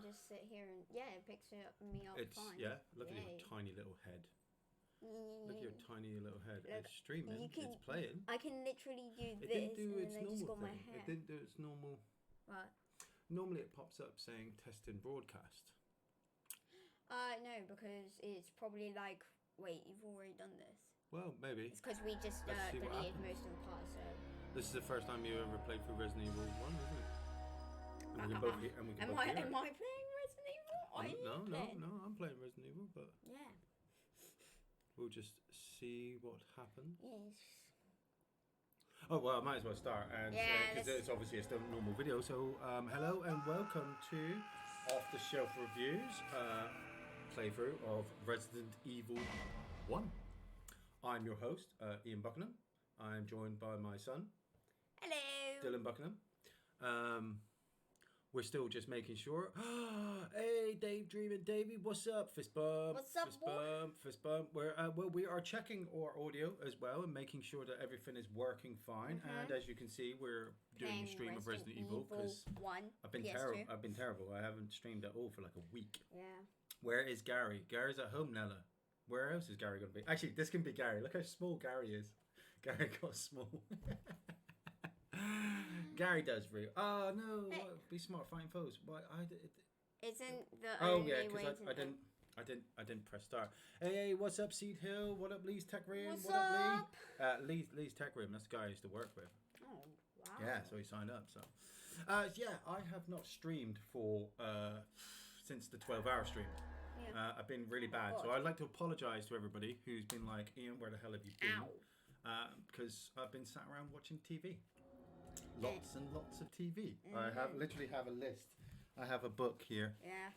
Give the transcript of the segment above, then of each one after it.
just sit here and it picks me up fine. Yeah. Look at your tiny little head. Look at your tiny little head. Look, it's streaming. It's playing. I can literally do it this. Didn't do and its then I just got normal my thing. hair. It didn't do its normal. What? Normally it pops up saying testing broadcast. No, because it's probably like, wait, you've already done this. Well, maybe. It's because we just deleted most of the parts. So. This is the first time you ever played through Resident Evil 1, isn't it? And we can both hear it. Am I playing Resident Evil? No, I'm playing Resident Evil, but yeah. We'll just see what happens. Yes. Oh, well, I might as well start. And because it's obviously a still normal video. So, hello and welcome to Off the Shelf Reviews playthrough of Resident Evil 1. I'm your host, Ian Buckingham. I'm joined by my son. Hello. Dylan Buckingham. We're still just making sure. Hey, Dave Dreaming Davey, what's up? Fist bump. What's up, fist bump, fist bump. We are checking our audio as well and making sure that everything is working fine. Mm-hmm. And as you can see, we're doing a stream of Resident Evil because I've been terrible. I've been terrible. I haven't streamed at all for like a week. Yeah. Where is Gary? Gary's at home, Nella. Where else is Gary going to be? Actually, this can be Gary. Look how small Gary is. Gary got small. Gary does really. Oh no! What? Be smart, fighting foes. Why? Isn't the only way to I didn't press start. Hey, what's up, Seed Hill? What up, Lee's Tech Room? What's up, Lee? Lee's Tech Room. That's the guy I used to work with. Oh wow! Yeah, so he signed up. So, yeah, I have not streamed for since the 12-hour stream. Yeah. I've been really bad, so I'd like to apologise to everybody who's been like, Ian, where the hell have you been? Because I've been sat around watching TV. Lots and lots of TV. Mm-hmm. I literally have a list. I have a book here. Yeah.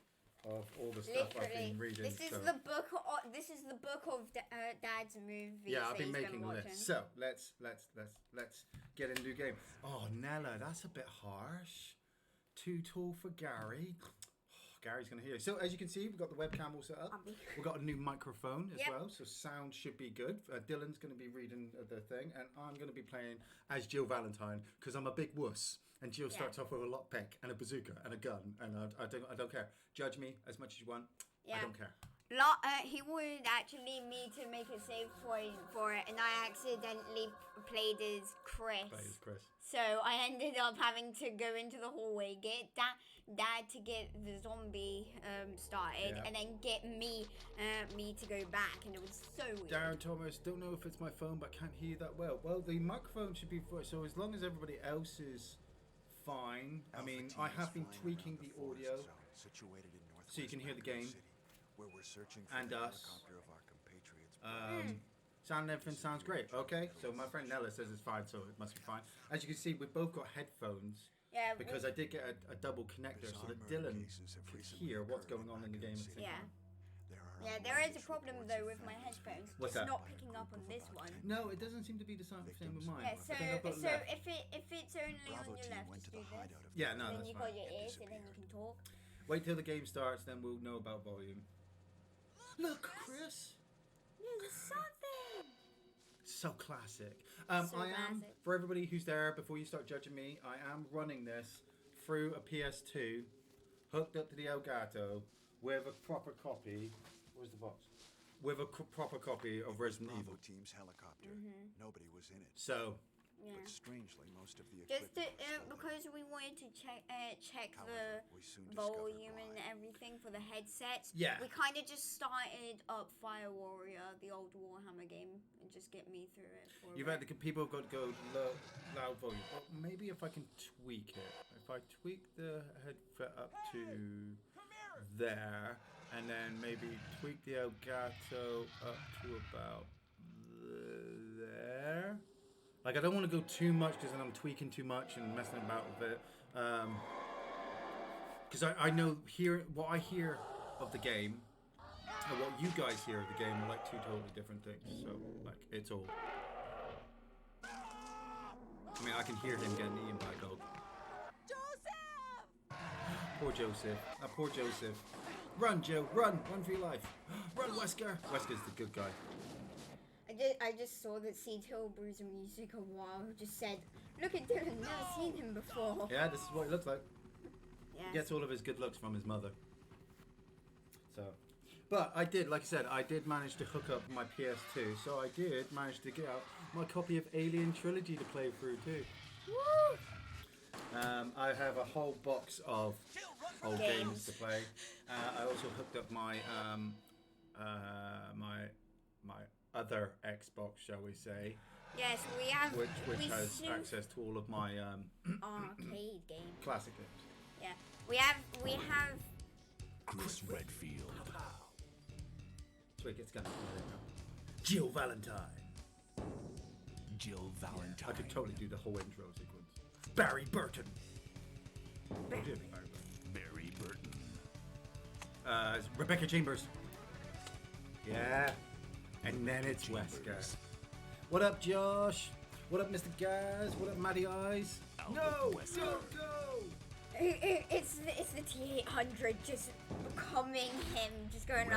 Of all the stuff I've been reading. This is the book. This is the book of Dad's movies. Yeah, I've been making a list. So let's get into the game. Oh, Nella, that's a bit harsh. Too tall for Gary. Gary's going to hear you. So as you can see, we've got the webcam all set up. We've got a new microphone as well, so sound should be good. Dylan's going to be reading the thing, and I'm going to be playing as Jill Valentine because I'm a big wuss. And Jill starts off with a lockpick and a bazooka and a gun, and I don't care. Judge me as much as you want. Yeah. I don't care. He wanted actually me to make a save point for it, and I accidentally played as Chris. So I ended up having to go into the hallway, get Dad to get the zombie started, and then get me to go back, and it was so weird. Darren Thomas, don't know if it's my phone, but can't hear you that well. Well, the microphone should be so as long as everybody else is fine. I mean, I have been tweaking the audio so you can hear the game. Where we're searching for and the us. helicopter of our compatriots. Sound and everything sounds great. Okay, so my friend Nella says it's fine, so it must be fine. As you can see, we've both got headphones. Yeah. Because I did get a double connector so that Dylan can hear what's going on in the game. Yeah. There is a problem though with my headphones. What's it's that? not picking up on this one. No, it doesn't seem to be the same with mine. Yeah, so if it's only on your left, just do this. Yeah, no, then you got your ears, and then you can talk. Wait till the game starts, then we'll know about volume. Look, Chris! There's something! So classic. I am, for everybody who's there, before you start judging me, I am running this through a PS2, hooked up to the Elgato, with a proper copy. Where's the box? With a proper copy of Resident Evil. Team's helicopter. Mm-hmm. Nobody was in it. So. Yeah. But strangely, most of the equipment just because we wanted to check the volume and everything for the headsets. Yeah. We kind of just started up Fire Warrior, the old Warhammer game, and just get me through it. You've had the people have got to go loud volume. Well, maybe if I can tweak it. If I tweak the headset up to there, and then maybe tweak the Elgato up to about there. Like, I don't want to go too much because then I'm tweaking too much and messing about with it. Because I know what I hear of the game and what you guys hear of the game are like two totally different things. So, like, it's all. I mean, I can hear him getting eaten by a dog. Joseph! Poor Joseph. Poor Joseph. Run, Joe. Run for your life. Run, Wesker. Wesker's the good guy. I just saw that Seed Hill Bruiser Music a while just said, look at Dylan, never seen him before. Yeah, this is what he looks like. Yes. Gets all of his good looks from his mother. So, but I did, like I said, I did manage to hook up my PS2, so I did manage to get out my copy of Alien Trilogy to play through too. Woo! I have a whole box of old games to play. I also hooked up my my other Xbox, shall we say? Yes, we have. Which has access to all of my arcade games. Classic games. Yeah, we have. Chris Redfield. Sweet, it's gonna Jill Valentine. Jill Valentine. Yeah, I could totally do the whole intro sequence. Barry Burton. Barry Burton. Rebecca Chambers. Yeah. And then it's Wesker. What up, Josh? What up, Mr. Gaz? What up, Matty Eyes? No! Don't go! It's the T800 just becoming him, just going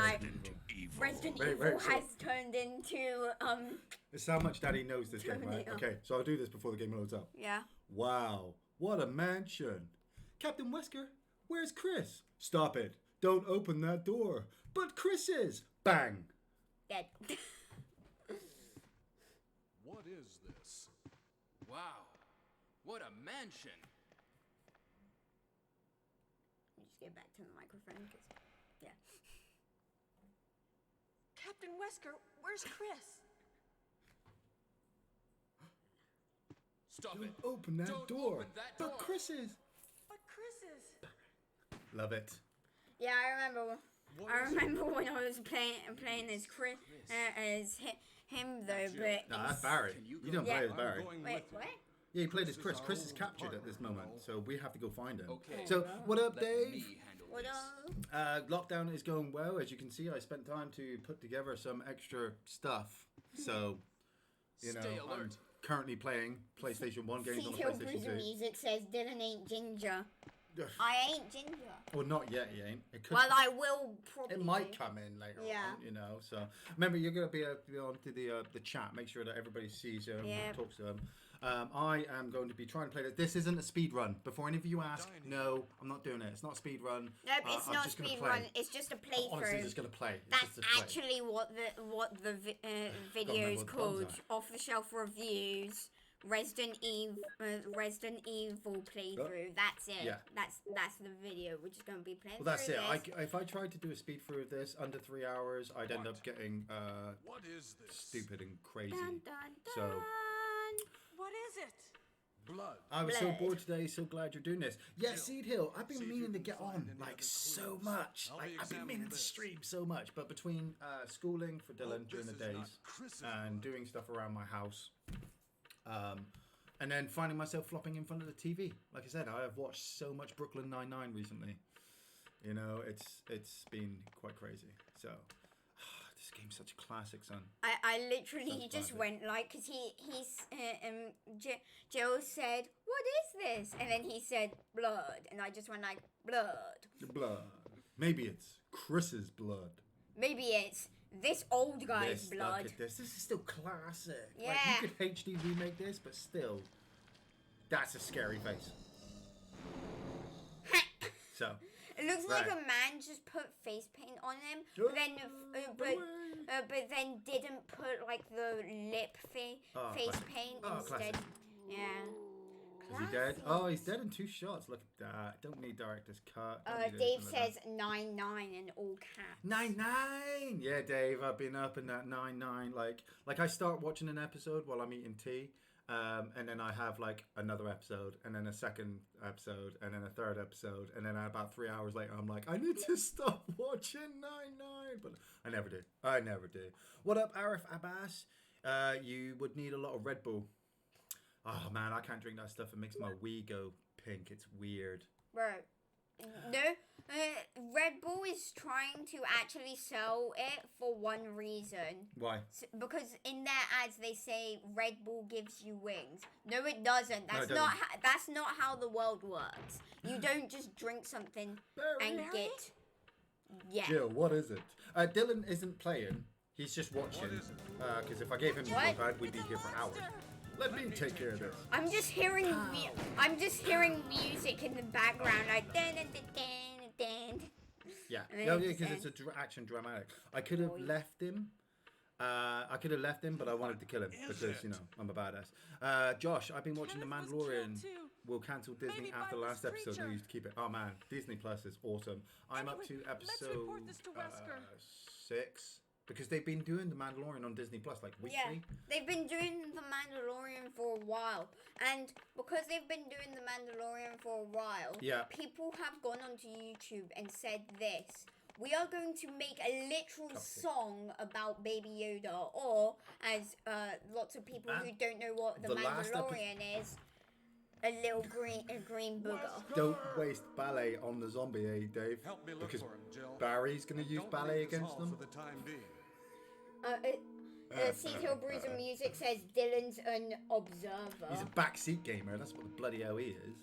Resident Evil has turned into It's how much Daddy knows this game, right? Okay, so I'll do this before the game loads up. Yeah. Wow, what a mansion! Captain Wesker, where's Chris? Stop it! Don't open that door. But Chris is. Bang. Dead. What is this? Wow, what a mansion! Just get back to the microphone, cause yeah. Captain Wesker, where's Chris? Stop Don't it! open that Don't door. open that But door. Chris is. But Chris is. Love it. Yeah, I remember when I was playing as Chris, as him though, but No, that's Barry. You don't play as Barry. Wait, what? Yeah, you played as Chris. Chris is captured at this moment, so we have to go find him. Okay. So, what up, Let Dave? me handle What this. up? Lockdown is going well. As you can see, I spent time to put together some extra stuff. So, you know, Stay I'm alert. currently playing PlayStation 1 games on the Till PlayStation 2. music says Dylan ain't ginger. I ain't ginger. Well, not yet, he ain't. It could. Well, I will probably. It might come in later Yeah. on, you know. So remember, you're going to be on to the chat. Make sure that everybody sees him and talks to him. I am going to be trying to play this. This isn't a speed run. Before any of you ask, no, I'm not doing it. It's not a speed run. Nope, it's I'm not just gonna speed play. run. It's just a playthrough. Honestly, just going to play. It's That's just a play. actually what the video is what the called. buttons Off the shelf reviews. Resident Evil playthrough. That's it. Yeah. That's the video. We're just gonna be playing. Well, that's through it. this. If I tried to do a speed through of this under 3 hours, I'd end up getting What is this? stupid and crazy. Dun, dun, So dun. What is it? Blood. I was so Blood. bored today. So glad you're doing this. Yeah, Seed Hill. I've been meaning to get on like so much. Like I've been meaning to stream so much, but between schooling for Dylan during the days and doing stuff around my house. And then finding myself flopping in front of the TV. Like I said, I have watched so much Brooklyn Nine-Nine recently. You know, it's been quite crazy. So, this game's such a classic, son. I literally Sounds just classic. went like, cause Joe said, "What is this?" And then he said, "Blood," and I just went like, "Blood." The blood. Maybe it's Chris's blood. Maybe it's this old guy's Look blood. at this. This is still classic. Like, Yeah. you could HD remake this, but still, that's a scary face. So, It looks like Right. a man just put face paint on him, Oh, but then but then didn't put like the lip face classic. paint Oh, instead. classic. Yeah. is he dead? Oh, he's dead in 2 shots. Look at that. Don't need director's cut. Don't need Dave anything like says 9-9 in all caps. 9-9. Yeah, Dave, I've been up in that 9-9. Like I start watching an episode while I'm eating tea, and then I have like another episode, and then a second episode, and then a third episode, and then about 3 hours later, I'm like, I need to stop watching 9-9, but I never do. I never do. What up, Arif Abbas? You would need a lot of Red Bull. Oh man, I can't drink that stuff. It makes my wee go pink. It's weird. Bro, no. Red Bull is trying to actually sell it for one reason. Why? Because in their ads they say Red Bull gives you wings. No, it doesn't. That's it not. doesn't. That's not how the world works. You don't just drink something and Mary? get. Yeah. Jill, what is it? Dylan isn't playing. He's just watching. Because if I gave him the What? iPad, we'd be here for hours. Let me take care of this. I'm just hearing music in the background, like dun dun dun dun dun. Yeah, And no, then yeah, it's because it's a action dramatic. I could have left him. But I wanted to kill him because, you know, I'm a badass. Josh, I've been watching The Kenneth was Mandalorian. killed too. Will cancel Disney Maybe after by last this episode. No, creature. used to keep it. Oh man, Disney Plus is awesome. I'm up to Anyway, let's episode report this to Wesker. 6 because they've been doing The Mandalorian on Disney Plus like Yeah, weekly. they've been doing The Mandalorian for a while, and because they've been doing The Mandalorian for a while, Yeah. people have gone onto YouTube and said this. We are going to make a literal song about Baby Yoda, or as lots of people who don't know what The last Mandalorian is, a green booger. Don't waste ballet on the zombie, eh, Dave? Help me look Because for him, Jill. Barry's gonna use Don't ballet leave this against hall them. for the time being. Seakill Bruiser Music says Dylan's an observer. He's a backseat gamer. That's what the bloody hell he is.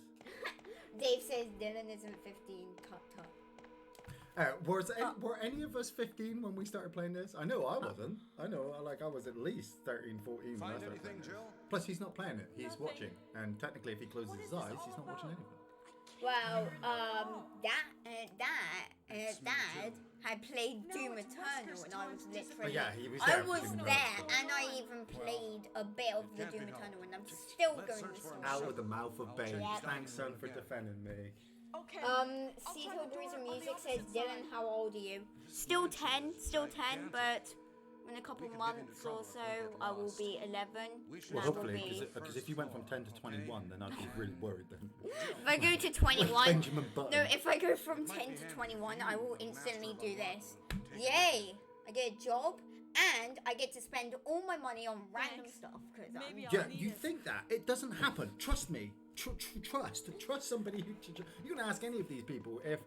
Dave says Dylan isn't 15. Tut tut. Were any of us 15 when we started playing this? I know I wasn't. I know, I was at least 13, 14 when I Find started anything, playing this. Jill? Plus, he's not playing it. He's Nothing. watching. And technically, if he closes his eyes, he's not watching anything. Well, Dad had played Doom Eternal, and I was literally. Yeah, he was I there for was Doom there, Eternal. and I even played a bit of the can't be Doom helped. Eternal, and I'm still Let's going search this for him. one. Out of the mouth of babes. Yeah. Thanks, son, for defending me. Okay. Seakill Bruiser Music says, Dylan, how old are you? Still 10, but in a couple months or so, I will be 11. Well, That will hopefully, be. because if you went from 10 to 21, then I'd be really worried then. If I go to 21, Benjamin Button. no, if I go from 10 to 21, I will instantly do this. Yay! I get a job, and I get to spend all my money on random stuff, because I'm... Maybe I'll Yeah, need you it. think that. It doesn't happen. Trust me. Trust somebody who... You can ask any of these people if...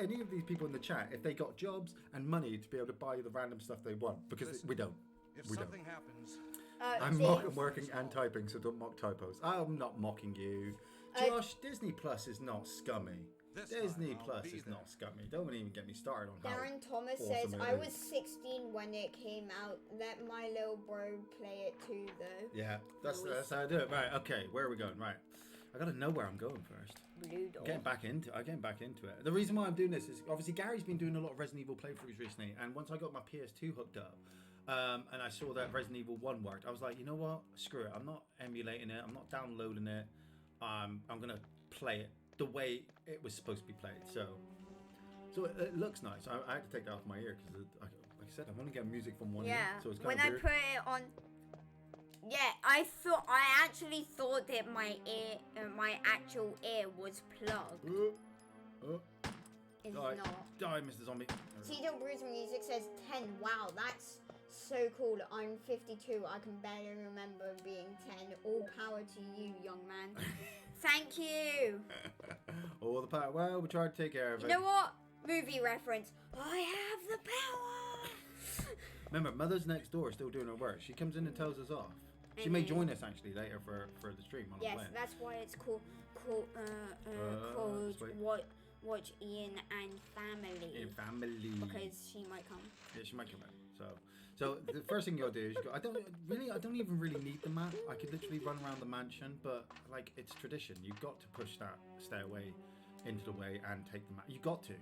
Any of these people in the chat, if they got jobs and money to be able to buy the random stuff they want, because Listen, we don't. If We don't. something happens, I'm James- working and typing, so don't mock typos. I'm not mocking you. Josh, Disney Plus is not scummy. This Disney time I'll Plus be is there. not scummy. Don't even get me started on how Darren Thomas awesome says, it I is. was 16 when it came out. Let my little bro play it too, though. Yeah, that's how I do it. Right, okay, where are we going? Right. I gotta know where I'm going first. Blue door. I'm getting back into it. The reason why I'm doing this is obviously Gary's been doing a lot of Resident Evil playthroughs recently, and once I got my PS2 hooked up, and I saw that Resident Evil 1 worked, I was like, you know what? Screw it. I'm not emulating it. I'm not downloading it. I'm gonna play it the way it was supposed to be played. So it looks nice. I had to take that off my ear because, like I said, I'm only getting music from one ear, Yeah, so it's kind when of I weird. put it on... Yeah, I actually thought that my actual ear was plugged. It's Die, not. die, Mr. Zombie. Tito Bruiser Music says 10. Wow, that's so cool. I'm 52. I can barely remember being 10. All power to you, young man. Thank you. All the power. Well, we tried to take care of You it. know what? Movie reference. I have the power. Remember, Mother's next door is still doing her work. She comes in and tells us off. She may join us actually later for the stream. On Yes, the that's why it's called sweet. Watch Iain and Family. In family. Because she might come. Yeah, she might come in. So the first thing you gotta do is I don't even really need the map. I could literally run around the mansion, but like it's tradition. You've got to push that stairway into the way and take the map. You got to.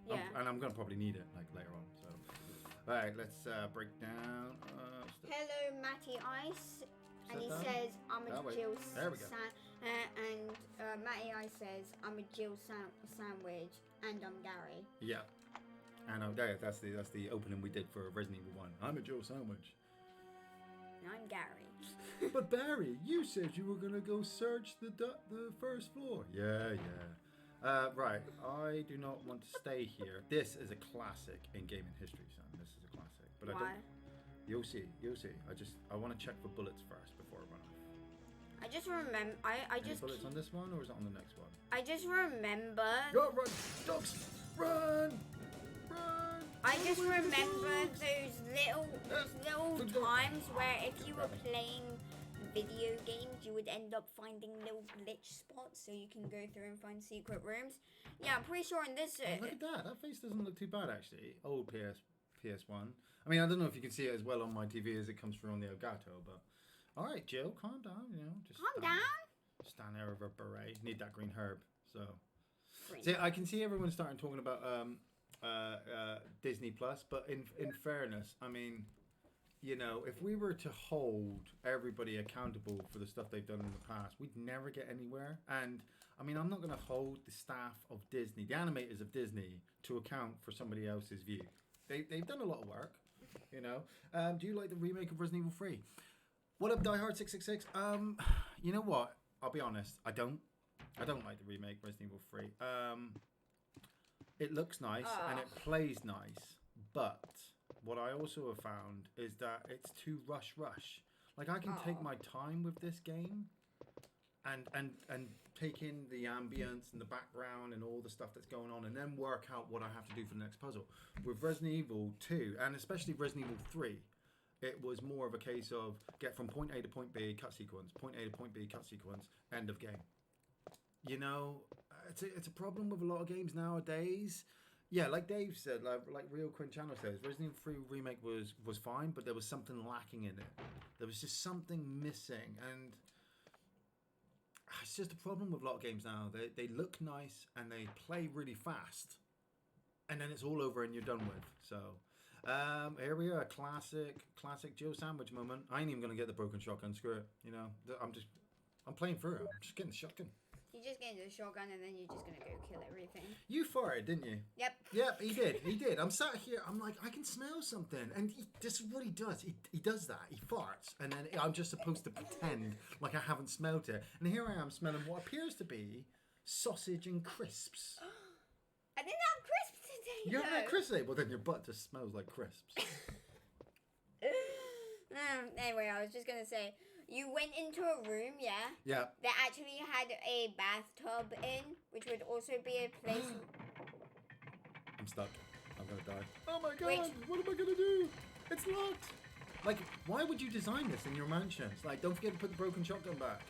Yeah. And I'm gonna probably need it like later on. So, all right, let's break down. Hello, Matty Ice. And he that down? says, I'm That a way. Jill There we go. and Matty Ice says, I'm a Jill sandwich and I'm Gary. Yeah. And that's the opening we did for Resident Evil 1. I'm a Joe Sandwich. And I'm Gary. But Barry, you said you were gonna go search the first floor. Yeah. Right. I do not want to stay here. This is a classic in gaming history, son. This is a classic. But I Why? don't. You'll see. I want to check for bullets first before I run off. I just remember. I Any just. bullets on this one, or is it on the next one? I just remember. Go run, dogs! Run! Run! I just remember those little times where if you were playing video games, you would end up finding little glitch spots so you can go through and find secret rooms. Yeah, I'm pretty sure in this. Oh, look at that. That face doesn't look too bad, actually. Old PS1. I mean, I don't know if you can see it as well on my TV as it comes through on the Elgato, but All right, Jill, calm down. You know, just Calm down. Stand there with a beret. Need that green herb. So, Green. see, I can see everyone starting talking about Disney Plus, but in fairness, I mean, you know, if we were to hold everybody accountable for the stuff they've done in the past, we'd never get anywhere. And I mean, I'm not going to hold the staff of Disney, the animators of Disney, to account for somebody else's view. They've done a lot of work, you know. Do you like the remake of Resident Evil 3? What up, Die Hard 666? You know what? I'll be honest. I don't like the remake Resident Evil 3. It looks nice and it plays nice, but what I also have found is that it's too rush. Like I can take my time with this game and take in the ambience and the background and all the stuff that's going on and then work out what I have to do for the next puzzle. With Resident Evil 2 and especially Resident Evil 3, it was more of a case of get from point A to point B, cut sequence, point A to point B, cut sequence, end of game. You know, it's a problem with a lot of games nowadays. Yeah, like Dave said, like Real Quinchano says, Resident Evil 3 remake was fine, but there was something lacking in it. There was just something missing, and it's just a problem with a lot of games now. They look nice and they play really fast, and then it's all over and you're done with. So here we are, classic Jill sandwich moment. I ain't even gonna get the broken shotgun. Screw it. You know, I'm playing through it. I'm just getting the shotgun. You're just getting the shotgun and then you're just gonna go kill everything. You farted, didn't you? Yep. Yep, he did. I'm sat here, I'm like, I can smell something. And this is what he does. He does that. He farts. And then I'm just supposed to pretend like I haven't smelled it. And here I am smelling what appears to be sausage and crisps. I didn't have crisps today. You haven't had crisps today? Well, then your butt just smells like crisps. Anyway, I was just gonna say, you went into a room, yeah? Yeah. That actually had a bathtub in, which would also be a place. I'm stuck. I'm gonna die. Oh my god! What am I gonna do? It's locked. Like, why would you design this in your mansions? Like, don't forget to put the broken shotgun back.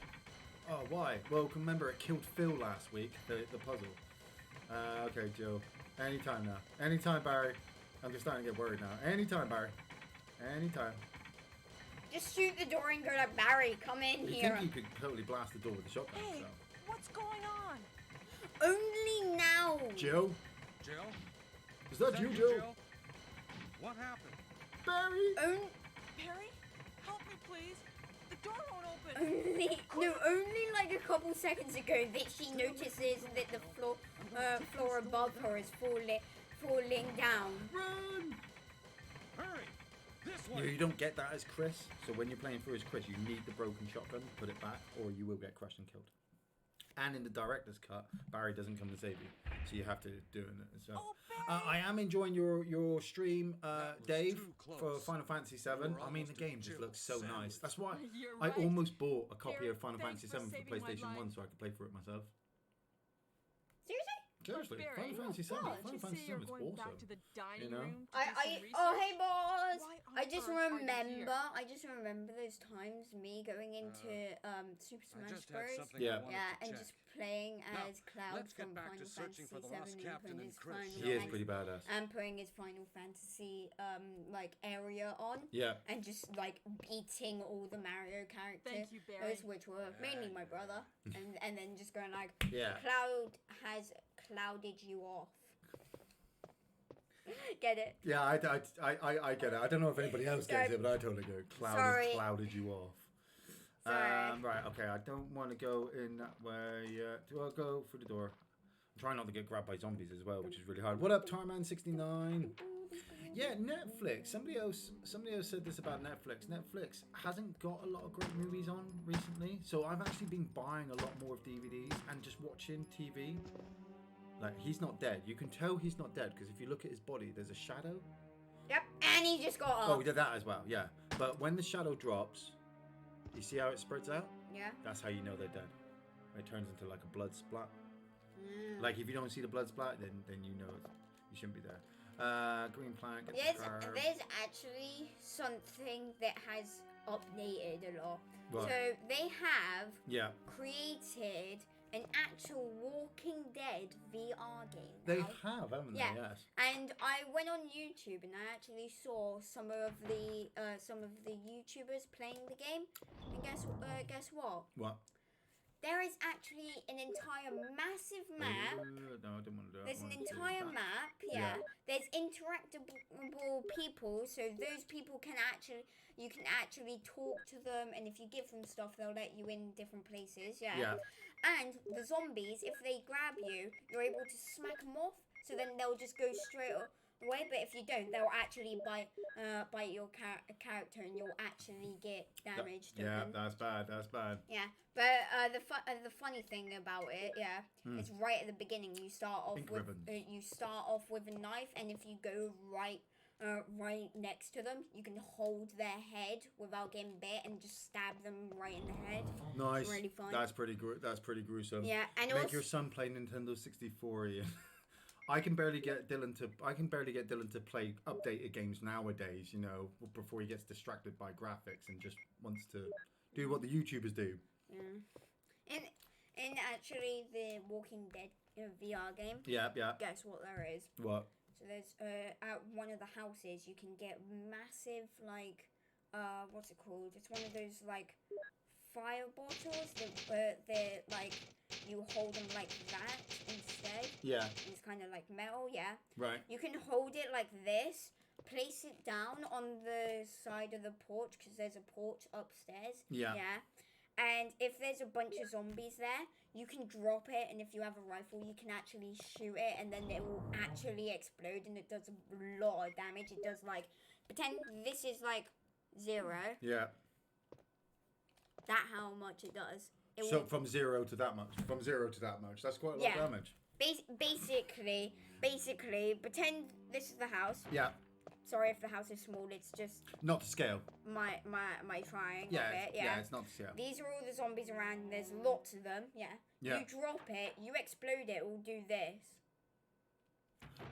Oh, why? Well, remember it killed Phil last week. The puzzle. Okay, Joe. Anytime now. Anytime, Barry. I'm just starting to get worried now. Anytime, Barry. Anytime. Just shoot the door and go like, Barry, come in You here. think you could totally blast the door with the shotgun? Hey, So. what's going on? Only now. Jill? Jill? Is that you, Jill? What happened? Barry? Barry, help me, please. The door won't open. Only like a couple seconds ago that she notices that the floor above her is falling down. Run! Hurry! This You, way! you don't get that as Chris. So when you're playing through as Chris, you need the broken shotgun, put it back, or you will get crushed and killed. And in the director's cut, Barry doesn't come to save you, so you have to do it as well. Oh, I am enjoying your stream, Dave, too close. for Final Fantasy VII. We're I mean, the almost game a just Jill looks so sandwich. nice. That's why You're I right. almost bought a copy Barry, of Final thanks Fantasy for VII for saving my PlayStation 1 life. so I could play through it myself. Seriously? Seriously, Barry, Final Fantasy VII. God. Final Did you Fantasy say you're VII is going back to awesome. the dining You know? room to do some research? Oh hey boss! Why on I just earth are you remember here? those times me going into Super I Smash just had Bros. something Yeah. I wanted Yeah, to and check. just playing Now, as Cloud let's get from back Final to searching Fantasy for the VII lost and captain putting and his Chris. Final He is Fan- pretty badass. and putting his Final Fantasy like area on. Yeah. And just like beating all the Mario characters. Thank you, Barry. Those which were mainly my brother. and then just going like, Yeah. Cloud has clouded you off. Get it? Yeah, I get it. I don't know if anybody else gets Sorry. it, but I totally go. Cloud Sorry. has clouded you off. Sorry. Right, okay, I don't want to go in that way yet. Do I go through the door? I'm trying not to get grabbed by zombies as well, which is really hard. What up, Tarman69? Yeah, Netflix. Somebody else said this about Netflix. Netflix hasn't got a lot of great movies on recently, so I've actually been buying a lot more of DVDs and just watching TV. Like, he's not dead. You can tell he's not dead because if you look at his body, there's a shadow. Yep. And he just got up. Oh, we did that as well, yeah. But when the shadow drops, you see how it spreads out? Yeah. That's how you know they're dead. It turns into like a blood splat. Mm. Like if you don't see the blood splat, then you know you shouldn't be there. Green plank. Get the car. There's actually something that has updated a lot. What? So they have Yeah. created an actual Walking Dead VR game. They now. have, haven't Yeah. they? Yes. And I went on YouTube and I actually saw some of the YouTubers playing the game. And guess what? What? There is actually an entire massive map. No, I didn't want to do it. There's an entire map, yeah. There's interactable people, so those people you can actually talk to them, and if you give them stuff, they'll let you in different places, yeah. And the zombies, if they grab you, you're able to smack them off, so then they'll just go straight away, but if you don't, they'll actually bite your character, and you'll actually get damaged. Yeah, that's bad. Yeah, but the funny thing about it, it's right at the beginning. You start off with a knife, and if you go right next to them, you can hold their head without getting bit and just stab them right in the head. Nice. It's really fun. That's pretty gruesome. Yeah, and make also, your son play Nintendo 64. Ian. I can barely get Dylan to play updated games nowadays, you know, before he gets distracted by graphics and just wants to do what the YouTubers do. Yeah. And actually the Walking Dead VR game. Yeah. Guess what there is? What? So there's at one of the houses you can get massive what's it called? It's one of those fire bottles that they're you hold them like that instead. Yeah. It's kind of like metal, yeah. Right. You can hold it like this, place it down on the side of the porch because there's a porch upstairs. Yeah. Yeah. And if there's a bunch of zombies there, you can drop it, and if you have a rifle, you can actually shoot it, and then it will actually explode, and it does a lot of damage. It does pretend this is 0. Yeah. That how much it does. So from 0 to that much. That's quite a lot of damage. Basically, pretend this is the house. Yeah. Sorry if the house is small. It's just not to scale. My trying of it. Yeah, it's not to scale. These are all the zombies around. There's lots of them. Yeah. You drop it. You explode it. It will do this.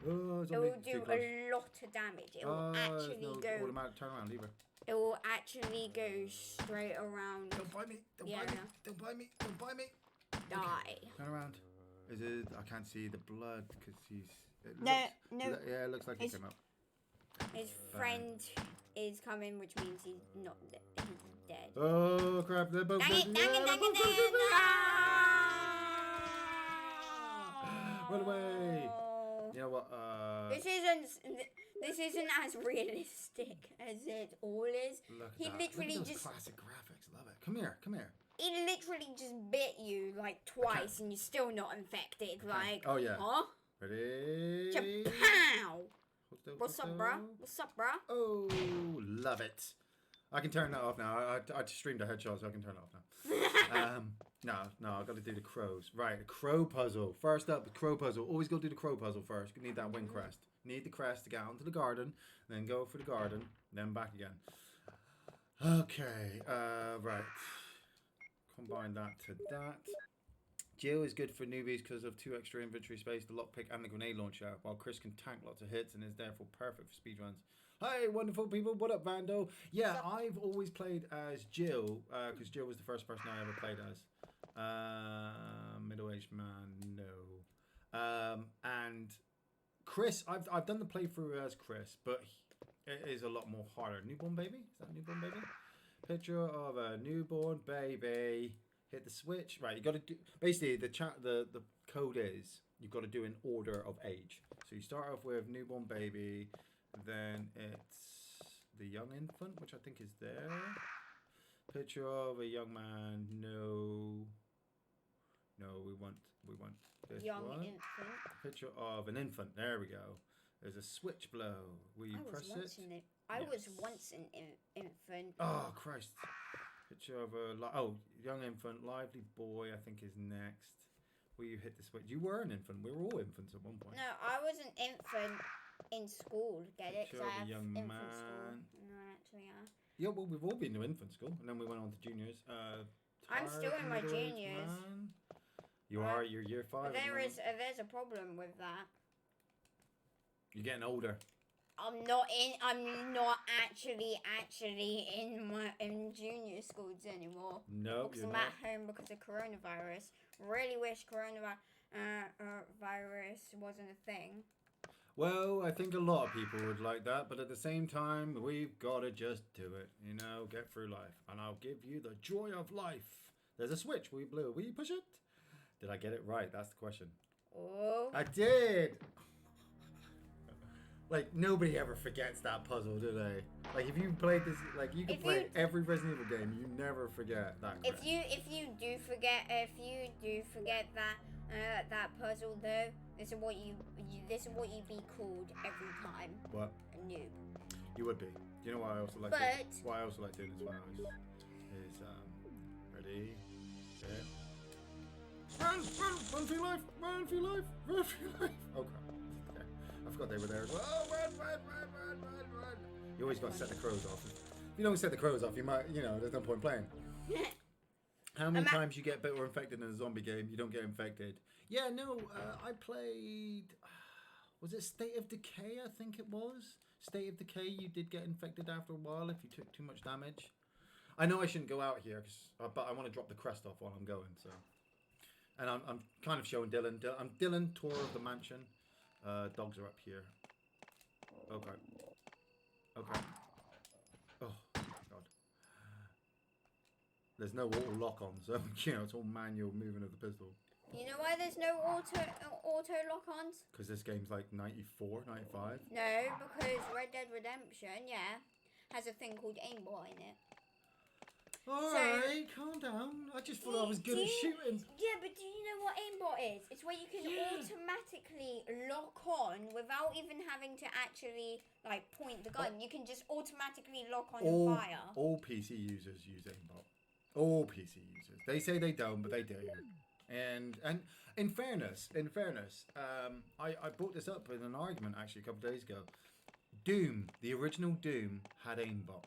Oh, it will do a lot of damage. It will actually go. Automatic turnaround lever. It will actually go straight around. Don't bite me. Don't bite me. Die. Okay. Turn around. Is it? I can't see the blood because he's. No. Yeah, it looks like he came up. His friend is coming, which means he's not dead. He's dead. Oh crap! They're both dead. Run away! You know what? This isn't as realistic as it all is. Look He at that. literally Look at those just classic graphics. Love it. Come here. He literally just bit you twice, and you're still not infected. Oh yeah. Huh? Ready? Chapow! What's up, bruh? Oh, love it. I can turn that off now. I streamed a headshot, so I can turn it off now. No, I've got to do the crows. Right, the crow puzzle. First up, the crow puzzle. Always go do the crow puzzle first. You need that wing crest. Need the crest to get out into the garden, then go for the garden, then back again. Okay, right. Combine that to that. Jill is good for newbies because of 2 extra inventory space, the lockpick and the grenade launcher, while Chris can tank lots of hits and is therefore perfect for speedruns. Hey, wonderful people. What up, Vando? Yeah, I've always played as Jill, because Jill was the first person I ever played as. Middle-aged man, no. And Chris, I've done the playthrough as Chris, but it is a lot more harder. Newborn baby? Is that a newborn baby? Picture of a newborn baby. Hit the switch. Right, you got to do... Basically, the code is you've got to do in order of age. So you start off with newborn baby, then it's the young infant, which I think is there. Picture of a young man. No, we want this young one. infant. Picture of an infant. There we go. There's a switch below. Will you press it? I was once an infant. Oh, Christ. Picture of a young infant, lively boy, I think is next. Will you hit the switch? You were an infant. We were all infants at one point. No, I was an infant in school. Get it? Picture Because I of a have young infant man. school. No, actually, yeah. Yeah, well, we've all been to infant school, and then we went on to juniors. I'm still in my juniors. Man. You are. You're year 5. But there's a problem with that. You're getting older. I'm not actually in junior schools anymore. No, because you're I'm not. at home because of coronavirus. really wish virus wasn't a thing. Well, I think a lot of people would like that, but at the same time, we've got to just do it. You know, get through life. And I'll give you the joy of life. There's a switch we blew. Will you push it? Did I get it right? That's the question. Oh. I did! Like, nobody ever forgets that puzzle, do they? Like, if you played this, like, you can play every Resident Evil game, you never forget that. If you do forget that puzzle though, this is what you'd be called every time. What? A noob. You would be. You know what I also like doing? What I also like doing as well is ready, set. Run for your life! Run for your life! Run for your life! Oh crap. Okay. I forgot they were there as well. Oh, run! You always got to set the crows off. If you don't set the crows off, you might, there's no point playing. How many times you get bit or infected in a zombie game, you don't get infected? Yeah, no, I played, was it State of Decay, I think it was? State of Decay, you did get infected after a while if you took too much damage. I know I shouldn't go out here, but I want to drop the crest off while I'm going, so. And I'm kind of showing Dylan. I'm Dylan, tour of the mansion. Dogs are up here. Okay. Okay. Oh, God. There's no auto lock-on, so, it's all manual moving of the pistol. You know why there's no auto lock-ons? Because this game's like 94, 95? No, because Red Dead Redemption, has a thing called aimbot in it. Alright, calm down. I just thought I was good at shooting. Yeah, but do you know what aimbot is? It's where you can automatically lock on without even having to actually, like, point the gun. You can just automatically lock on and fire. All PC users use aimbot. All PC users. They say they don't, but they do. And in fairness, I brought this up in an argument actually a couple of days ago. Doom, the original Doom, had aimbot.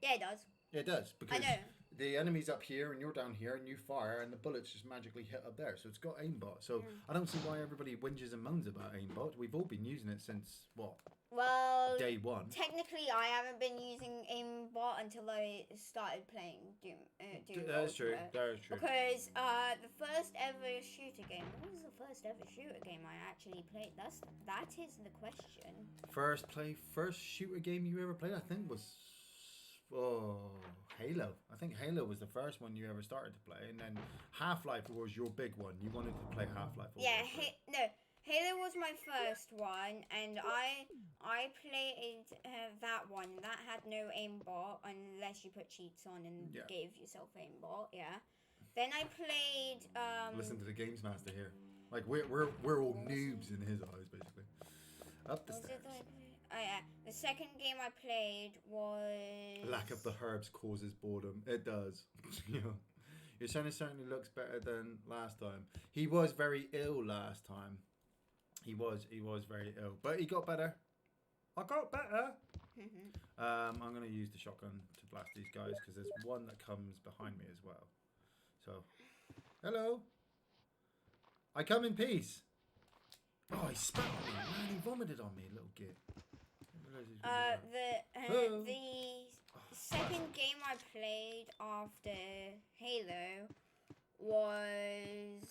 Yeah, it does. Yeah, it does, because I know. the enemy's up here and you're down here and you fire and the bullets just magically hit up there. So it's got aimbot. So I don't see why everybody whinges and moans about aimbot. We've all been using it since, what? Well, day one. Technically, I haven't been using aimbot until I started playing Doom. That's true. That is true. Because the first ever shooter game. What was the first ever shooter game I actually played? That is the question. First shooter game you ever played, I think, was Halo. I think Halo was the first one you ever started to play, and then Half-Life was your big one. You wanted to play Half-Life. Yeah, Halo was my first one, and I played that one. That had no aimbot unless you put cheats on and gave yourself aimbot. Yeah. Then I played. Listen to the Games Master here. Like we're all noobs in his eyes, basically. Up the stairs. Oh yeah. The second game I played was. Lack of the herbs causes boredom. It does. Your son certainly looks better than last time. He was very ill last time. He was very ill, but he got better. I got better. I'm going to use the shotgun to blast these guys because there's one that comes behind me as well. So, hello. I come in peace. Oh, he spat on me. Man, he vomited on me, little git. The second game I played after Halo was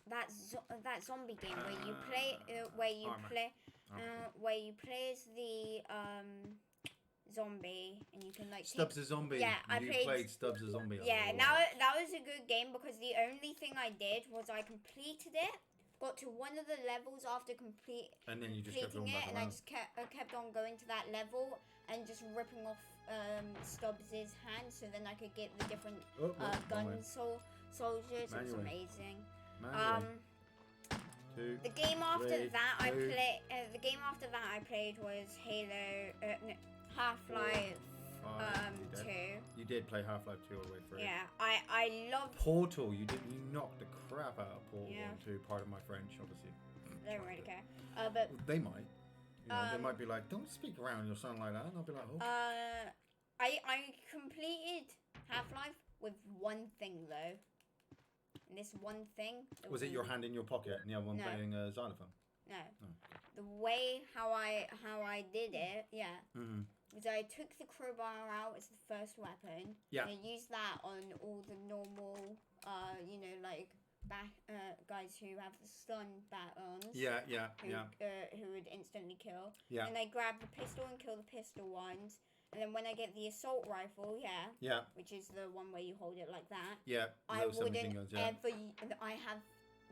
that zombie game where you play as the zombie and you can like Stubbs a zombie. Yeah, I played Stubbs a zombie. Yeah, that was a good game because the only thing I did was I completed it, got to one of the levels after and then you just completing it, and I just kept on going to that level and just ripping off Stubbs' hand so then I could get the different gun soldiers. It was amazing. The game after that I played was Half-Life 2. You did play Half-Life 2 all the way through. Yeah, I love Portal. You knocked the crap out of Portal 2. Pardon my French, obviously. They don't really care. But they might. They might be like, "Don't speak around your son like that," and I'll be like, "Oh." I completed Half-Life with one thing though. And this one thing. Was it your hand in your pocket and the other one playing a xylophone? No. Oh. The way how I did it, was I took the crowbar out as the first weapon. Yeah. And I used that on all the normal you know, like guys who have stun batons. Yeah. Who would instantly kill. Yeah. And I grab the pistol and kill the pistol ones. And then when I get the assault rifle, which is the one where you hold it like that. Yeah. I little wouldn't submachine guns, yeah. ever. I have,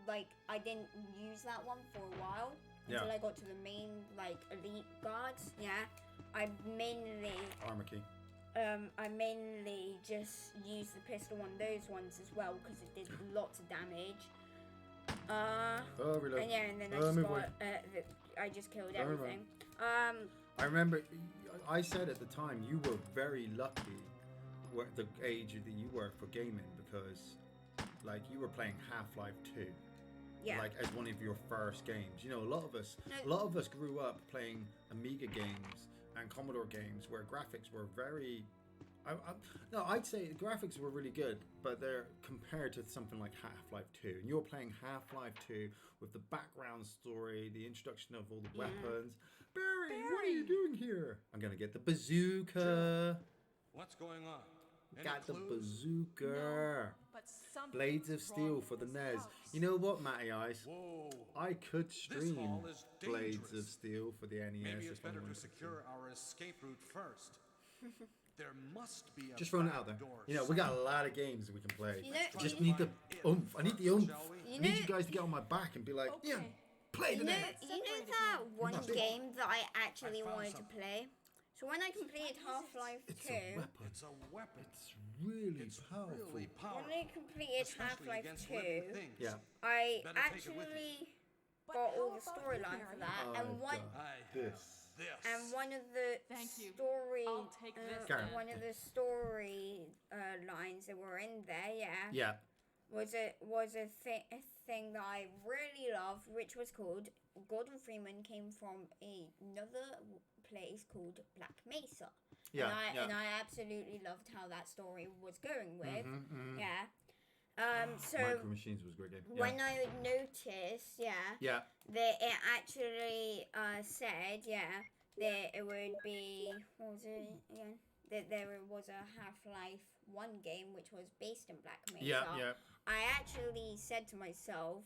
like, I didn't use that one for a while until I got to the main, like, elite guards. Yeah. I mainly armor key. I mainly just used the pistol on those ones as well because it did lots of damage. Reload. And then I just killed everything. I remember, I said at the time you were very lucky, the age that you were for gaming, because, like, you were playing Half-Life 2. Yeah. Like, as one of your first games. You know, a lot of us grew up playing Amiga games and Commodore games where graphics were very... I'd say the graphics were really good, but they're compared to something like Half-Life 2. And you're playing Half-Life 2 with the background story, the introduction of all the weapons. Barry, what are you doing here? I'm going to get the bazooka. What's going on? Any Got the clues? bazooka. No, but something's Blades of Steel wrong for the with NES. this house. You know what, Matty Ice? Whoa. I could stream hall is Blades dangerous. of Steel for the NES. Maybe it's if I better to wanted secure our escape route first. There must be a Just throwing it out there. door You know, we got a lot of games that we can play. You know- Just you- need the oomph. I need the oomph. Shall we? I need you guys to get on my back and be like, Okay. yeah, play the You know, NES. you know that one Not big. game that I actually I found wanted to something. play? So when I completed Half-Life 2, It's a weapon. It's a weapon. It's really It's powerful. really powerful. when I completed Especially Half-Life against 2, living things. Yeah. I Better take it with you. actually But got how all the about you, storyline for Barry? that, I've and one got I have this. this. one of the Thank you. story I'll take this Karen. one of the story lines that were in there, Yeah. was a thing that I really loved, which was called Gordon Freeman came from another place called Black Mesa. Yeah. And I absolutely loved how that story was going with. Mhm. Yeah. So Micro Machines was a great game. when I noticed, Yeah. that it actually said, that it would be, what was it again? That there was a Half-Life 1 game which was based in Black Mesa. Yeah. I actually said to myself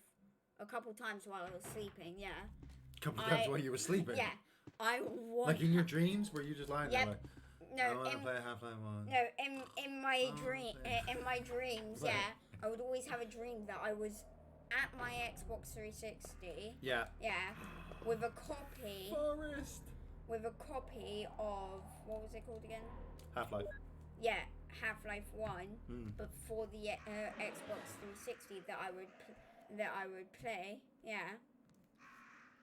a couple times while I was sleeping, A couple of times while you were sleeping. yeah, I want... Like in your dreams, where you just lying there Yep. like, No, I want to in, play Half-Life 1. no, in my Oh, dream, yeah. in my dreams, Right. I would always have a dream that I was at my Xbox 360, Yeah. with a copy Forest. of, what was it called again? Half-Life. Yeah, Half-Life 1, Mm. but for the Xbox 360 that I would play,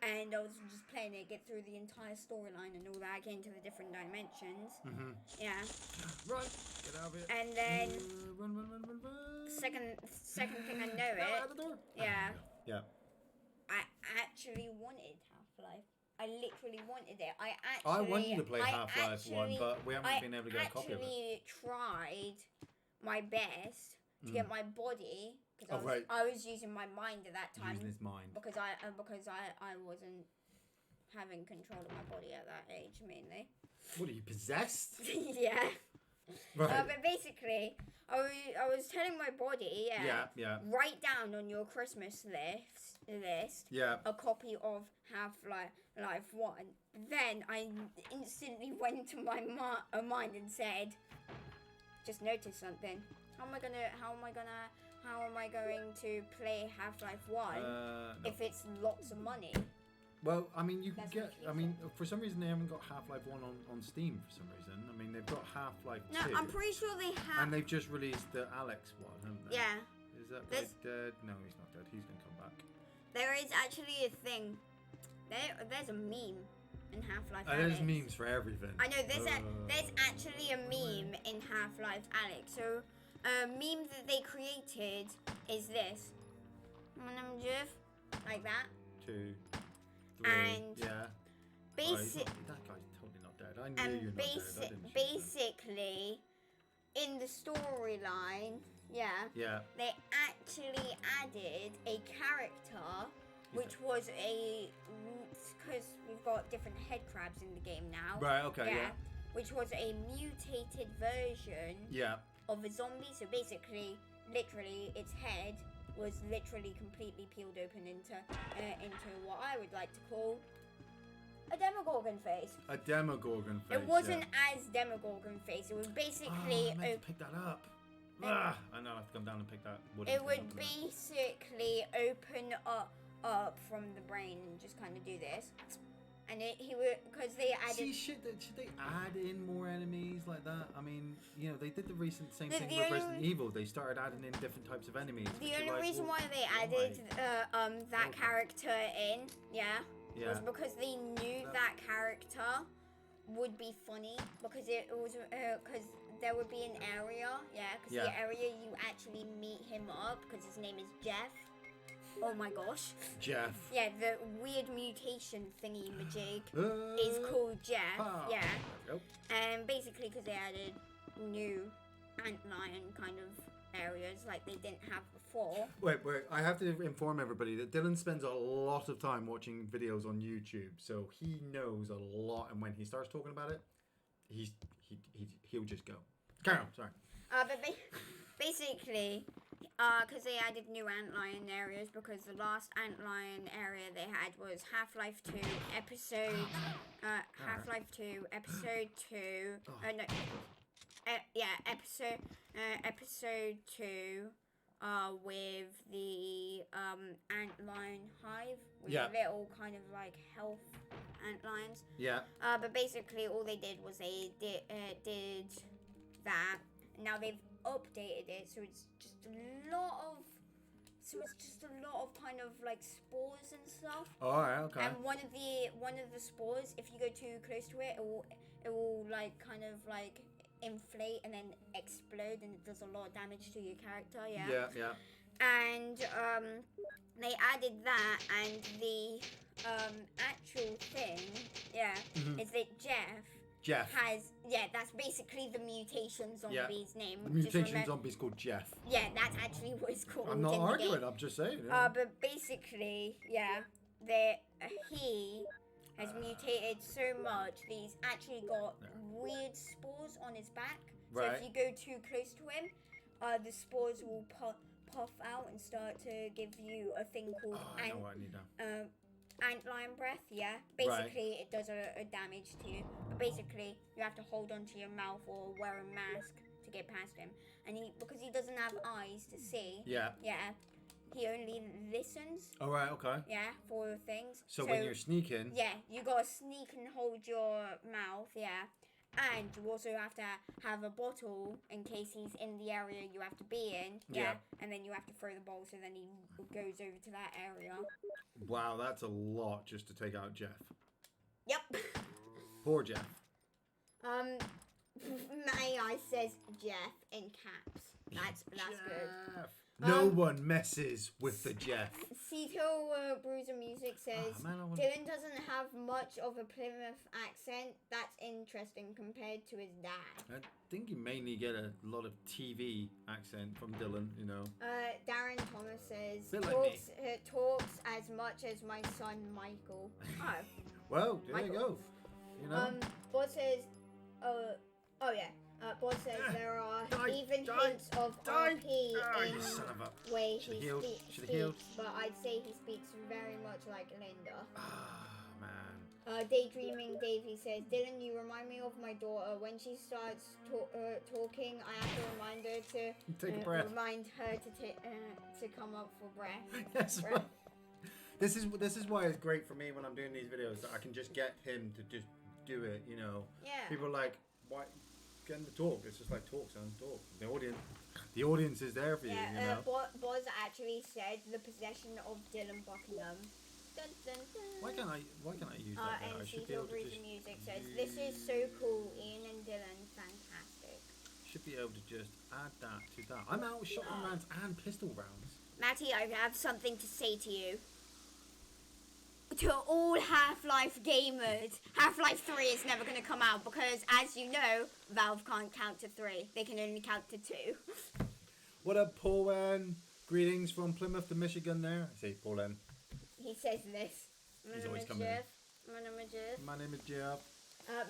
and I was just playing it, get through the entire storyline and all that, get into the different dimensions, Run. Get out of here. and then Run. second thing I know Get out it, the door. yeah, Yeah. I actually wanted Half-Life. I literally wanted it. I want you to play Half-Life 1, but we haven't been able to get a copy of it. I actually tried my best to get my body, because Oh, right. I was using my mind at that time, Using his mind. because I wasn't having control of my body at that age mainly. What are you, possessed? Yeah. Right. But basically, I was telling my body, Yeah. write down on your Christmas list Yeah. a copy of Half-Life 1. Then I instantly went to my mind and said, just noticed something. How am I going to play Half-Life 1 No. if it's lots of money? Well, I mean, you can That's get. what she I mean, for some reason they haven't got Half-Life 1 on Steam. For some reason, I mean, they've got Half-Life 2, No, I'm pretty sure they have. and they've just released the Alex one, haven't they? Yeah, Is that guy There's- dead? No, he's not dead. He's gonna come back. there is actually a thing. There's a meme in Half-Life There's Alyx. memes for everything. I know there's actually a meme in Half-Life Alyx. So a meme that they created is this. Like that. 2, 3. And yeah. Basic That guy's totally not dead. I knew and you're not dead. I didn't shoot him. basically in the storyline, Yeah. they actually added a character which was because we've got different head crabs in the game now. Right. Okay. Yeah. Which was a mutated version Yeah. of a zombie. So basically, literally its head was literally completely peeled open into what I would like to call a Demogorgon face. A Demogorgon face. It wasn't as Demogorgon face. It was basically. I meant to pick that up. I know I have to come down and pick that. It would basically open up from the brain and just kind of do this. And he would, because they added. See, should they add in more enemies like that? I mean, you know, they did the same thing with Resident Evil. They started adding in different types of enemies. The only reason why they added that character in, was because they knew that character would be funny, because it was because there would be an area, because the area you actually meet him up, because his name is Jeff. Oh my gosh. Jeff. Yeah, the weird mutation thingy majig is called Jeff. Yep. And basically because they added new antlion kind of areas like they didn't have before. Wait. I have to inform everybody that Dylan spends a lot of time watching videos on YouTube, so he knows a lot. And when he starts talking about it, he'll just go. Carry on. Sorry. But basically. Because they added new antlion areas, because the last antlion area they had was Half-Life 2 episode 2 episode 2 with the antlion hive with little kind of like health antlions. But basically all they did was they did that. Now they've updated it, so it's just a lot of kind of like spores and stuff. All right, okay. And one of the spores, if you go too close to it, it will like kind of like inflate and then explode, and it does a lot of damage to your character. Yeah. And they added that, and the actual thing, is that Jeff has, that's basically the mutation zombie's name. The mutation zombie's called Jeff. Yeah, that's actually what it's called. I'm not arguing, I'm just saying. But basically, he has mutated so much that he's actually got weird spores on his back. So if you go too close to him, the spores will puff out and start to give you a thing called antlion breath, Basically, it does a damage to you. But basically, you have to hold onto your mouth or wear a mask to get past him. And because he doesn't have eyes to see, he only listens. All right, okay. Yeah, for things. So when you're sneaking... Yeah, you gotta sneak and hold your mouth, And you also have to have a bottle in case he's in the area you have to be in. And then you have to throw the ball so then he goes over to that area. Wow, that's a lot just to take out Jeff. Yep. Poor Jeff. My eye says Jeff in caps. That's good. No one messes with the Jeff. Cito Bruiser Music says, Dylan doesn't have much of a Plymouth accent. That's interesting compared to his dad. I think you mainly get a lot of TV accent from Dylan, you know. Darren Thomas says, talks as much as my son Michael. Oh. Well, there you go. You know? Bod says, Bod says there are even hints of RP in the way he speaks, but I'd say he speaks very much like Linda. Man. Daydreaming Davey says, Dylan, you remind me of my daughter. When she starts talking, I have to remind her to take a breath. Remind her to come up for breath. Yes, right. This is why it's great for me when I'm doing these videos, that I can just get him to just do it. You know. Yeah. People are like, why? Get him to talk. It's just like talk, son, talk. The audience is there for you. You know. Boz actually said the possession of Dylan Buckingham. Dun, dun, dun. Why can't I use that? And I should be able to just... Music says, this is so cool, Iain and Dylan, fantastic. Should be able to just add that to that. I'm out with shotgun rounds and pistol rounds. Matty, I have something to say to you. To all Half-Life gamers, Half-Life 3 is never going to come out because, as you know, Valve can't count to 3. They can only count to 2. What up, Paul N? Greetings from Plymouth to Michigan there. I say Paul N. He says this. He's always coming in. My name is Jeff.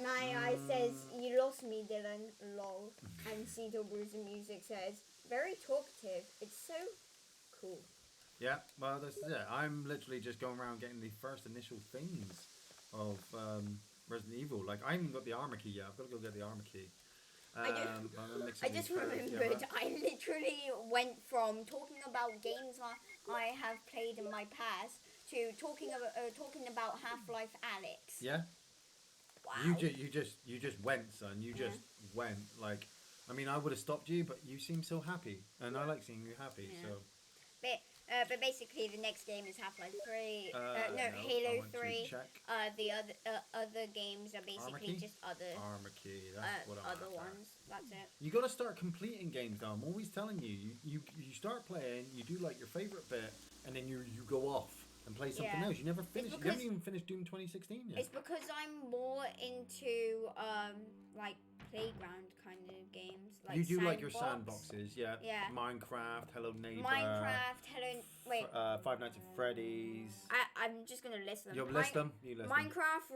My eye says, you lost me, Dylan. Lol. And Cito Bruiser Music says, very talkative. It's so cool. Yeah, well, that's it. I'm literally just going around getting the first initial things of Resident Evil. Like, I haven't got the armor key yet. I've got to go get the armor key. I just remembered I literally went from talking about games I have played in my past to talking about Half-Life Alyx. Yeah. Wow. You just went, son. You just went. Like, I mean, I would have stopped you, but you seem so happy, and I like seeing you happy. Yeah. So. But basically, the next game is Half-Life 3. No, Halo 3. Check. The other games are basically just other armor key. That's what I'm other after. ones. That's it. You got to start completing games, though. I'm always telling you. You start playing. You do like your favorite bit, and then you go off and play something else. You never finish. You haven't even finished Doom 2016 yet. It's because I'm more into like playground kind of games. Like you do sandbox. like your sandboxes, yeah. Yeah. Minecraft, Hello Neighbor. Five Nights at Freddy's. I'm just gonna list them. You'll list them. You list Minecraft,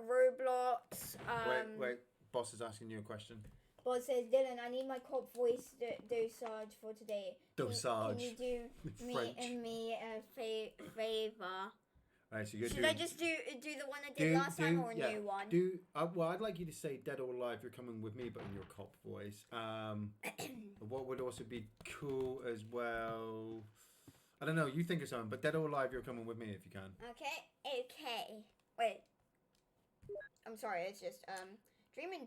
Roblox. Wait. Boss is asking you a question. Boss says, Dylan, I need my cop voice dosage for today. Dosage. Can you do me a favor? Right, so Should I just do the one I did last time or a new one? Well, I'd like you to say Dead or Alive, you're coming with me, but in your cop voice. What would also be cool as well? I don't know, you think of something, but Dead or Alive, you're coming with me if you can. Okay. Wait. I'm sorry, it's just Daydreaming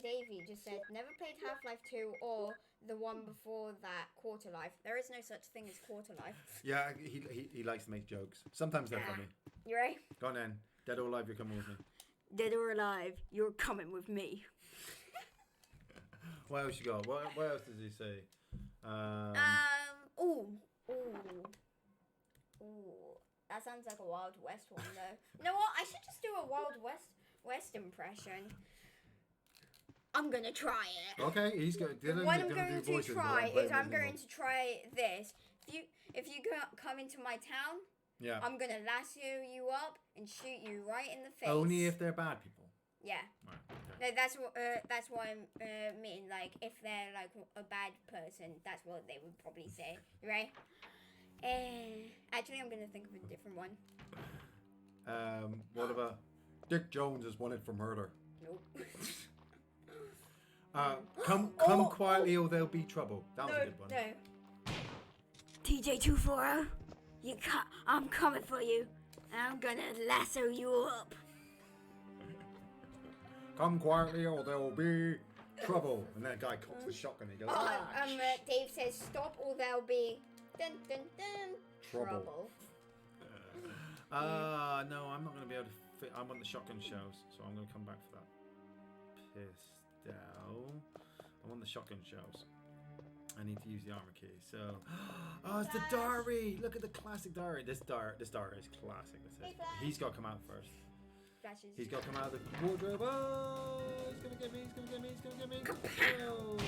Davey just said, never played Half-Life 2 or the one before that, Quarter Life. There is no such thing as Quarter Life. Yeah, he likes to make jokes. Sometimes they're funny. You ready? Go on then. Dead or Alive, you're coming with me. Dead or Alive, you're coming with me. What else you got? What else does he say? Ooh. That sounds like a Wild West one, though. You know what? I should just do a Wild West impression. I'm gonna try it. Okay, he's going. What I'm going to try is I'm going to try this. If you come into my town, I'm gonna lasso you up and shoot you right in the face. Only if they're bad people. Yeah. Right, okay. No, that's what I mean. Like, if they're like a bad person, that's what they would probably say, right? Actually, I'm gonna think of a different one. What about Dick Jones is wanted for murder? Nope. Come quietly or there'll be trouble. That was a good one. No. TJ240, I'm coming for you. I'm gonna lasso you up. Come quietly or there will be trouble. And that guy cocks the shotgun and he goes, Dave says, stop or there'll be dun dun dun trouble. No, I'm not going to be able to fit. I want the shotgun shells, so I'm going to come back for that pistol. I want the shotgun shells. I need to use the armor key. So, it's the diary. Look at the classic diary. This diary is classic. He's got to come out first. Flashes. He's got to come out of the wardrobe. Oh, he's going to get me. Oh.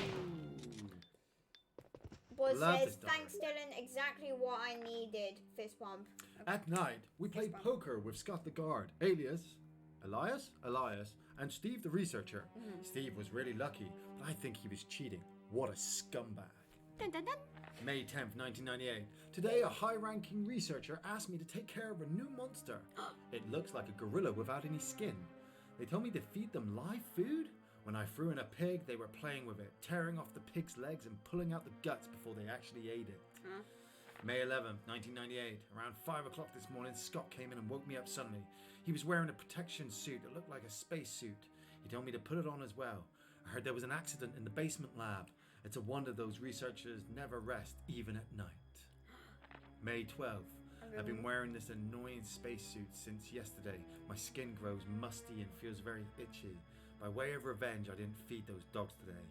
Boy says, thanks Dylan, exactly what I needed. Fist bump. Okay. At night, we played poker with Scott the guard, Elias, and Steve the researcher. Mm-hmm. Steve was really lucky, but I think he was cheating. What a scumbag. Dun, dun, dun. May 10th, 1998. Today, a high-ranking researcher asked me to take care of a new monster. It looks like a gorilla without any skin. They told me to feed them live food. When I threw in a pig, they were playing with it, tearing off the pig's legs and pulling out the guts before they actually ate it. Huh? May 11th, 1998. Around 5 o'clock this morning, Scott came in and woke me up suddenly. He was wearing a protection suit that looked like a space suit. He told me to put it on as well. I heard there was an accident in the basement lab. It's a wonder those researchers never rest, even at night. May 12th. I've been wearing this annoying spacesuit since yesterday. My skin grows musty and feels very itchy. By way of revenge, I didn't feed those dogs today.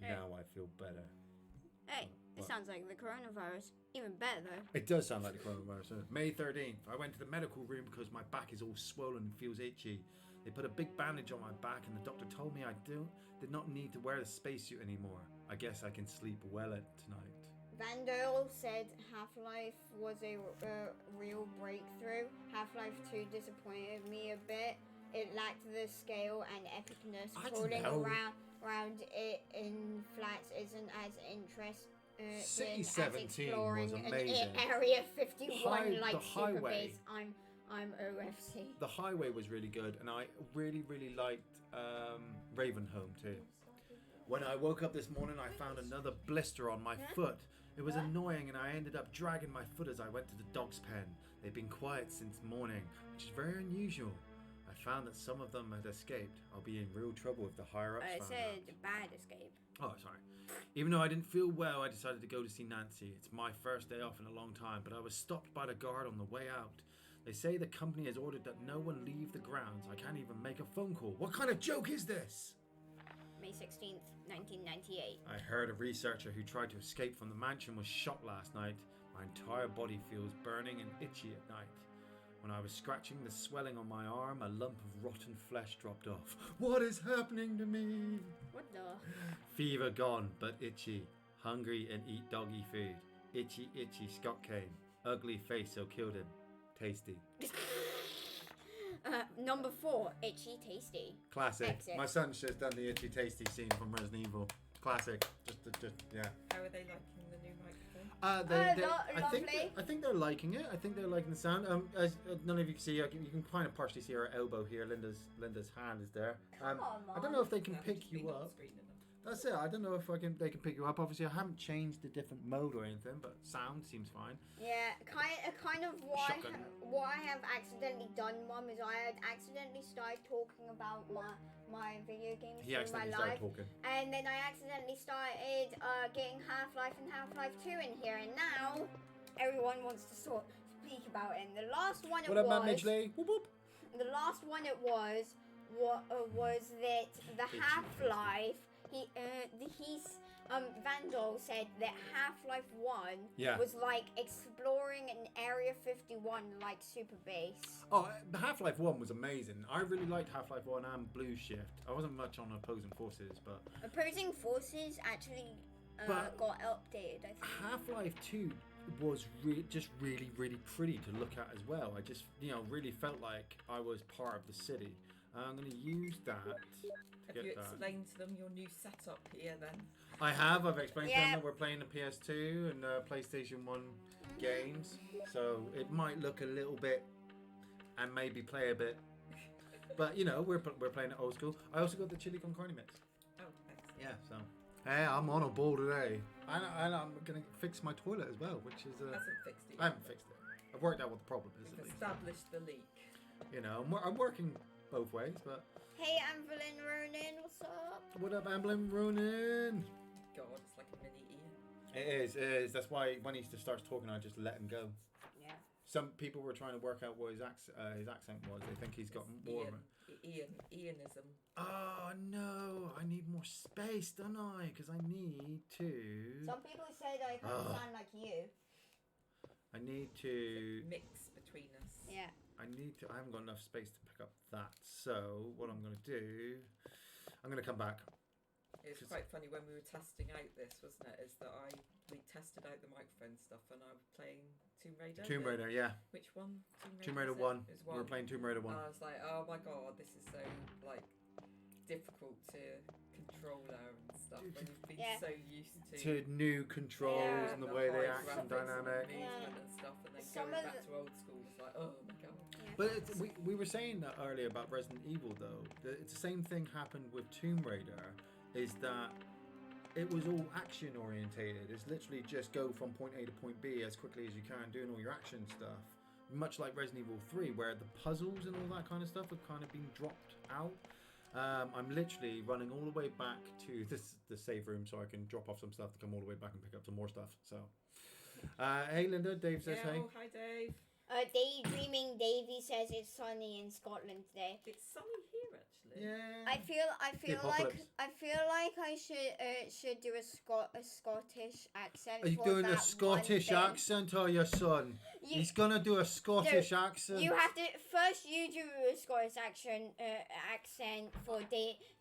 Hey. Now I feel better. Hey, this sounds like the coronavirus. Even better, though. It does sound like the coronavirus. May 13th. I went to the medical room because my back is all swollen and feels itchy. They put a big bandage on my back and the doctor told me I did not need to wear the spacesuit anymore. I guess I can sleep well tonight. Vandal said Half-Life was a real breakthrough. Half-Life 2 disappointed me a bit. it lacked the scale and epicness. I don't Crawling know. around it in flats isn't as interesting City as 17 exploring was an amazing. Area 51 The like Super highway. Base. I'm OFC. The highway was really good, and I really liked Ravenholm too. When I woke up this morning, I found another blister on my foot. It was annoying, and I ended up dragging my foot as I went to the dog's pen. They've been quiet since morning, which is very unusual. I found that some of them had escaped. I'll be in real trouble if the higher-ups I found said out. bad escape. Oh, sorry. Even though I didn't feel well, I decided to go to see Nancy. It's my first day off in a long time, but I was stopped by the guard on the way out. They say the company has ordered that no one leave the grounds. I can't even make a phone call. What kind of joke is this? May 16th, 1998. I heard a researcher who tried to escape from the mansion was shot last night. My entire body feels burning and itchy at night. When I was scratching the swelling on my arm, a lump of rotten flesh dropped off. What is happening to me? What the? Fever gone, but itchy. Hungry and eat doggy food. Itchy, Scott came. Ugly face, so killed him. Tasty. Number 4, Itchy Tasty. Classic. Exit. My son's just done the itchy tasty scene from Resident Evil. Classic. Just yeah. How are they liking the new microphone? I think they're liking it. I think they're liking the sound. As none of you can see, you can kind of partially see her elbow here. Linda's hand is there. I don't know if they can pick you up. That's it. I don't know if they can pick you up. Obviously, I haven't changed the different mode or anything, but sound seems fine. Yeah, kind of Shotgun. what I have accidentally done, Mum, is I had accidentally started talking about my video games He through my accidentally life, started talking. and then I accidentally started getting Half-Life and Half-Life 2 in here, and now everyone wants to speak about it. And the last one What up, Matt Midgley? Whoop whoop. the last one it was that the Half-Life. Vandal said that Half-Life 1 was like exploring an Area 51 like Super Base. Oh, Half-Life 1 was amazing. I really liked Half-Life 1 and Blue Shift. I wasn't much on Opposing Forces, but... Opposing Forces actually got updated, I think. Half-Life 2 was just really pretty to look at as well. I just, really felt like I was part of the city. I'm going to use that to Have you get that. explained to them your new setup here then? I have. I've explained to them that we're playing the PS2 and PlayStation 1 games. So it might look a little bit and maybe play a bit. But, we're playing it old school. I also got the chili con carne mix. Oh, excellent. Yeah, so... Hey, I'm on a ball today. And I'm going to fix my toilet as well, which is... Hasn't fixed it yet. I haven't fixed it. I've worked out what the problem is, We've at least. established the leak. I'm working both ways, but... Hey, Amberlyn Ronan, what's up? What up, Amblin Ronan? God, it's like a mini Ian. It is. That's why when he starts talking, I just let him go. Yeah. Some people were trying to work out what his accent was. They think he's got more of it. Ianism. Oh, no. I need more space, don't I? Because I need to... Some people said I kind of sound like you. I need to... Mix between us. Yeah. I haven't got enough space to pick up that. So what I'm going to do... I'm going to come back. It's quite funny when we were testing out this, wasn't it? Is that we tested out the microphone stuff and I was playing Tomb Raider. Tomb Raider, yeah. Which one? Tomb Raider 1. It was 1. We were playing Tomb Raider 1. And I was like, oh my god, this is so difficult to control her and stuff when you've been so used to new controls and the way they action dynamic. Movement and stuff, and then going back to old school was like, oh my god. But we were saying that earlier about Resident Evil though. It's the same thing happened with Tomb Raider. Is that it was all action orientated. It's literally just go from point A to point B as quickly as you can, doing all your action stuff. Much like Resident Evil 3, where the puzzles and all that kind of stuff have kind of been dropped out. I'm literally running all the way back to the save room so I can drop off some stuff to come all the way back and pick up some more stuff. So, hey Linda, Dave says hey. Oh, hi Dave. Daydreaming Davey says it's sunny in Scotland today. It's sunny here actually. Yeah. I feel like I should do a Scottish accent. Are you doing a Scottish accent, or your son? He's gonna do a Scottish accent. You have to first. You do a Scottish accent for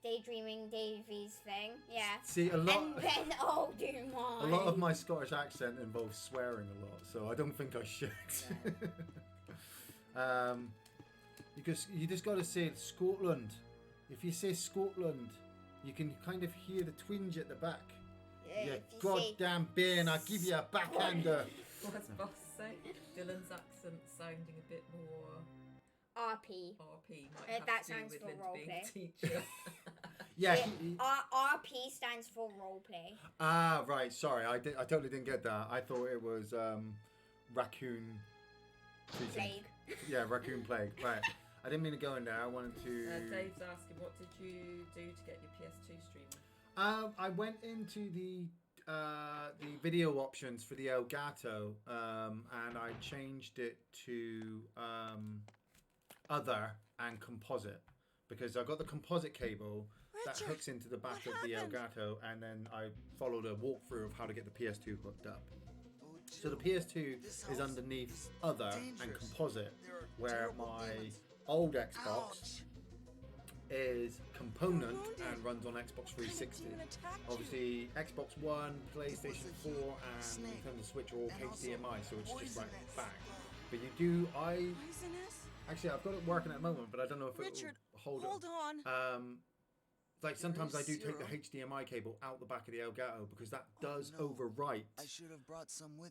Daydreaming Davey's thing. Yeah. See a lot. And then I'll do mine. A lot of my Scottish accent involves swearing a lot, so I don't think I should. you just got to say Scotland. If you say Scotland, you can kind of hear the twinge at the back. Yeah, You goddamn bin, I'll give you a backhander. What's boss say? Dylan's accent sounding a bit more RP. might have That to do stands with for Lynn role being play. a teacher. Yeah. RP stands for roleplay. Ah, right. Sorry, I totally didn't get that. I thought it was raccoon Plague. Yeah, raccoon plague. Right. I didn't mean to go in there. I wanted to. Dave's asking, what did you do to get your PS2 streaming? I went into the video options for the Elgato, and I changed it to other and composite because I got the composite cable that hooks into the back of the Elgato, and then I followed a walkthrough of how to get the PS2 hooked up. So the PS2 is underneath other and composite, where my old Xbox is component and runs on Xbox 360. Obviously, Xbox One, PlayStation 4, and Nintendo Switch are all HDMI, so it's just like bang. But you do, actually, I've got it working at the moment, but I don't know if it will hold on. Like sometimes I do take the HDMI cable out the back of the Elgato because that does overwrite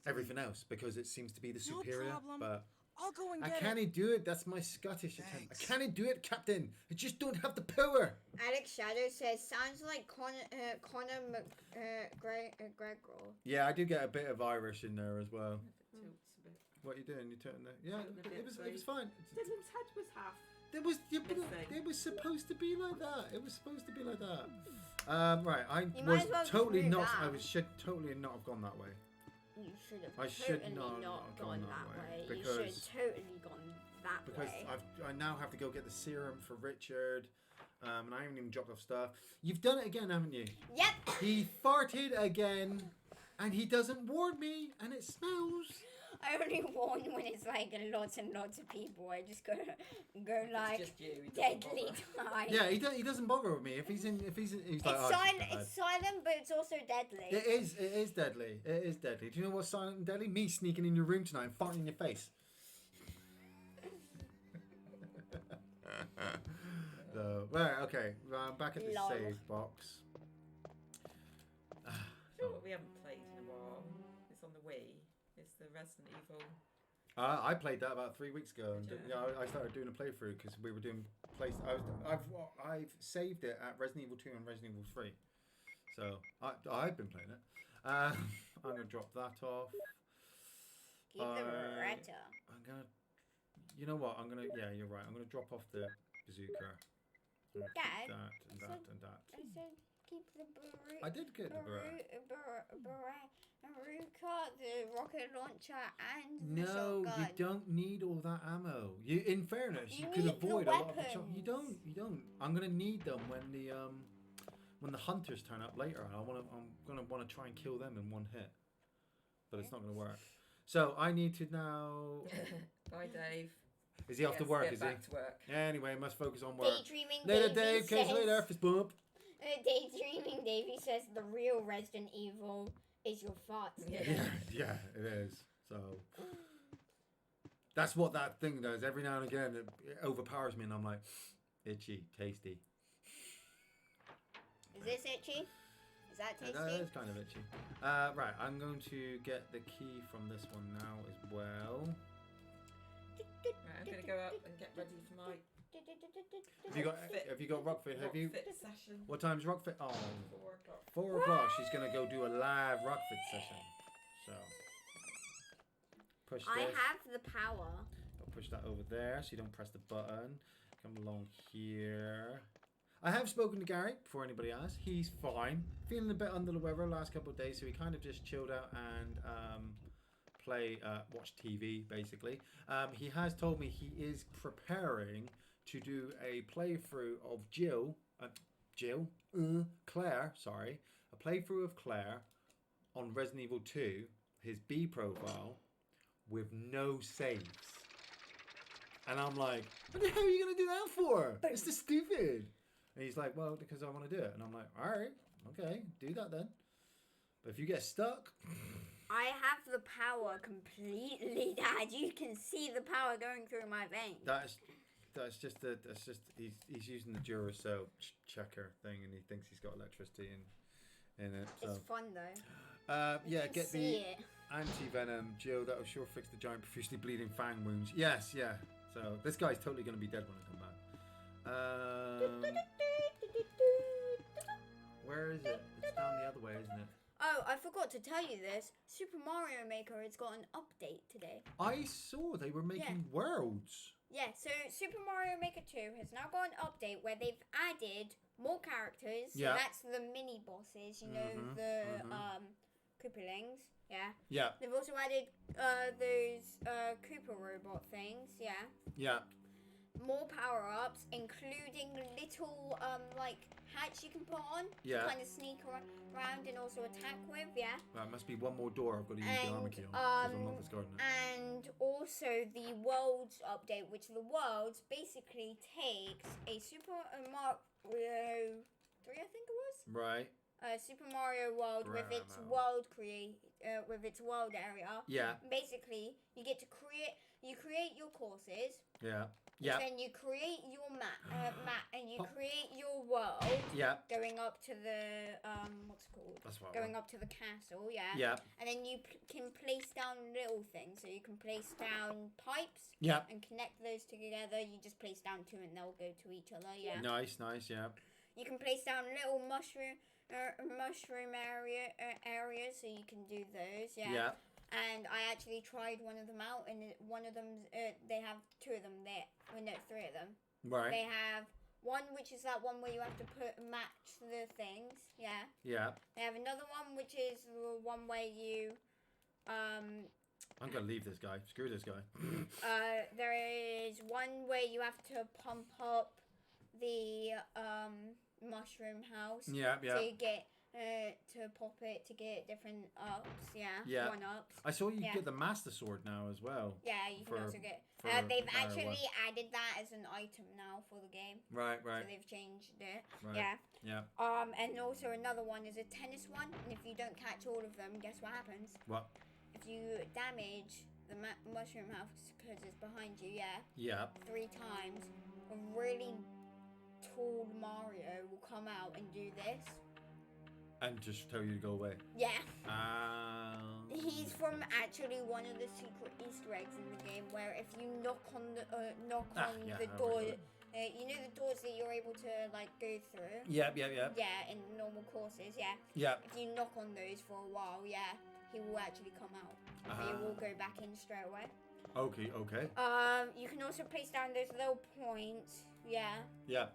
everything else because it seems to be the superior. problem. But I'll go and I get can't it. do it. That's my Scottish attempt. I can't do it, Captain. I just don't have the power. Alex Shadow says, sounds like Conor McGregor. Yeah, I do get a bit of Irish in there as well. If it tilts a bit. What are you doing? You turning there? Yeah, Tilting a bit, it was fine. Dylan's head was half. It was Missing. it was supposed to be like that. It was supposed to be like that. Right, I You was might as well totally just move not. out. I was should totally not have gone that way. You should have I should totally not not have gone gone that that way. way, You should because- have totally gone that Because way. I now have to go get the serum for Richard, and I haven't even dropped off stuff. You've done it again, haven't you? Yep. He farted again, and he doesn't warn me, and it smells. I only warn when it's like lots and lots of people. I just go like It's just you. He doesn't deadly bother. time. Yeah, he doesn't bother with me if he's like, It's oh, silent. bad. It's silent, but it's also deadly. It is deadly. It is deadly. Do you know what's silent and deadly? Me sneaking in your room tonight and farting in your face. So, right, okay. I'm back at the Lol. save box. Sure, what we haven't played in a while. It's on the Wii. It's the Resident Evil. I played that about 3 weeks ago, and Did you? yeah, I started doing a playthrough because we were doing I've saved it at Resident Evil 2 and Resident Evil 3, so I've been playing it. I'm gonna drop that off. Keep the Beretta. I'm gonna, you know what? Yeah, you're right. I'm gonna drop off the bazooka. I'm gonna keep Dad, that and so- that and that. I said keep the Beretta. I did get the Beretta. Baruka, the rocket launcher, and the No, shotgun. you don't need all that ammo. In fairness, you could need the avoid a lot of the shot. weapons. You don't. I'm gonna need them when the hunters turn up later. I'm gonna want to try and kill them in one hit, but it's not gonna work. So I need to now. Bye, Dave. Is he off to Yes, work? get Is back he? to work. Anyway, must focus on work. Daydreaming Later, Davey Dave. Catch you says, later. Fist bump. Daydreaming Davey says the real Resident Evil is your farts. Yeah, it is. So that's what that thing does. Every now and again, it overpowers me, and I'm like, itchy, tasty. Is this itchy? Is that tasty? That is kind of itchy. Right, I'm going to get the key from this one now as well. Right, I'm going to go up and get ready for my Have you got Rockfit? Have you? Fit session. What time's Rockfit? Oh, 4 o'clock. 4 o'clock. She's gonna go do a live Rockfit session. So push I this. have the power. I'll push that over there so you don't press the button. Come along here. I have spoken to Gary before anybody asks. He's fine. Feeling a bit under the weather last couple of days, so he kind of just chilled out and watch TV basically. He has told me he is preparing to do a playthrough of Claire, sorry, a playthrough of Claire on Resident Evil 2, his B profile, with no saves. And I'm like, what the hell are you going to do that for? It's just stupid. And he's like, well, because I want to do it. And I'm like, all right, okay, do that then. But if you get stuck... I have the power completely, Dad. You can see the power going through my veins. That's he's using the Duracell checker thing, and he thinks he's got electricity in it. So. It's fun though. Yeah, get the anti-venom, Jill. That'll sure fix the giant profusely bleeding fang wounds. Yes, yeah. So this guy's totally going to be dead when I come back. Where is it? It's down the other way, isn't it? Oh, I forgot to tell you this. Super Mario Maker has got an update today. I saw they were making worlds. Yeah, so Super Mario Maker 2 has now got an update where they've added more characters. So that's the mini bosses, you know, the Koopalings. Yeah. Yeah. They've also added those Koopa robot things. Yeah. Yeah. More power-ups, including little like hats you can put on to kind of sneak around and also attack with. Yeah. Well, it must be one more door I've got to use the armor key on because I'm not discarding it. And also the Worlds update, which the Worlds basically takes a Super Mario 3, I think it was. Right. Super Mario World with its world with its world area. Yeah. Basically, you get to create your courses. Yeah. Yeah. Then you create your map, and you create your world. Yeah. Going up to the what's it called? That's what Going up to the castle. Yeah. Yeah. And then you can place down little things. So you can place down pipes. Yeah. And connect those together. You just place down two, and they'll go to each other. Yeah. Nice. Yeah. You can place down little mushroom areas, so you can do those. Yeah. Yeah. And I actually tried one of them out, and one of them, they have two of them there. Well, no, three of them. Right. They have one, which is that one where you have to match the things. Yeah. Yeah. They have another one, which is the one where you, I'm gonna leave this guy. Screw this guy. there is one where you have to pump up the mushroom house. Yeah. So you get. To pop it to get different ups, yeah. 1-ups. I saw you get the Master Sword now as well. Yeah, you can also get. They've actually added that as an item now for the game. Right. So they've changed it. Right. Yeah. And also another one is a tennis one, and if you don't catch all of them, guess what happens? What? If you damage the mushroom house because it's behind you, Yeah. 3 times, a really tall Mario will come out and do this. And just tell you to go away. Yeah. He's from actually one of the secret Easter eggs in the game, where if you knock on the door, you know the doors that you're able to like go through. Yeah. Yeah, in normal courses. Yeah. Yeah. If you knock on those for a while, he will actually come out. But he will go back in straight away. Okay. You can also place down those little points. Yeah.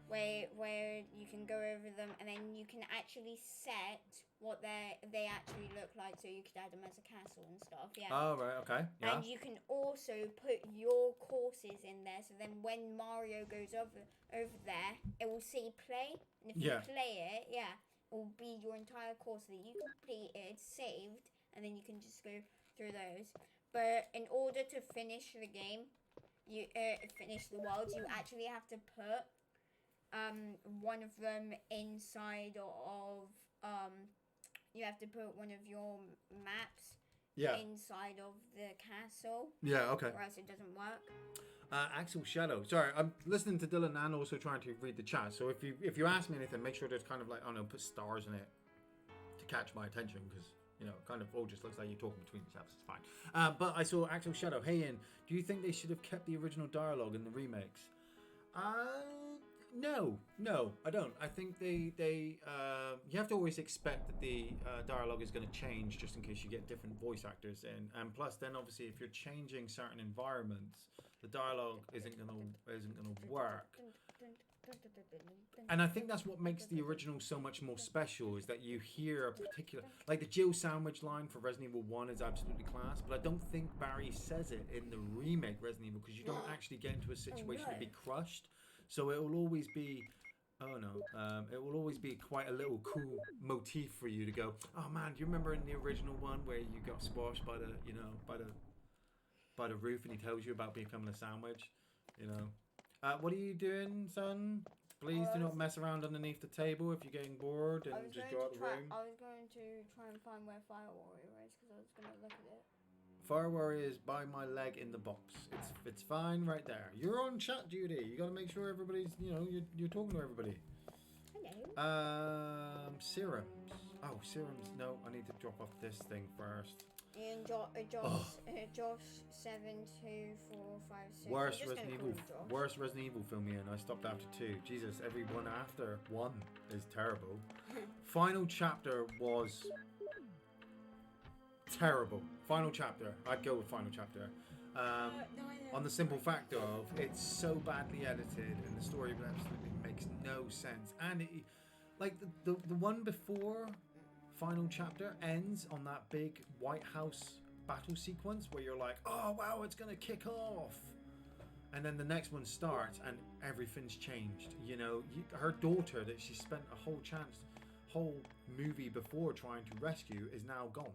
Where you can go over them, and then you can actually set what they actually look like, so you could add them as a castle and stuff. Yeah. Oh right. Okay. Yeah. And you can also put your courses in there, so then when Mario goes over there, it will say play, and if you play it, it will be your entire course that you completed, saved, and then you can just go through those. But in order to finish the game, you finish the worlds, you actually have to put one of them inside of you have to put one of your maps inside of the castle. Yeah, okay. Or else it doesn't work. Axel Shadow. Sorry, I'm listening to Dylan and also trying to read the chat. So if you ask me anything, make sure there's kind of like, I don't know, put stars in it to catch my attention, because kind of all just looks like you're talking between yourselves. It's fine. But I saw Axel Shadow. Hey, Iain, do you think they should have kept the original dialogue in the remakes? No, I don't. I think they you have to always expect that the dialogue is going to change just in case you get different voice actors in. And plus, then obviously, if you're changing certain environments, the dialogue isn't going to work. And I think that's what makes the original so much more special, is that you hear a particular, like the Jill sandwich line for Resident Evil 1 is absolutely class, but I don't think Barry says it in the remake Resident Evil, because you don't actually get into a situation to be crushed. So it will always be, it will always be quite a little cool motif for you to go, oh man, do you remember in the original one where you got squashed by the, by the roof, and he tells you about becoming a sandwich, What are you doing, son? Please do not mess around underneath the table if you're getting bored, and just go out the room. I was going to try and find where Fire Warrior is, because I was going to look at it. Fire Warrior is by my leg in the box. It's fine right there. You're on chat duty. You got to make sure everybody's, you know, you're talking to everybody. Hello. Serums. Oh, serums. No, I need to drop off this thing first. Ian, Josh 72456. Worst Resident Evil film, Ian. I stopped after 2. Jesus, every one after 1 is terrible. Final chapter was terrible. Final chapter. I'd go with final chapter. On the simple fact of it's so badly edited and the story absolutely makes no sense. And it, like the one before final chapter ends on that big White House battle sequence where you're like, oh wow, it's gonna kick off. And then the next one starts and everything's changed. You know, her daughter that she spent a whole movie before trying to rescue is now gone.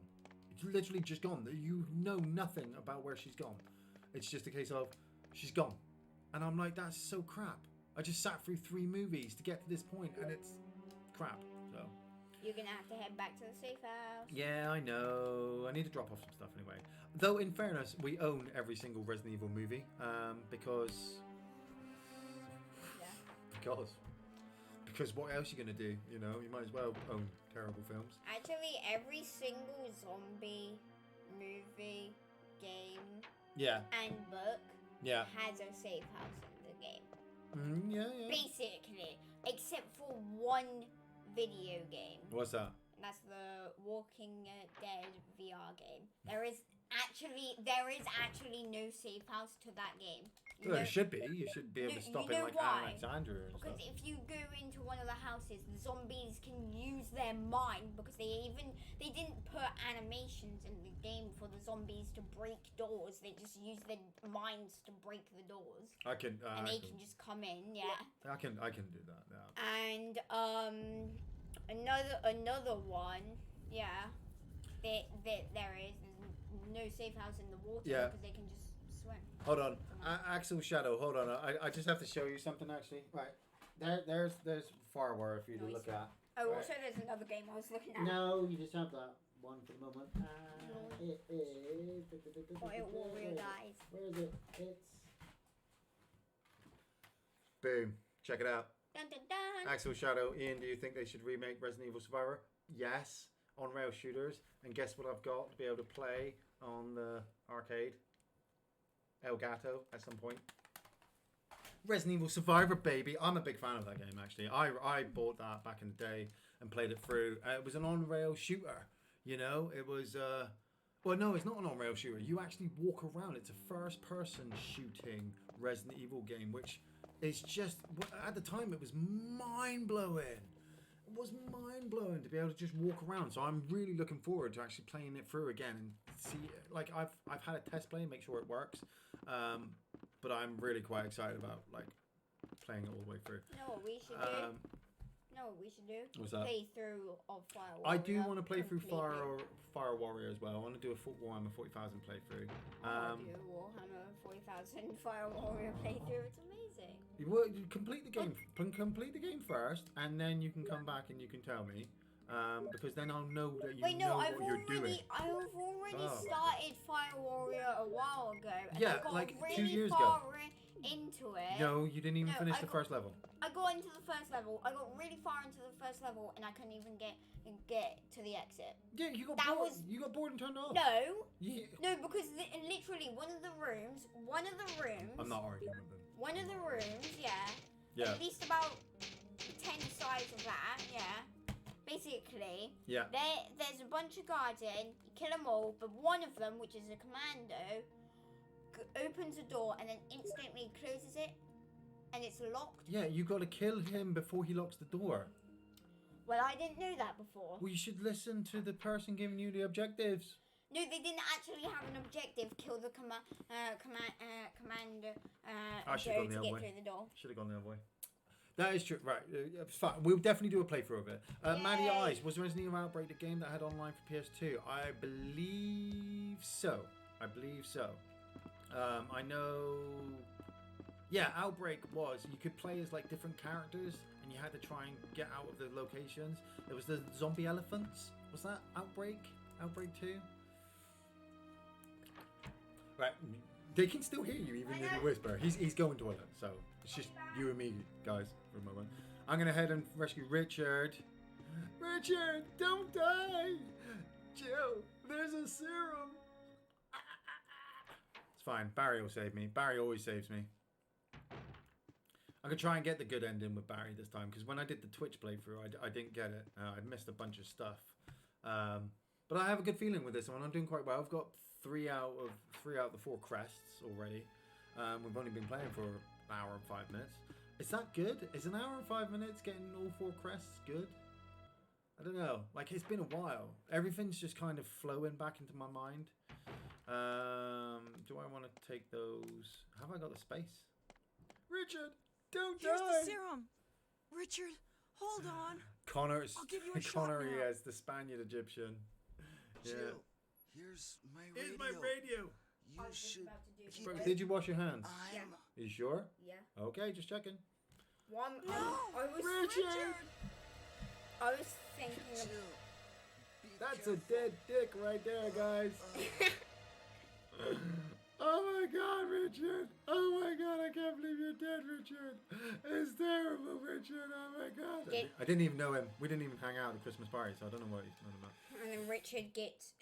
It's literally just gone. You know nothing about where she's gone. It's just a case of she's gone. And I'm like, that's so crap. I just sat through 3 movies to get to this point and it's crap. So you're gonna have to head back to the safe house. yeah, I know. I need to drop off some stuff anyway. Though in fairness, we own every single Resident Evil movie because what else are you gonna do? You know, you might as well own terrible films. Actually, every single zombie movie, game, and book has a safe house in the game. Yeah. Basically, except for one video game. What's that? That's the Walking Dead VR game. There is actually no safe house to that game. Well, there should be. You should be able to stop it like why? Alexandria and because stuff. if you go into one of the houses, the zombies can use their mind because they didn't put animations in the game for the zombies to break doors. They just use their minds to break the doors. And they can just come in, yeah. I can do that now. And another one, yeah. There's no safe house in the water because they can just swim. Hold on, Axel Shadow. Hold on, I just have to show you something actually. Right, there's Firewire for you to look at. Oh, right. Also there's another game I was looking at. No, you just have that one for the moment. It is. Warrior guys. Where is it? It's. Boom! Check it out. Dun, dun, dun. Axel Shadow. Ian, do you think they should remake Resident Evil Survivor? Yes. On rail shooters, and guess what I've got to be able to play on the arcade? Elgato at some point. Resident Evil Survivor, baby. I'm a big fan of that game, actually. I bought that back in the day and played it through. It was an on-rail shooter, you know? It was, well, no, it's not an on-rail shooter. You actually walk around. It's a first-person shooting Resident Evil game, which is just, at the time, it was mind-blowing. It was mind-blowing to be able to just walk around. So I'm really looking forward to actually playing it through again and see, like, I've had a test play and make sure it works. But I'm really quite excited about, like, playing it all the way through. You know what we should do? What's that? Play through of Fire Warrior. I do want to play through Fire Warrior as well. I want to do a Warhammer 40,000 playthrough. I do Warhammer 40,000 Fire Warrior playthrough. It's amazing. You complete the game. Complete the game first, and then you can come back and you can tell me. Because then I'll know that you know what you're doing. I've already started Fire Warrior a while ago. And yeah, I got like really 2 years far ago. Into it. No, you didn't even finish the first level. I got into the first level. I got really far into the first level, and I couldn't even get to the exit. Yeah, you got bored. You got bored and turned off. No. Yeah. No, because literally one of the rooms. I'm not arguing with them. One of the rooms, yeah. At least about 10 sides of that, yeah. Basically, there's a bunch of guards in. You kill them all, but one of them, which is a commando, opens a door and then instantly closes it, and it's locked. Yeah, you got to kill him before he locks the door. Well, I didn't know that before. Well, you should listen to the person giving you the objectives. No, they didn't actually have an objective. Kill the commander to get through the door. Should have gone the other way. That is true. Right, it's fine. We'll definitely do a playthrough of it. Maddie Eyes, was Resident Evil Outbreak the game that had online for PS2? I believe so. I know. Yeah, Outbreak was. You could play as like different characters, and you had to try and get out of the locations. There was the zombie elephants. Was that Outbreak? Outbreak 2? Right, they can still hear you even if you whisper. He's going toilet, so it's just you and me, guys, for a moment. I'm gonna head and rescue Richard. Richard, don't die! Jill, there's a serum. It's fine. Barry will save me. Barry always saves me. I'm gonna try and get the good ending with Barry this time, because when I did the Twitch playthrough, I didn't get it. I missed a bunch of stuff. But I have a good feeling with this one. I'm doing quite well. I've got 3 out of the 4 crests already. We've only been playing for an hour and 5 minutes. Is that good? Is an hour and 5 minutes getting all 4 crests good? I don't know. Like, it's been a while. Everything's just kind of flowing back into my mind. Do I want to take those? Have I got the space? Richard, don't Here's die! the serum. Richard, hold on. Connor's I'll give you a shot Connery now. as the Spaniard Egyptian. Yeah. Jill, here's my radio. Here's my radio. You should keep Bro, it. did you wash your hands? I'm You sure? Yeah. Okay, just checking. One. No, I was Richard! I was thinking of. Jill. Be That's a careful. dead dick right there, guys. Oh my God, Richard! Oh my God, I can't believe you're dead, Richard! It's terrible, Richard! Oh my God! I didn't even know him. We didn't even hang out at the Christmas party, so I don't know what he's talking about. And then Richard gets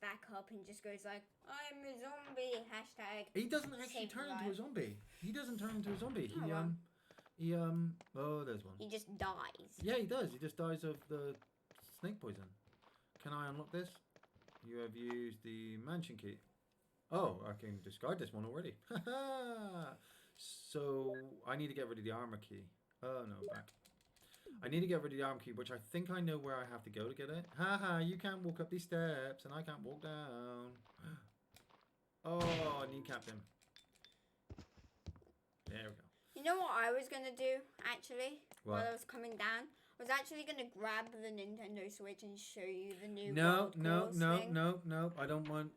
back up and just goes like, "I'm a zombie." Hashtag. He doesn't actually Save turn life. into a zombie. He doesn't turn into a zombie. Oh, wow. Oh, there's one. He just dies. Yeah, he does. He just dies of the snake poison. Can I unlock this? You have used the mansion key. Oh, I can discard this one already. So I need to get rid of the armor key. Oh no, back. I need to get rid of the armor key, which I think I know where I have to go to get it. Haha, you can't walk up these steps, and I can't walk down. Oh, I kneecapped him. There we go. You know what I was gonna do actually What? while I was coming down? I was actually gonna grab the Nintendo Switch and show you the new. No, World no, Course no, thing. no. I don't want.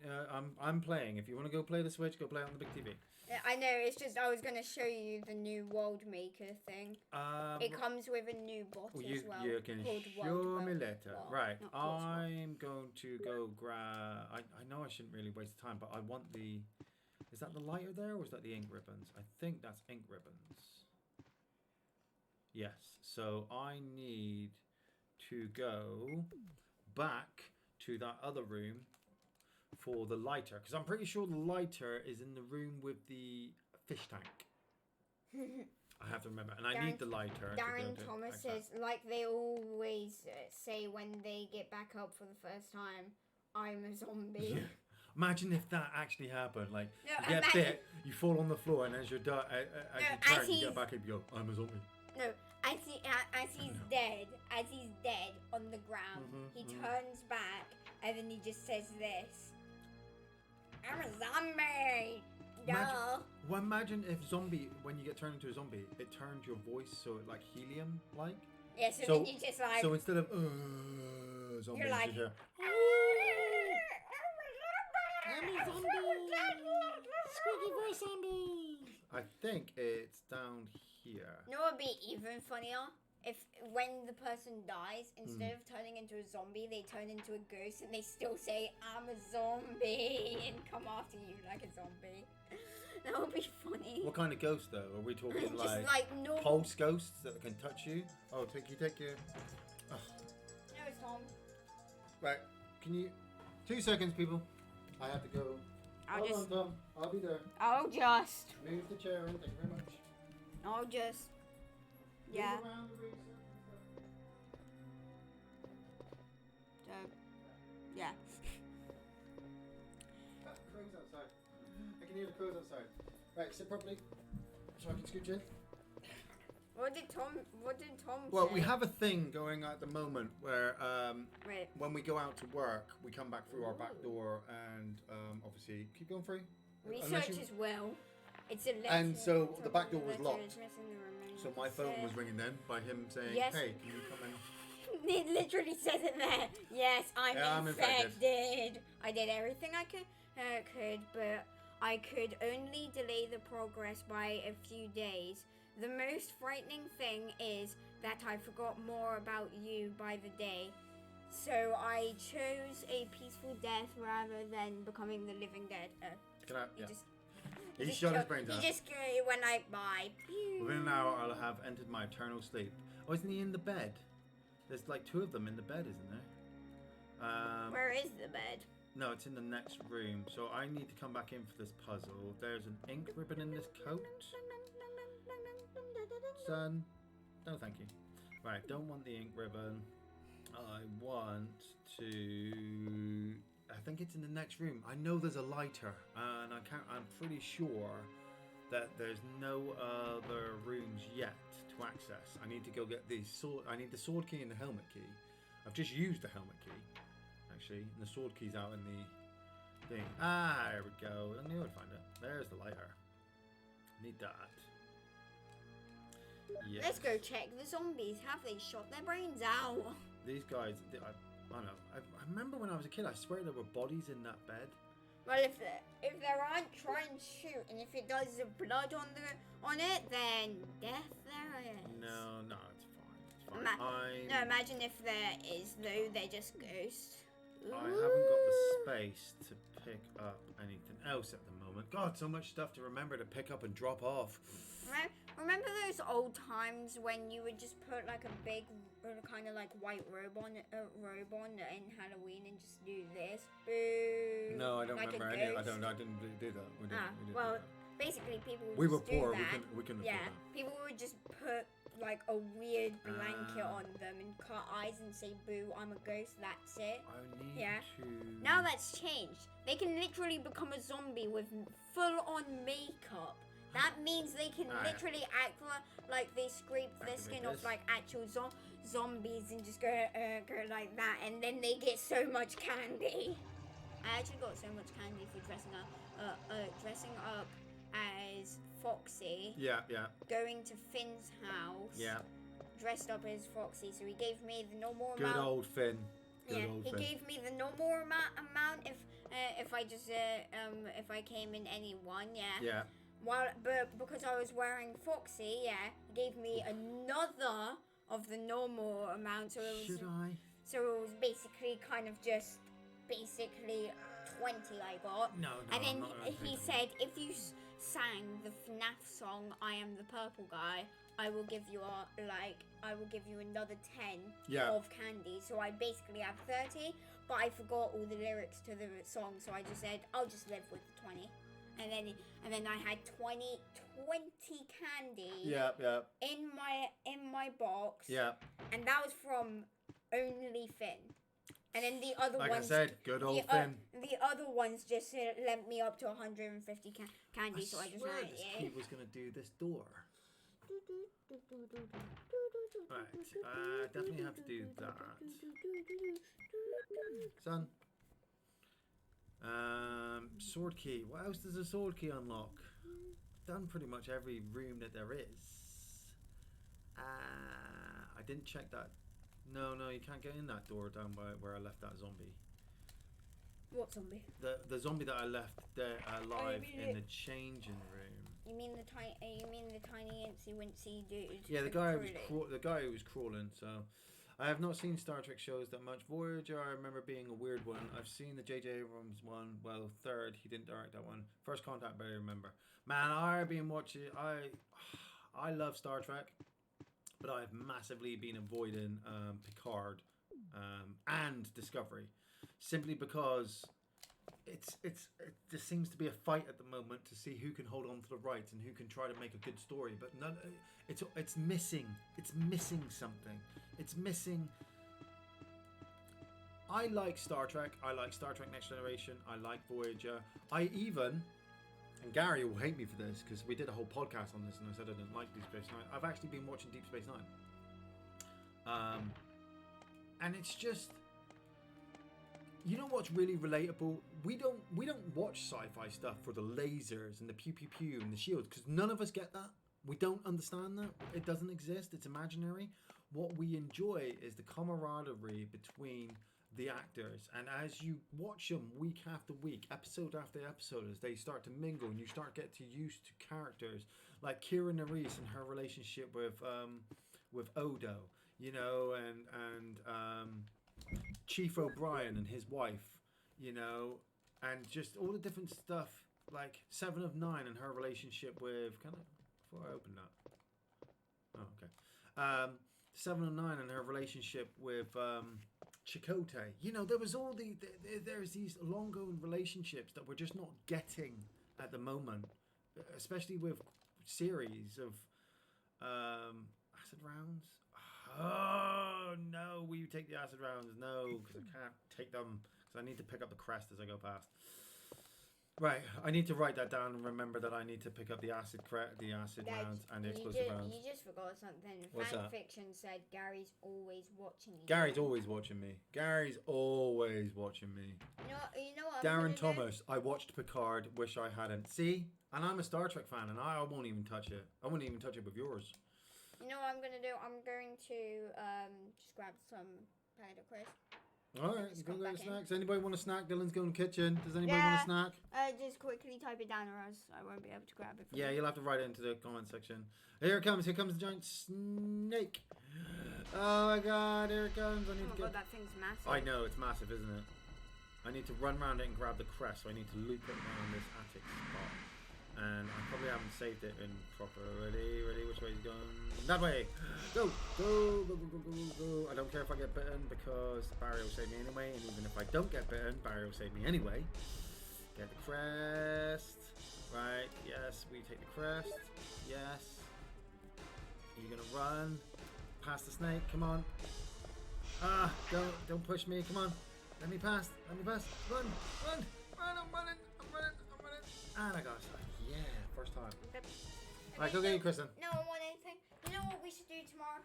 I'm playing. If you want to go play the Switch, go play it on the big TV. Yeah, I know. It's just I was gonna show you the new World Maker thing. It comes with a new bot well, as well. you can called show World me World. later. Well, Right. not World World. I'm going to go grab. I know I shouldn't really waste time, but I want the. Is that the lighter there, or is that the ink ribbons? I think that's ink ribbons. Yes. So I need to go back to that other room for the lighter, because I'm pretty sure the lighter is in the room with the fish tank. I have to remember, and I need the lighter. Darren to go Thomas back. says, like they always say when they get back up for the first time, "I'm a zombie." Yeah. Imagine if that actually happened. Like, No, you get imagine- bit, you fall on the floor, and as you turn, as you he's- get back up, you go, "I'm a zombie." No, as he's dead on the ground, he turns back and then he just says this: "I'm a zombie." No. Well, imagine if zombie, when you get turned into a zombie, it turns your voice so it like helium like. Yeah, so then you just like. So instead of zombie, You're like, you hear, I'm a zombie. Squeaky voice zombies. I think it's down here. You know what would be even funnier? If when the person dies, instead of turning into a zombie, they turn into a ghost and they still say, "I'm a zombie," and come after you like a zombie. That would be funny. What kind of ghost though? Are we talking Just like like normal. pulse ghosts that can touch you? Oh, take you. Oh. No, it's Tom. Right, can you? 2 seconds, people. I have to go. I'll Hold just. on, Tom. I'll be there. I'll just. Move the chair in. Thank you very much. I'll just. Yeah. Move around the room, So, yeah. The crow's outside. I can hear the crows outside. Right, sit properly so I can scooch in. What did Tom Well, say? we have a thing going at the moment where Wait. when we go out to work, we come back through our back door and obviously keep going through. Research as well. It's a letter. And so the back door was letter locked. addressing the remaining So my phone was set. ringing then by him saying, Yes. "Hey, can you come in?" It literally says it there. Yes, I'm infected. I did everything I could, but I could only delay the progress by a few days. The most frightening thing is that I forgot more about you by the day. So I chose a peaceful death rather than becoming the living dead. Can I? He Yeah. just He just shot his killed- brains out. He just went like bye. Pew. Within an hour, I'll have entered my eternal sleep. Oh, isn't he in the bed? There's like 2 of them in the bed, isn't there? Where is the bed? No, it's in the next room. So I need to come back in for this puzzle. There's an ink ribbon in this coat. Son, no thank you. Right, don't want the ink ribbon. I want to... I think it's in the next room. I know there's a lighter, and I'm pretty sure that there's no other rooms yet to access. I need to go get the sword. I need the sword key and the helmet key. I've just used the helmet key, actually, and the sword key's out in the thing. Ah, there we go. I knew I'd find it. There's the lighter. Need that. Yes. Let's go check the zombies. Have they shot their brains out? These guys, I don't know. I remember when I was a kid, I swear there were bodies in that bed. Well, if there aren't, try and shoot, and if it does have blood on it, then death there is. No, it's fine. It's fine. No, imagine if there is though. They're just ghosts. I haven't got the space to pick up anything else at the moment. God, so much stuff to remember to pick up and drop off. Remember those old times when you would just put like a big kind of like white robe on in Halloween and just do this? Boo. No, I don't like remember any. I didn't do that. We didn't well, do that. basically people would We were just poor. do that. We couldn't Yeah, afford that. people would just put like a weird blanket on them and cut eyes and say, "Boo, I'm a ghost." That's it. I need Yeah. to. Now that's changed. They can literally become a zombie with full-on makeup. That means they can literally act like they scrape their skin off like actual zombies and just go like that, and then they get so much candy. I actually got so much candy for dressing up as Foxy. Yeah. Going to Finn's house. Yeah. Dressed up as Foxy, so he gave me the normal Good amount. old Finn. Good old He Finn. gave me the normal amount if I just if I came in any one, Yeah. But because I was wearing Foxy, he gave me another of the normal amount. So it was Should I? So it was basically kind of just 20 I got. No. And then I'm not gonna he take said, if you sang the FNAF song "I Am the Purple Guy," I will give you another 10 of candy. So I basically have 30, but I forgot all the lyrics to the song, so I just said I'll just live with the 20. And then I had 20 candy. Yeah. In my box. Yeah. And that was from only Finn. And then the other Like ones, I said, good old Finn. The other ones just lent me up to 150 candy, so I just swear ran this it. kid was gonna do this door. Right, definitely have to do that. Son. Sword key. What else does a sword key unlock? Done pretty much every room that there is. I didn't check that. No, you can't get in that door down by where I left that zombie. What zombie? The zombie that I left there alive in the changing room. You mean the tiny incy wincy dude? Yeah, the guy who was crawling. So, I have not seen Star Trek shows that much. Voyager, I remember being a weird one. I've seen the J.J. Abrams one. Well, third, he didn't direct that one. First Contact, barely remember. Man, I've been watching. I love Star Trek, but I've massively been avoiding Picard and Discovery, simply because it just seems to be a fight at the moment to see who can hold on to the rights and who can try to make a good story. But it's missing. It's missing something. It's missing. I like Star Trek. I like Star Trek Next Generation. I like Voyager. And Gary will hate me for this because we did a whole podcast on this and I said I didn't like Deep Space Nine. I've actually been watching Deep Space Nine. And it's just, you know what's really relatable? We don't watch sci-fi stuff for the lasers and the pew pew pew and the shields because none of us get that. We don't understand that. It doesn't exist. It's imaginary. What we enjoy is the camaraderie between the actors, and as you watch them week after week, episode after episode, as they start to mingle and you start to get used to characters like Kira Nerys and her relationship with Odo, you know, and Chief O'Brien and his wife, you know, and just all the different stuff like 7 of 9 in her relationship with. Can I? Before I open that. Oh, okay. 7 of 9 in her relationship with Chakotay. You know, there was all there's these long-going relationships that we're just not getting at the moment, especially with series of acid rounds. Oh no, will you take the acid rounds? No, because I can't take them because I need to pick up the crest as I go past. Right, I need to write that down and remember that I need to pick up the acid rounds and the explosive rounds. You just forgot something. What's that? Fanfiction said Gary's always watching you. Gary's always watching me. Gary's always watching me. You know what? Darren Thomas, I watched Picard, wish I hadn't. See? And I'm a Star Trek fan and I won't even touch it. I wouldn't even touch it with yours. You know what I'm going to do? I'm going to just grab some potato crisp. Alright, you go get snacks. Anybody want a snack? Dylan's going to the kitchen. Does anybody want a snack? Just quickly type it down or else I won't be able to grab it. Yeah, you'll have to write it into the comment section. Here it comes. Here comes the giant snake. Oh my god, here it comes. I need to get... that thing's massive. I know, it's massive, isn't it? I need to run around it and grab the crest, so I need to loop it around this attic spot. And I probably haven't saved it in proper. Ready? Which way is going? That way! Go! I don't care if I get bitten because Barry will save me anyway. And even if I don't get bitten, Barry will save me anyway. Get the crest. Right, yes, we take the crest. Yes. Are you gonna run? Past the snake, come on. Ah, don't push me, come on. Let me pass. Run! I'm running. And I got a snake. Yeah, first time. Alright, go get you, Kristen. No one want anything. You know what we should do tomorrow?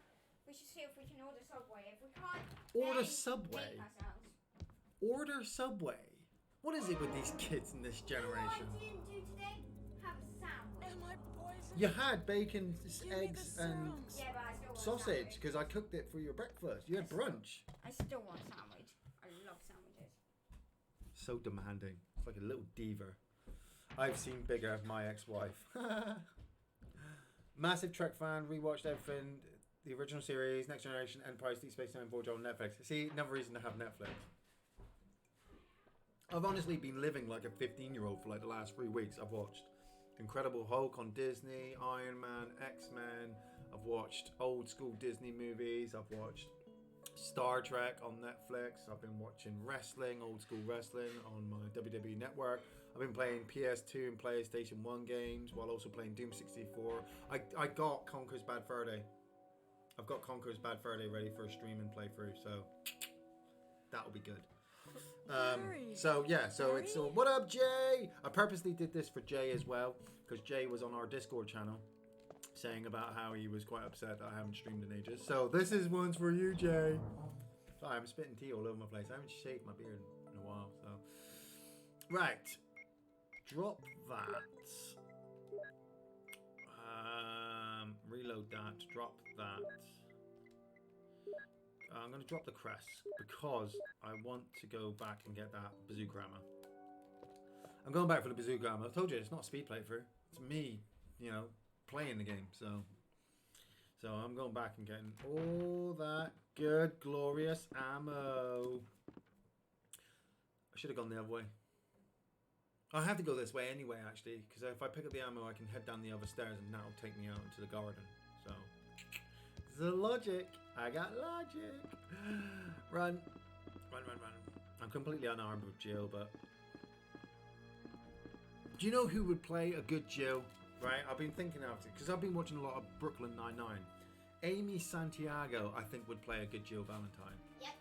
We should see if we can order Subway. If we can't, Order then Subway? make ourselves. Order Subway? What is it with these kids in this generation? You know what I didn't do today? Have a sandwich. Am I poisoned? You had bacon, Give me eggs, the and syrups. Yeah, but I still want sausage sandwich. because I cooked it for your breakfast. You had brunch. I still want sandwich. I love sandwiches. So demanding. It's like a little diva. I've seen bigger, my ex-wife. Massive Trek fan, rewatched everything, the original series, Next Generation, Empire, Deep Space Nine, Voyager on Netflix. See, another reason to have Netflix. I've honestly been living like a 15-year-old for like the last 3 weeks. I've watched Incredible Hulk on Disney, Iron Man, X-Men. I've watched old school Disney movies. I've watched Star Trek on Netflix. I've been watching wrestling, old school wrestling on my WWE network. I've been playing PS2 and PlayStation 1 games while also playing Doom 64. I got Conker's Bad Fur Day. I've got Conker's Bad Fur Day ready for a stream and playthrough, so that'll be good. So it's all, what up, Jay? I purposely did this for Jay as well because Jay was on our Discord channel saying about how he was quite upset that I haven't streamed in ages. So this is one's for you, Jay. Sorry, I'm spitting tea all over my place. I haven't shaved my beard in a while, so right. Drop that. Reload that. Drop that. I'm going to drop the crest because I want to go back and get that bazooka ammo. I'm going back for the bazooka ammo. I told you, it's not a speed playthrough. It's me, playing the game. So I'm going back and getting all that good, glorious ammo. I should have gone the other way. I have to go this way anyway, actually, because if I pick up the ammo, I can head down the other stairs and that'll take me out into the garden. So, the logic. I got logic. Run. I'm completely unarmed with Jill, but... Do you know who would play a good Jill? Right, I've been thinking of it, because I've been watching a lot of Brooklyn Nine-Nine. Amy Santiago, I think, would play a good Jill Valentine. Yep.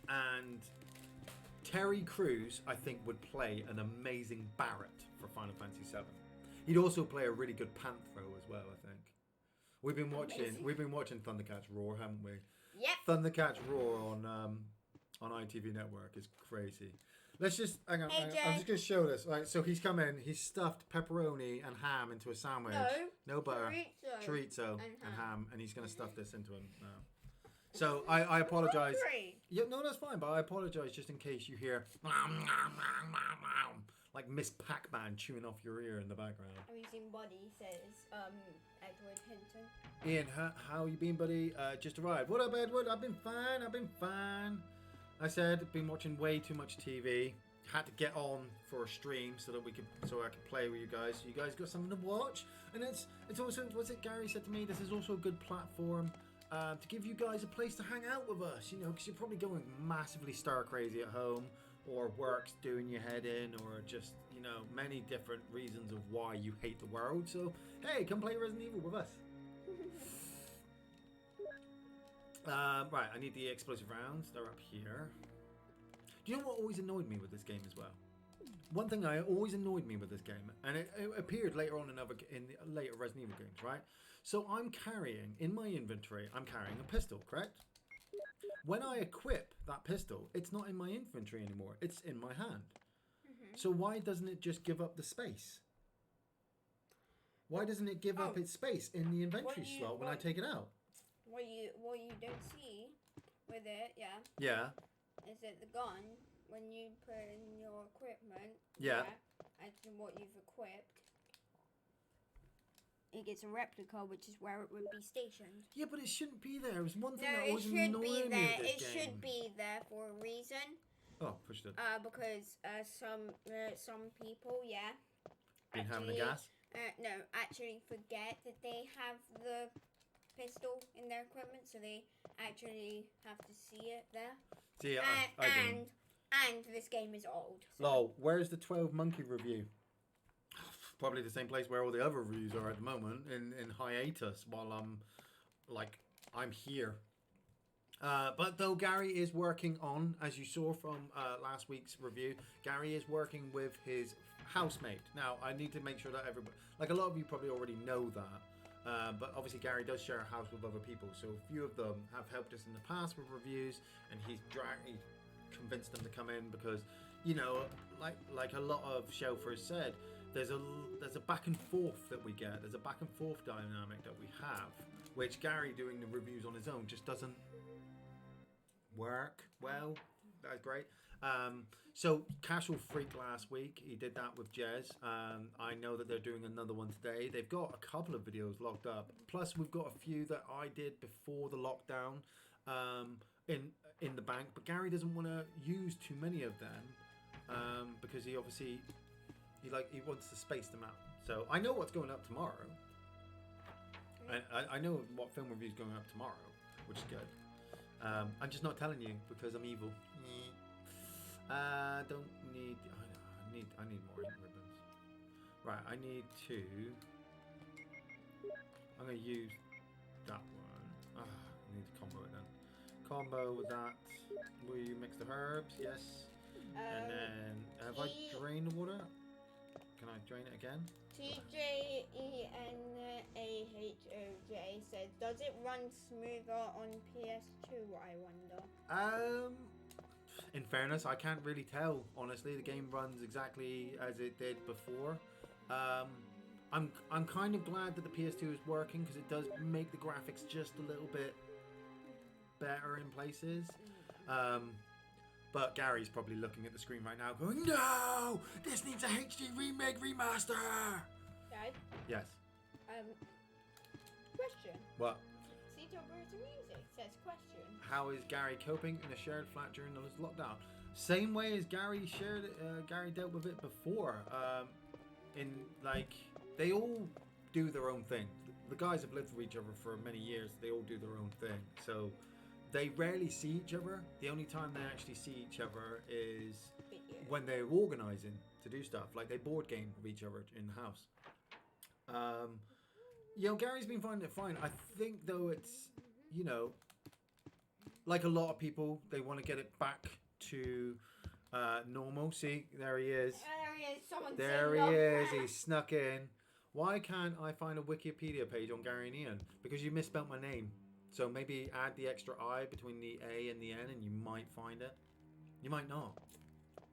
And... Terry Crews, I think, would play an amazing Barrett for Final Fantasy VII. He'd also play a really good Panthro as well, I think. We've been watching Thundercats Roar, haven't we? Yep. Thundercats Roar on ITV Network is crazy. Let's just hang on. Hey, I'm just gonna show this. Right, so he's come in. He's stuffed pepperoni and ham into a sandwich. No butter. Chorizo and ham, and he's gonna stuff this into him now. So I apologize. Yeah, no, that's fine. But I apologize just in case you hear like Miss Pac-Man chewing off your ear in the background. I'm using body, says Edward Hinton. Ian, how you been, buddy? Just arrived. What up, Edward? I've been fine. I said, been watching way too much TV. had to get on for a stream so that I could play with you guys. So you guys got something to watch, and it's also, what's it Gary said to me? This is also a good platform to give you guys a place to hang out with us. You know, because you're probably going massively star crazy at home, or work's doing your head in, or just, you know, many different reasons of why you hate the world. So hey, come play Resident Evil with us. Right, I need the explosive rounds. They're up here. Do you know what always annoyed me with this game as well? One thing that always annoyed me with this game, and it appeared later on in later Resident Evil games, right? So I'm carrying, in my inventory, I'm carrying a pistol, correct? When I equip that pistol, it's not in my inventory anymore. It's in my hand. So why doesn't it just give up the space? Why doesn't it give up its space in the inventory slot when I take it out? What you don't see with it, Yeah. is that the gun, when you put in your equipment, Yeah. actually what you've equipped, it gets a replica, which is where it would be stationed. Yeah, but it shouldn't be there. It was one thing No, that it always should annoyed be me there. with It this should game. be there for a reason. Oh, pushed it. Because some people, Been having a gas? no, actually forget that they have the pistol in their equipment, so they actually have to see it there. See, I didn't. And this game is old. So. Lol, where's the 12 Monkey review? Probably the same place where all the other reviews are at the moment, in hiatus, while I'm here. But though Gary is working on, as you saw from last week's review, Gary is working with his housemate. Now, I need to make sure that everybody, like a lot of you probably already know that, but obviously Gary does share a house with other people, so a few of them have helped us in the past with reviews, and he convinced them to come in because, you know, like a lot of shelfers said, there's a back and forth that we get. There's a back and forth dynamic that we have, which Gary doing the reviews on his own just doesn't work well. That's great. So Casual Freak last week, he did that with Jez. I know that they're doing another one today. They've got a couple of videos locked up. Plus we've got a few that I did before the lockdown in the bank. But Gary doesn't want to use too many of them because he obviously he wants to space them out. So I know what's going up tomorrow. I know what film review is going up tomorrow, which is good. I'm just not telling you because I'm evil. Don't need. I need more ink ribbons. Right, I need to. I'm gonna use that one. I need to combo it then. Combo with that. Will you mix the herbs? Yes. And then have I drained the water? Can I drain it again? TJENAHOJ said, does it run smoother on PS2, I wonder? In fairness, I can't really tell. Honestly, the game runs exactly as it did before. I'm kind of glad that the PS2 is working because it does make the graphics just a little bit better in places. But Gary's probably looking at the screen right now going, no! This needs a HD remake remaster! Dad? Yes. Question. What? Cito Birds of Music says question. How is Gary coping in a shared flat during the lockdown? Same way as Gary dealt with it before. They all do their own thing. The guys have lived with each other for many years. They all do their own thing. So they rarely see each other. The only time they actually see each other is when they're organising to do stuff. Like they board game with each other in the house. Gary's been finding it fine. I think though it's, like a lot of people, they want to get it back to normal. See, there he is. There he is. He snuck in. Why can't I find a Wikipedia page on Gary and Iain? Because you misspelled my name. So maybe add the extra I between the A and the N and you might find it. You might not.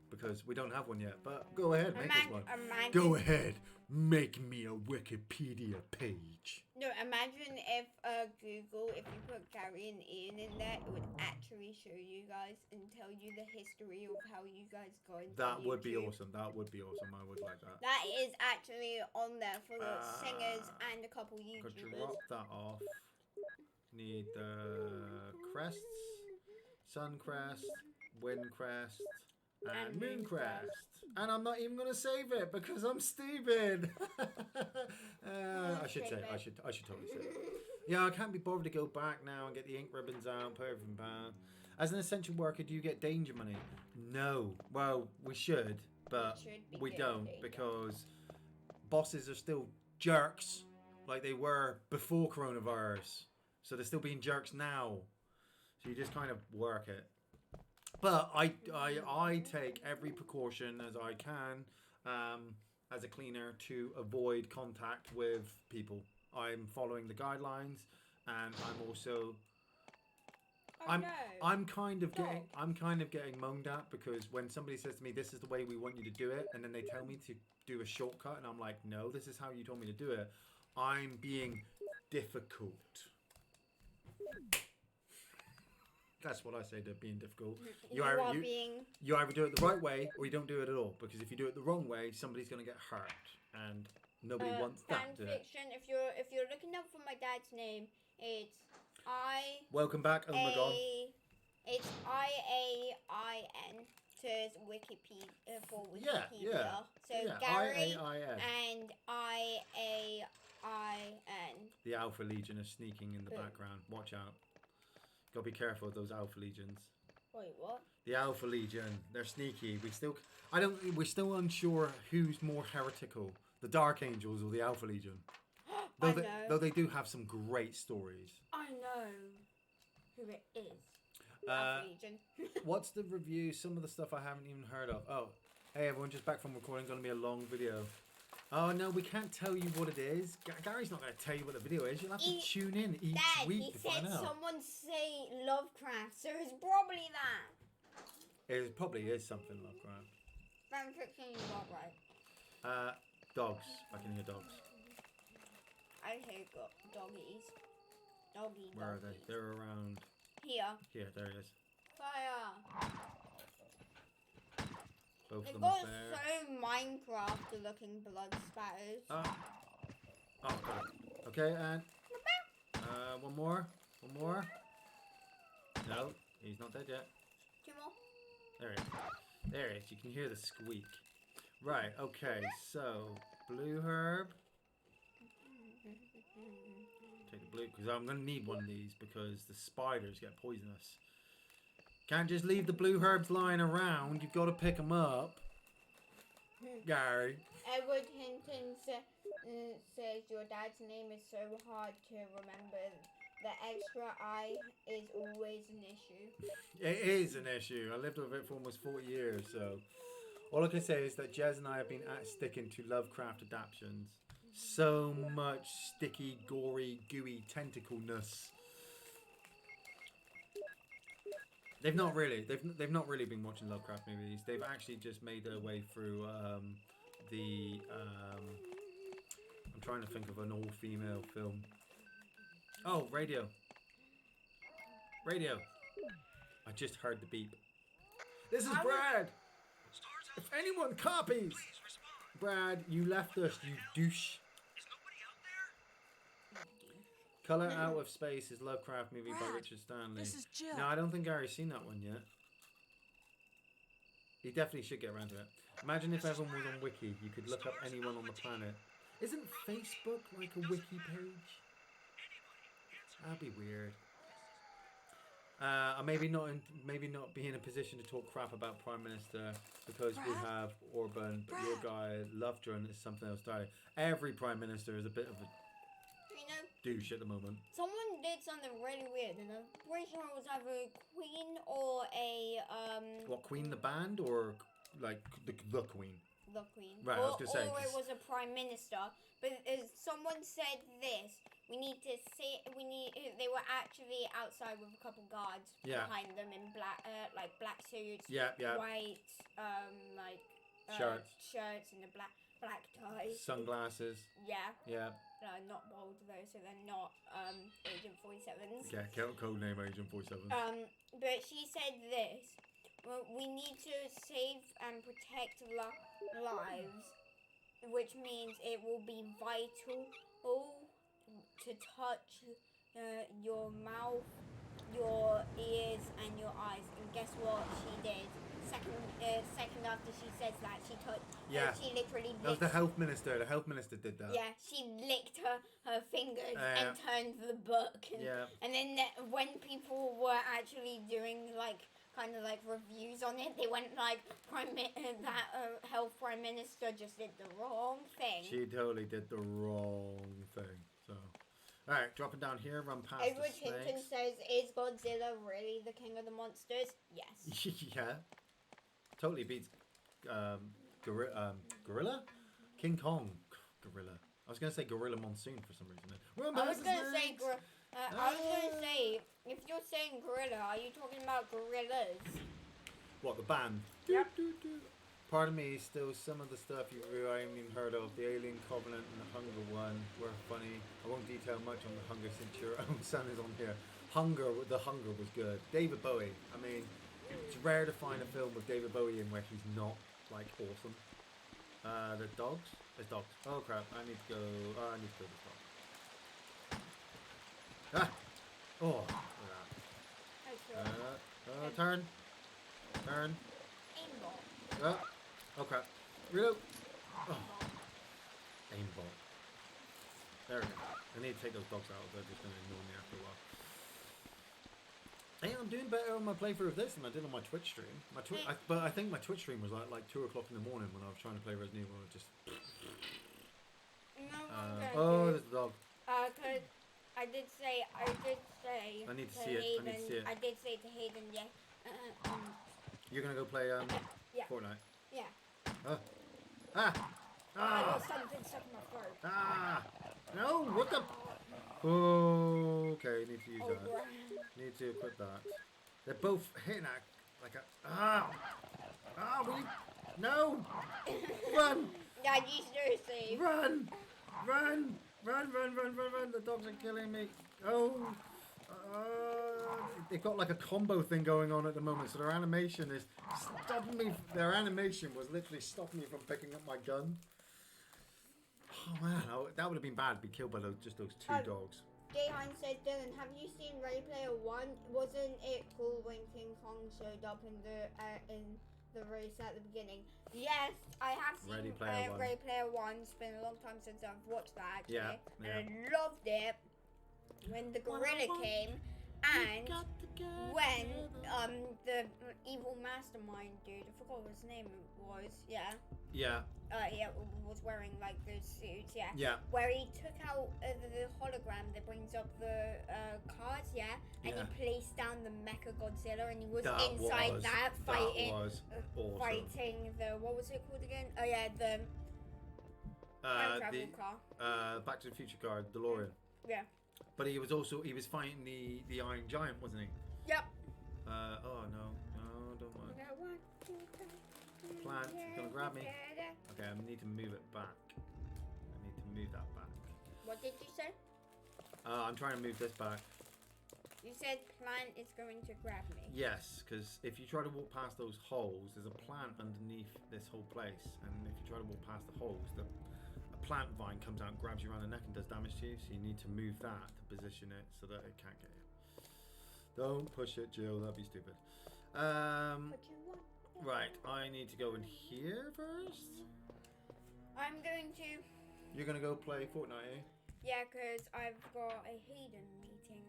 Because we don't have one yet. But go ahead, make us one. Go ahead, make me a Wikipedia page. No, imagine if Google, if you put Gary and Iain in there, it would actually show you guys and tell you the history of how you guys got into That would be YouTube. awesome. That would be awesome. I would like that. That is actually on there for the singers and a couple Could YouTubers. drop that off. Need the crests, sun crest, wind crest, and Mooncrest. And I'm not even gonna save it because I'm stupid. I should totally save it. Yeah, I can't be bothered to go back now and get the ink ribbons out, put everything back. As an essential worker, do you get danger money? No. Well, we should, but we don't because bosses are still jerks like they were before coronavirus. So they're still being jerks now. So you just kind of work it. But I take every precaution as I can as a cleaner to avoid contact with people. I'm following the guidelines, and I'm also I'm kind of getting moaned at because when somebody says to me, "This is the way we want you to do it," and then they tell me to do a shortcut, and I'm like, "No, this is how you told me to do it." I'm being difficult. That's what I say to being difficult. You either do it the right way or you don't do it at all. Because if you do it the wrong way, somebody's going to get hurt, and nobody wants that. Fan fiction. If you're looking up for my dad's name, it's Welcome back. Oh my god. It's IAIN. So it's Wikipedia for Wikipedia. Yeah. So yeah. Gary IAIN. and IAIN. The Alpha Legion is sneaking in the background. Watch out. Gotta be careful of those Alpha Legions. Wait, what? The Alpha Legion, they're sneaky. We're still unsure who's more heretical, the Dark Angels or the Alpha Legion. Though they do have some great stories. I know who it is. Alpha Legion. What's the review? Some of the stuff I haven't even heard of. Oh, hey everyone, just back from recording. Gonna be a long video. Oh no, we can't tell you what it is. Gary's not going to tell you what the video is. You'll have to tune in each week to find out. He said someone say Lovecraft, so it's probably that. It probably is something Lovecraft. Fanfiction, you got right. Dogs. I can hear dogs. I hear doggies. Doggies. Where are they? They're around. Here. Here, there it is. Fire. Both They've of them got are there. so Minecraft looking blood spatters. Oh, got it. Okay, and one more. No, he's not dead yet. Two more. There he is. There he is. You can hear the squeak. Right. Okay. So blue herb. Take the blue because I'm gonna need one of these because the spiders get poisonous. Can't just leave the blue herbs lying around. You've got to pick them up. Gary. Edward Hinton says your dad's name is so hard to remember. The extra I is always an issue. It is an issue. I lived with it for almost 40 years, so all I can say is that Jez and I have been sticking to Lovecraft adaptions. So much sticky, gory, gooey tentacleness. They've not really been watching Lovecraft movies. They've actually just made their way through I'm trying to think of an all-female film. Oh, radio. I just heard the beep. This is Brad. If anyone copies, Brad, you left us, you douche. Color Out of Space is a Lovecraft movie by Richard Stanley. This is Jill. No, I don't think Gary's seen that one yet. He definitely should get around to it. Imagine if everyone was on Wiki. You could look up anyone on the planet. Isn't Facebook like a Wiki page? That'd be weird. Maybe not be in a position to talk crap about Prime Minister because we have Orban, but your guy Lovejohn is something else entirely. Every Prime Minister is a bit of a douche at the moment. Someone did something really weird, and I'm pretty sure it was either Queen or a What, Queen the band or like the Queen? The Queen. Right, I was gonna say. Or it was a Prime Minister. But someone said this. They were actually outside with a couple guards behind them in black suits. White shirts and the black ties. Sunglasses. Yeah. Yeah. Not bold though, so they're not Agent 47s. Yeah, code name Agent 47. But she said this: we need to save and protect lives, which means it will be vital to touch your mouth, your ears, and your eyes. And guess what she did? second after she says that, she Yeah. she literally That was the licked, health minister. The health minister did that. yeah, she licked her fingers and turned the book. And, Yeah. and then when people were actually doing like kind of like reviews on it, they went like health prime minister just did the wrong thing. She totally did the wrong thing. So, all right, dropping down here, run past Edward the Hinton snakes. says, "Is Godzilla really the king of the monsters?" Yes. Yeah, totally beats Gorilla, King Kong, Gorilla. I was gonna say Gorilla Monsoon for some reason. I was gonna say, if you're saying gorilla, are you talking about gorillas? What, the band? Yep. Pardon me, still some of the stuff I haven't even heard of. The Alien Covenant and the Hunger one were funny. I won't detail much on the Hunger since your own son is on here. The Hunger was good. David Bowie. I mean, it's rare to find a film with David Bowie in where he's not like awesome. The dogs. There's dogs. Oh crap! I need to go. I need to kill this dog. Ah! Oh! Look at that. Turn. Turn. Oh, oh crap. Reload. Oh. Aimbot. There we go. I need to take those dogs out. They're just going to ignore me after a while. Hey, I'm doing better on my playthrough of this than I did on my Twitch stream. But I think my Twitch stream was like 2 o'clock in the morning when I was trying to play Resident Evil. Just. Oh, there's the dog. Cause I did say. I need to see it. I need to see it. I did say to Hayden, yeah. You're gonna go play Yeah. Fortnite. Yeah. Ah! I Ah! got something stuck in my throat. Ah! No! What the? Oh, okay. Need to use that. Right. Need to equip that. They're both hitting at like a. Ah! Ah! Will you? No! Run! Yeah, you seriously. Run! Run! Run! Run! Run! Run! Run! The dogs are killing me. Oh! They've got like a combo thing going on at the moment, so their animation is stopping me. Their animation was literally stopping me from picking up my gun. Oh man, that would have been bad to be killed by those two dogs. Jahan says, Dylan, have you seen Ready Player One? Wasn't it cool when King Kong showed up in the race at the beginning? Yes, I have seen Ready Player One. Ready Player One. It's been a long time since I've watched that actually, Yeah. and I loved it when the gorilla came. And when the evil mastermind dude, I forgot what his name was, yeah, was wearing like those suits, Yeah. where he took out the hologram that brings up the cards, and he placed down the Mecha Godzilla, and he was inside that fighting, That was awesome. fighting the, what was it called again? Oh yeah, the time travel car. Back to the Future car, DeLorean. Yeah. But he was fighting the Iron Giant, wasn't he? Yep. Oh no, don't mind. Plant, it's gonna grab me. Okay, I need to move it back. I need to move that back. What did you say? I'm trying to move this back. You said plant is going to grab me. Yes, because if you try to walk past those holes, there's a plant underneath this whole place, and if you try to walk past the holes, a plant vine comes out and grabs you around the neck and does damage to you. So you need to move that to position it so that it can't get you. Don't push it, Jill. That'd be stupid. Right, I need to go in here first. I'm going to. You're gonna go play Fortnite, eh? Yeah, because I've got a Hayden meeting.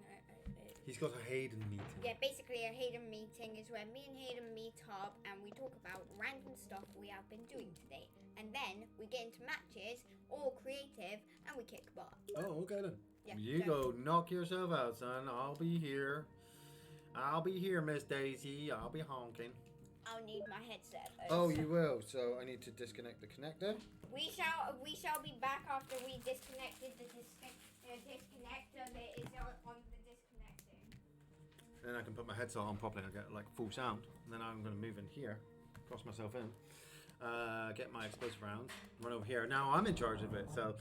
He's got a Hayden meeting. Yeah, basically a Hayden meeting is where me and Hayden meet up and we talk about random stuff we have been doing today. And then we get into matches, all creative, and we kick butt. Oh, okay then. Yeah, You go knock yourself out, son. I'll be here. I'll be here, Miss Daisy. I'll be honking. I'll need my headset though. Oh, you will. So I need to disconnect the connector. We shall be back after we disconnected the disconnector that is on the disconnecting. Then I can put my headset on properly and get like full sound. And then I'm going to move in here, cross myself in, get my explosive rounds, run over here. Now I'm in charge of it. So,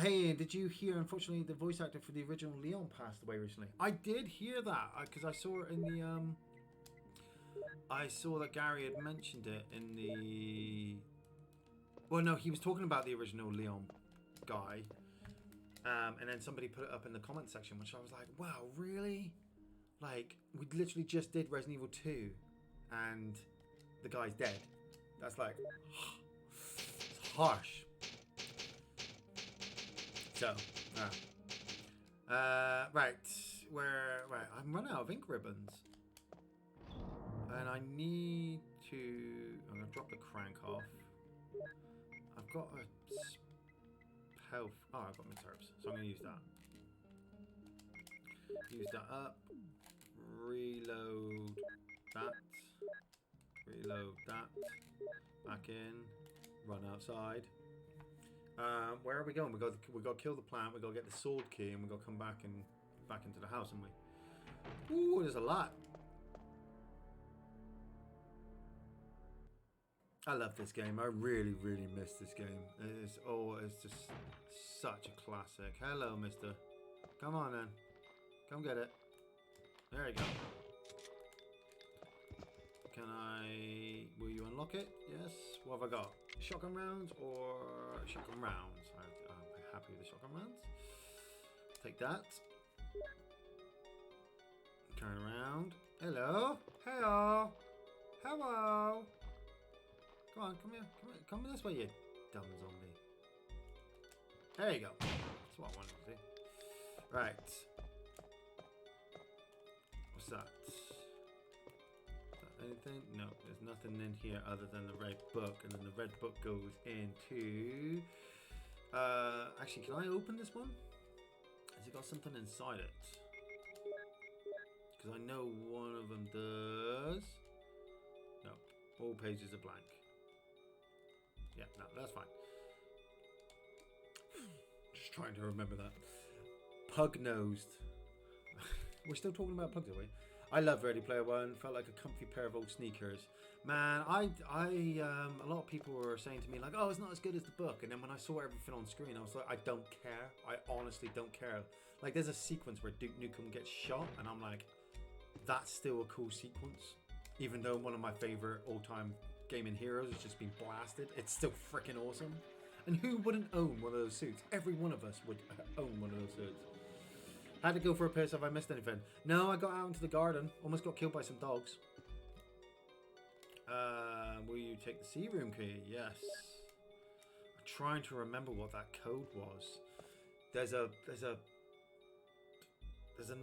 hey, did you hear? Unfortunately, the voice actor for the original Leon passed away recently. I did hear that because I saw it in the. I saw that Gary had mentioned it in the. Well, no, he was talking about the original Leon guy, and then somebody put it up in the comment section, which I was like, "Wow, really?" Like, we literally just did Resident Evil 2, and the guy's dead. That's like it's harsh. So, right, I'm running out of ink ribbons, and I need to. I'm gonna drop the crank off. I've got a health. Oh, I've got my herbs, so I'm gonna use that. Use that up. Reload that. Reload that. Back in. Run outside. Where are we going? We got to kill the plant. We got to get the sword key, and we got to come back into the house, haven't we? Ooh, there's a lot. I love this game. I really, really miss this game. It's just such a classic. Hello, mister. Come on, then. Come get it. There you go. Will you unlock it? Yes. What have I got? Shotgun rounds or shotgun rounds? I'm happy with the shotgun rounds. Take that. Turn around. Hello. Hello. Hello. Come on, come here. Come this way, you dumb zombie. There you go. That's what I wanted to do. Right. What's that? Anything? No, there's nothing in here other than the red book, and then the red book goes into. Actually, can I open this one? Has it got something inside it? Because I know one of them does. No, all pages are blank. Yeah, no, that's fine. Just trying to remember that. Pug-nosed. We're still talking about pugs, are we? I love Ready Player One. Felt like a comfy pair of old sneakers. Man, a lot of people were saying to me like, "Oh, it's not as good as the book." And then when I saw everything on screen, I was like, "I don't care. I honestly don't care." Like, there's a sequence where Duke Nukem gets shot, and I'm like, "That's still a cool sequence." Even though one of my favorite all-time gaming heroes has just been blasted, it's still freaking awesome. And who wouldn't own one of those suits? Every one of us would own one of those suits. Had to go for a piss. Have I missed anything? No, I got out into the garden. Almost got killed by some dogs. Will you take the sea room key? Yes. I'm trying to remember what that code was. There's a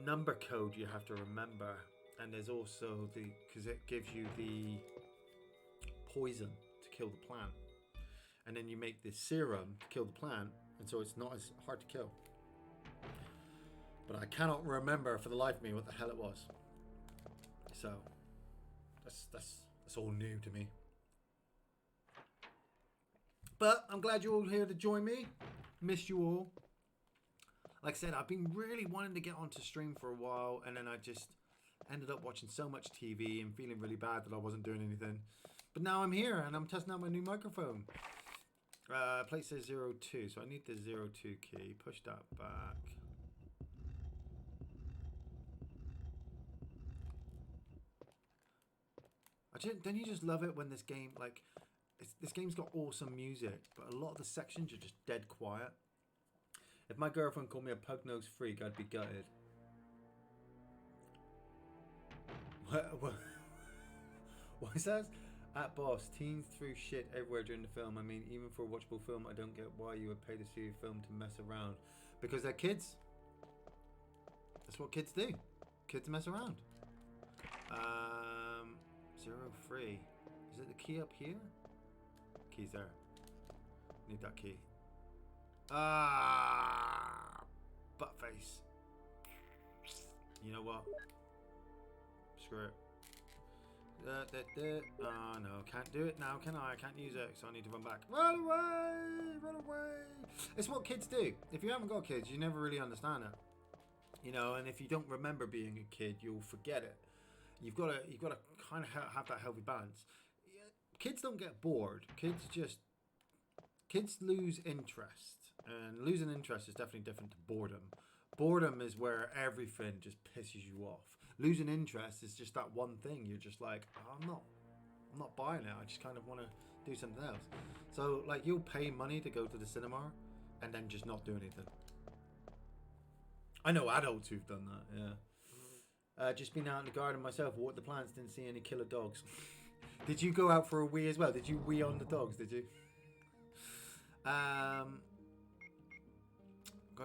number code you have to remember, and there's also because it gives you the poison to kill the plant, and then you make this serum to kill the plant, and so it's not as hard to kill. But I cannot remember for the life of me what the hell it was. So that's all new to me. But I'm glad you're all here to join me. Missed you all. Like I said, I've been really wanting to get onto stream for a while, and then I just ended up watching so much TV and feeling really bad that I wasn't doing anything. But now I'm here and I'm testing out my new microphone. Place says 02, so I need the 02 key. Push that back. Don't you just love it when this game, like, this game's got awesome music, but a lot of the sections are just dead quiet. If my girlfriend called me a pug-nosed freak, I'd be gutted. What is that? At boss, teens threw shit everywhere during the film. I mean, even for a watchable film, I don't get why you would pay to see a film to mess around. Because they're kids. That's what kids do. Kids mess around. 03. Is it the key up here? Key's there. Need that key. Butt face. You know what? Screw it. Oh no, can't do it now, can I? I can't use it, so I need to run back. Run away! Run away! It's what kids do. If you haven't got kids, you never really understand it. You know, and if you don't remember being a kid, you'll forget it. You've got to kind of have that healthy balance. Kids don't get bored. Kids lose interest, and losing interest is definitely different to boredom. Boredom is where everything just pisses you off. Losing interest is just that one thing. You're just like, oh, I'm not buying it. I just kind of want to do something else. So like, you'll pay money to go to the cinema and then just not do anything. I know adults who've done that. Yeah. Just been out in the garden myself, watered the plants, didn't see any killer dogs. Did you go out for a wee as well? Did you wee on the dogs? Did you? Gotta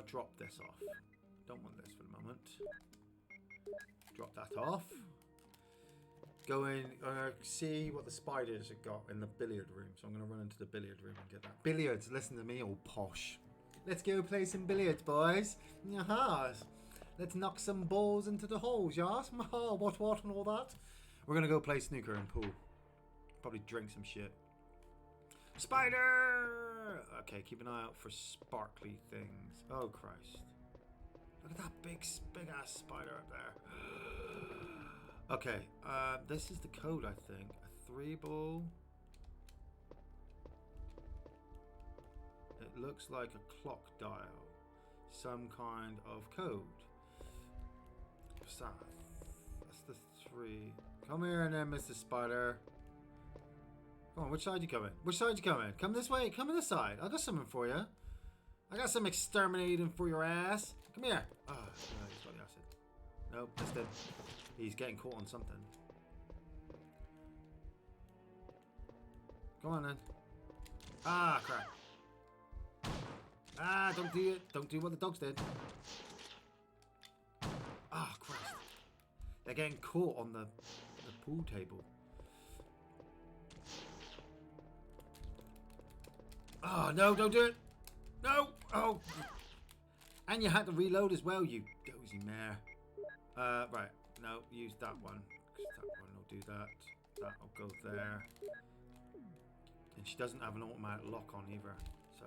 drop this off. Don't want this for the moment. Drop that off. Go in, see what the spiders have got in the billiard room. So I'm going to run into the billiard room and get that. Billiards, listen to me, all posh. Let's go play some billiards, boys. Yahas. Let's knock some balls into the holes, yes? What, and all that. We're going to go play snooker and pool. Probably drink some shit. Spider! Okay, keep an eye out for sparkly things. Oh, Christ. Look at that big ass spider up there. Okay, this is the code, I think. A 3-ball. It looks like a clock dial. Some kind of code. What's that? That's the 3. Come here and then, Mr. Spider. Come on, which side you coming? Which side you coming? Come this way. Come on this side. I got something for you. I got some exterminating for your ass. Come here. Oh, no, he's got the acid. Nope, that's dead. He's getting caught on something. Come on then. Ah, crap. Ah, don't do it. Don't do what the dogs did. Ah, Christ. They're getting caught on the pool table. Oh, no, don't do it. No. Oh. And you had to reload as well, you dozy mare. Right. No, use that one. That one will do that. That'll go there. And she doesn't have an automatic lock on either. So,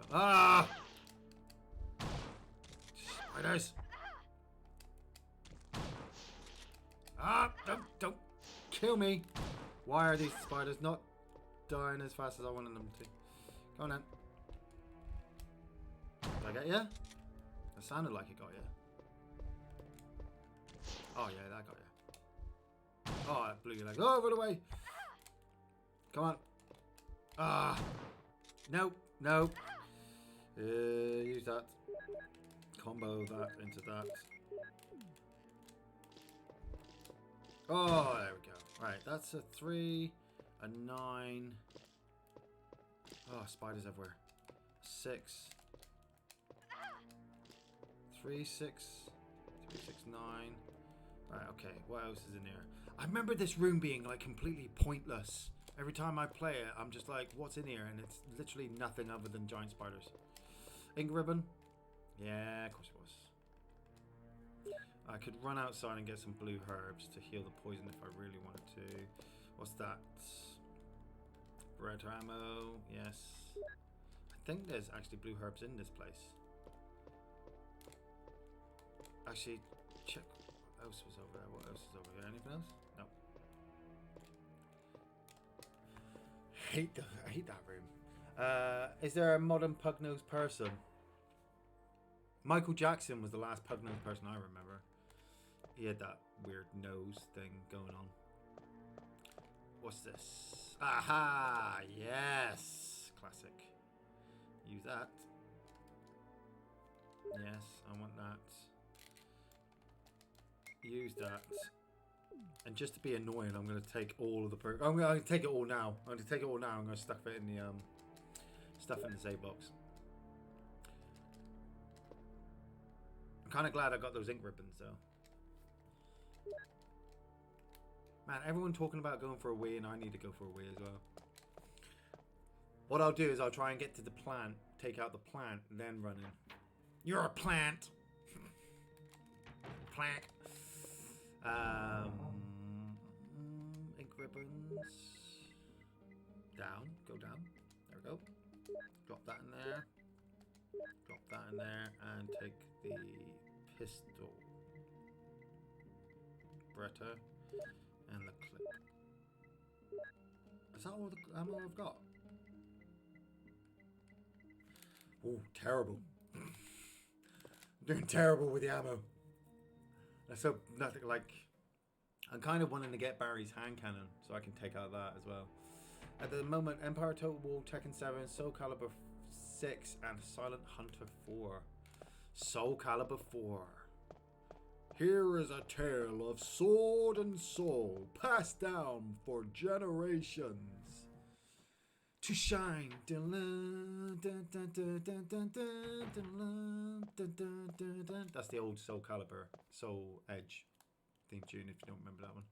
spiders. Don't kill me. Why are these spiders not dying as fast as I wanted them to? Go on then. Did I get you? That sounded like it got you. Oh yeah, that got you. Oh, that blew your leg. Oh, run away. Come on. Nope. Use that. Combo that into that. Oh, there we go. Right, that's a 3, a 9. Oh, spiders everywhere. 6. 3, 6. 3, 6, 9. Right, okay. What else is in here? I remember this room being like completely pointless. Every time I play it, I'm just like, what's in here? And it's literally nothing other than giant spiders. Ink ribbon? Yeah, of course it was. I could run outside and get some blue herbs to heal the poison if I really wanted to. What's that? Red ammo, yes. I think there's actually blue herbs in this place. Actually, check what else was over there. What else is over here? Anything else? No. I hate that room. Is there a modern pug-nosed person? Michael Jackson was the last pug-nosed person I remember. He had that weird nose thing going on. What's this? Aha! Yes! Classic. Use that. Yes, I want that. Use that. And just to be annoying, I'm going to take all of the... I'm going to take it all now. I'm going to take it all now. I'm going to stuff it in the... stuff in the save box. I'm kind of glad I got those ink ribbons, though. Man, everyone talking about going for a wee, and I need to go for a wee as well. What I'll do is I'll try and get to the plant, take out the plant, and then run in. You're a plant! Plant! Ink ribbons. Down. Go down. There we go. Drop that in there. Drop that in there, and take the pistol. Beretta. And the clip. Is that all the ammo I've got? Oh, terrible. I'm doing terrible with the ammo. Let's hope nothing like... I'm kind of wanting to get Barry's hand cannon so I can take out that as well. At the moment, Empire Total War, Tekken 7, Soul Calibur 6 and Silent Hunter 4. Soul Calibur 4. Here is a tale of sword and soul passed down for generations to shine. That's the old Soul Calibur, Soul Edge theme tune, if you don't remember that one.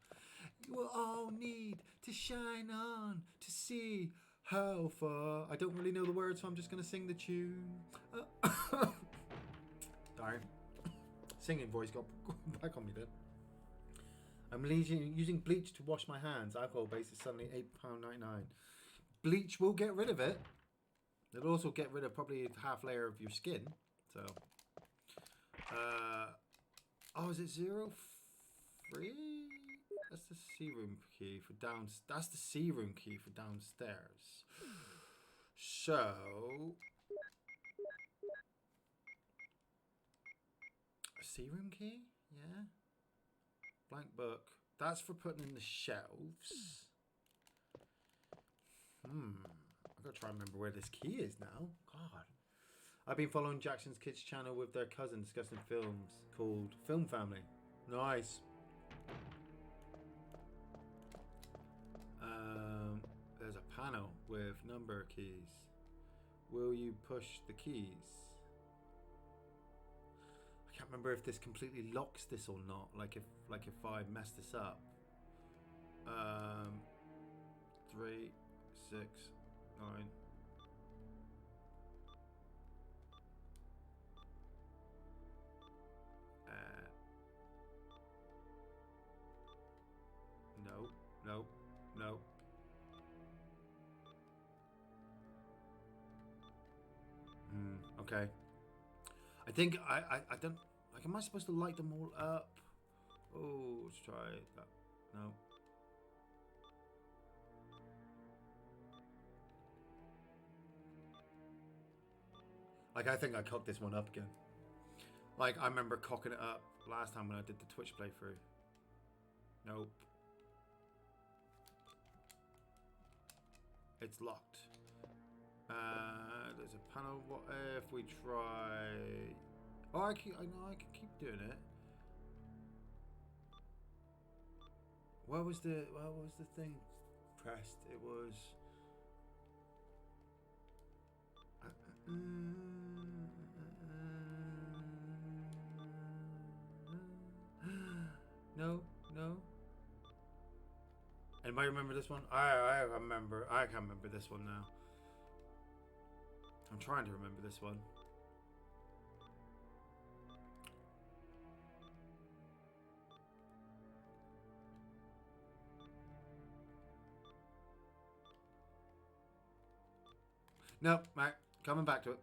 You will all need to shine on to see how far. I don't really know the words, so I'm just going to sing the tune. Darn. Singing voice got back on me then. I'm using bleach to wash my hands. Alcohol base is suddenly £8.99. Bleach will get rid of it. It'll also get rid of probably a half layer of your skin. So, oh, is it 0 free? That's the C room key for downstairs. That's the C room key for downstairs. So, a C room key? Yeah. Blank book. That's for putting in the shelves. I've got to try and remember where this key is now. God. I've been following Jackson's Kids channel with their cousin discussing films called Film Family. Nice. There's a panel with number keys. Will you push the keys? I can't remember if this completely locks this or not. Like if I mess this up. 3, 6, 9. No. Okay. I think I don't like. Am I supposed to light them all up? Oh, let's try that. No. Like, I think I cocked this one up again. Like, I remember cocking it up last time when I did the Twitch playthrough. Nope. It's locked. There's a panel. What if we try? Oh, I know I can keep doing it. What was the thing pressed? It was. No. Anybody remember this one? I remember. I can't remember this one now. I'm trying to remember this one. Nope, right, coming back to it.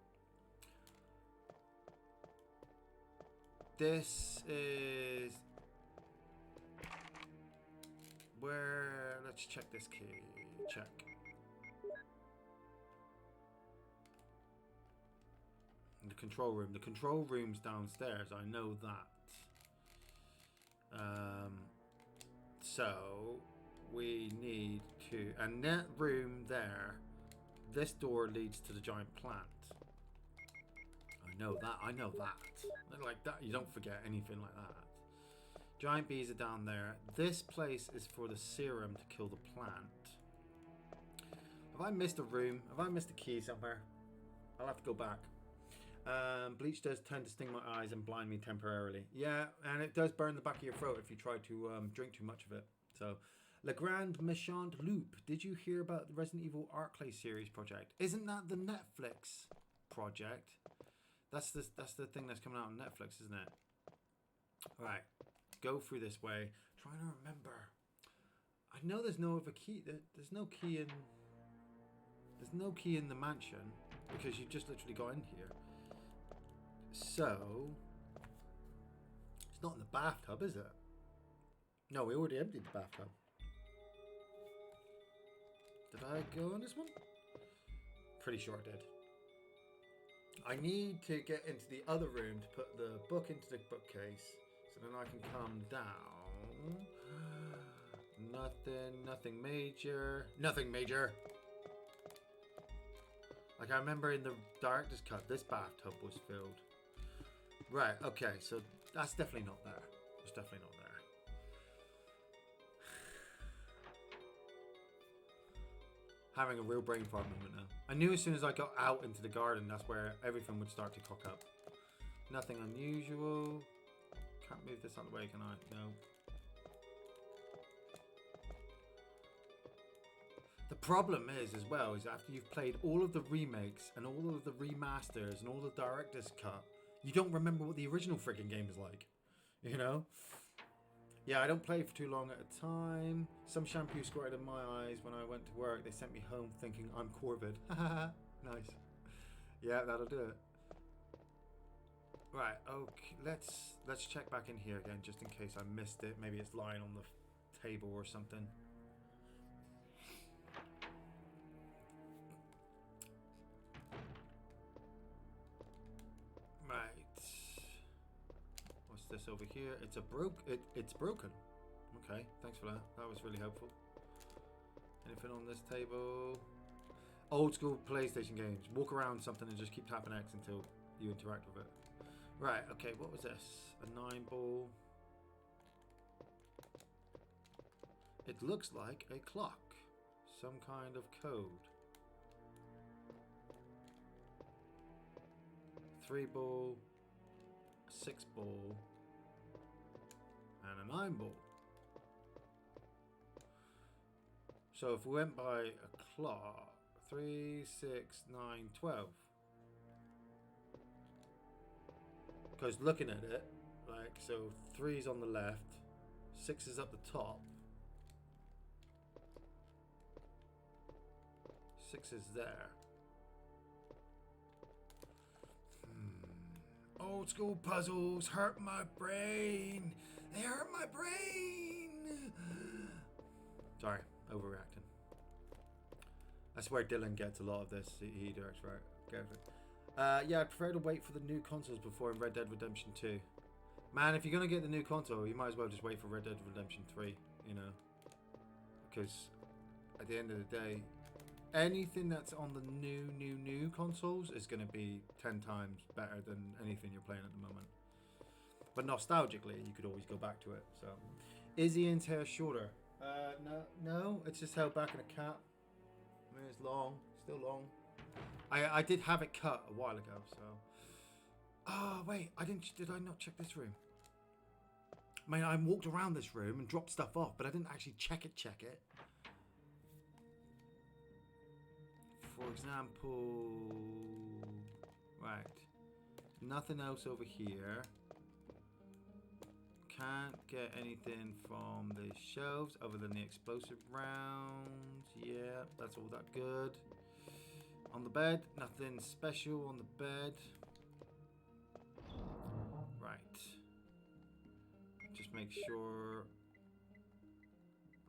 This is where, let's check this key, check. In the control room. The control room's downstairs, I know that. So, we need to, and that room there, this door leads to the giant plant. I know that. Like that, you don't forget anything like that. Giant bees are down there. This place is for the serum to kill the plant. Have I missed a room? Have I missed a key somewhere? I'll have to go back. Bleach does tend to sting my eyes and blind me temporarily. Yeah, and it does burn the back of your throat if you try to drink too much of it. So, Le Grand Méchant Loop. Did you hear about the Resident Evil Arclay series project? Isn't that the Netflix project? That's the thing that's coming out on Netflix, isn't it? All right, go through this way. Trying to remember. I know there's no other key. There's no key in. There's no key in the mansion because you just literally got in here. So it's not in the bathtub, is it? No, we already emptied the bathtub. Did I go on this one? Pretty sure I did. I need to get into the other room to put the book into the bookcase so then I can come down. Nothing major. Nothing major. Like I remember in the director's cut, this bathtub was filled. Right, okay, so that's definitely not there. It's definitely not there. Having a real brain fart moment now. I knew as soon as I got out into the garden, that's where everything would start to cock up. Nothing unusual. Can't move this out of the way, can I? No. The problem is, as well, is after you've played all of the remakes and all of the remasters and all the director's cut, you don't remember what the original freaking game is like. You know? Yeah, I don't play for too long at a time. Some shampoo squirted in my eyes when I went to work. They sent me home thinking I'm Corvid. Nice. Yeah, that'll do it. Right, okay, let's check back in here again just in case I missed it. Maybe it's lying on the table or something. Right. What's this over here? It's it's broken. Okay, thanks for that. That was really helpful. Anything on this table? Old school PlayStation games. Walk around something and just keep tapping X until you interact with it. Right, okay, what was this? A 9-ball. It looks like a clock. Some kind of code. 3-ball. A 6-ball. And a 9-ball. So if we went by a clock, 3, 6, 9, 12. Because looking at it, like, so 3's on the left, 6 is up the top, 6 is there. Old school puzzles hurt my brain. They hurt my brain. Sorry, overreacting. I swear Dylan gets a lot of this. He directs right. Get it. Yeah, I'd prefer to wait for the new consoles before in Red Dead Redemption 2. Man, if you're going to get the new console, you might as well just wait for Red Dead Redemption 3, you know. Because at the end of the day, anything that's on the new consoles is going to be 10 times better than anything you're playing at the moment. But nostalgically, you could always go back to it. So, is Ian's hair shorter? No, it's just held back in a cap. I mean, it's long, still long. I did have it cut a while ago, so. Oh wait, did I not check this room? I mean, I walked around this room and dropped stuff off, but I didn't actually check it. For example, right, nothing else over here. Can't get anything from the shelves other than the explosive rounds. Yeah, that's all that good. On the bed, nothing special on the bed. Right. Just make sure.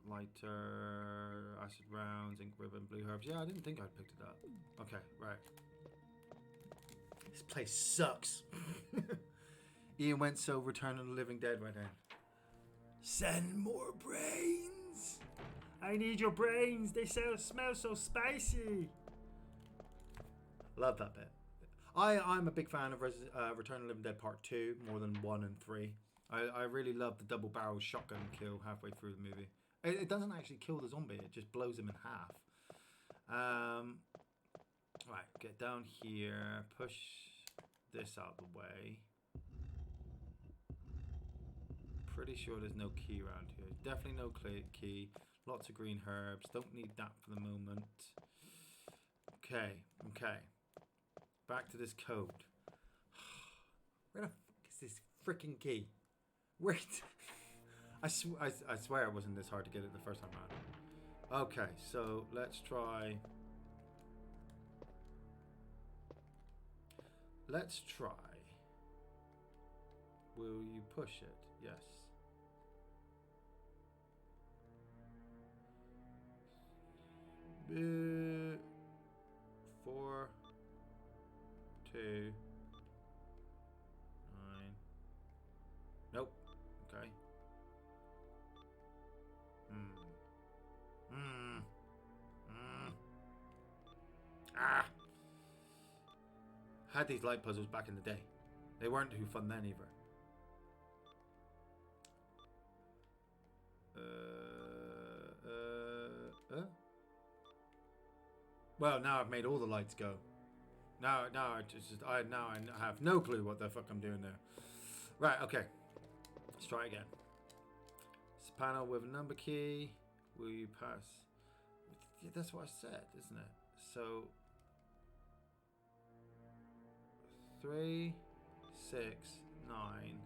Lighter, acid rounds, ink ribbon, blue herbs. Yeah, I didn't think I'd picked it up. Okay, right. This place sucks. Ian went so Return of the Living Dead right now. Send more brains. I need your brains. They smell so spicy. Love that bit. I'm a big fan of Return of the Living Dead Part 2 more than 1 and 3. I really love the double barrel shotgun kill halfway through the movie. It doesn't actually kill the zombie, it just blows him in half. Right, get down here, push this out of the way. Pretty sure there's no key around here. Definitely no key. Lots of green herbs. Don't need that for the moment. Okay. Back to this code. Where the fuck is this freaking key? Wait. I swear it wasn't this hard to get it the first time around. Okay, so let's try. Will you push it? Yes. Uh, 4, 2, 9. Nope. Okay. Had these light puzzles back in the day. They weren't too fun then either. Well, now I've made all the lights go. Now I have no clue what the fuck I'm doing there. Right, okay. Let's try again. It's a panel with a number key. Will you pass? Yeah, that's what I said, isn't it? So 3, 6, 9,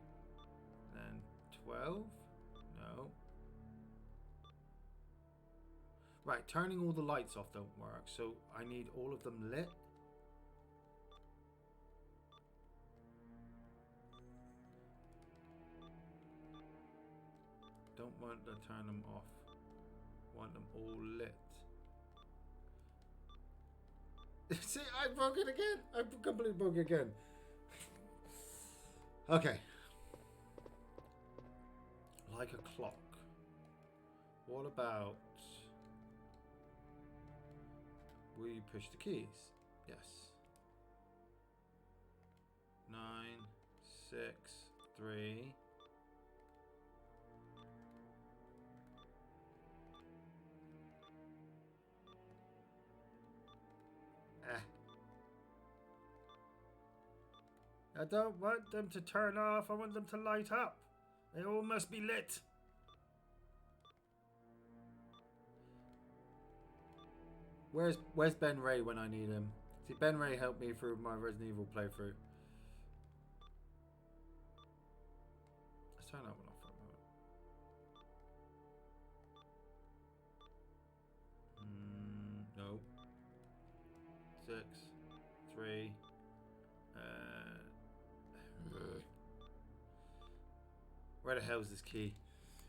then 12? No. Right, turning all the lights off don't work, so I need all of them lit. Don't want to turn them off. Want them all lit. See, I broke it again. I completely broke it again. Okay. Like a clock. What about... Will you push the keys? Yes. 9, 6, 3... I don't want them to turn off. I want them to light up. They all must be lit. Where's Ben Ray when I need him? See, Ben Ray helped me through my Resident Evil playthrough. Let's turn that one off for a moment. No. 6, 3. Where the hell is this key?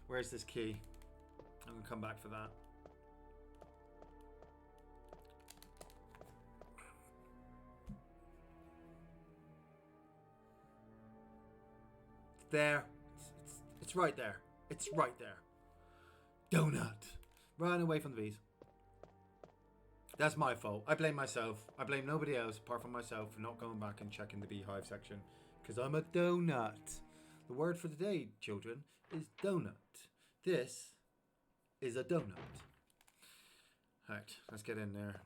Where's this key? I'm gonna come back for that. It's there. It's right there. It's right there. Donut. Run away from the bees. That's my fault. I blame myself. I blame nobody else apart from myself for not going back and checking the beehive section. Because I'm a donut. The word for today, children, is donut. This is a donut. Right, let's get in there.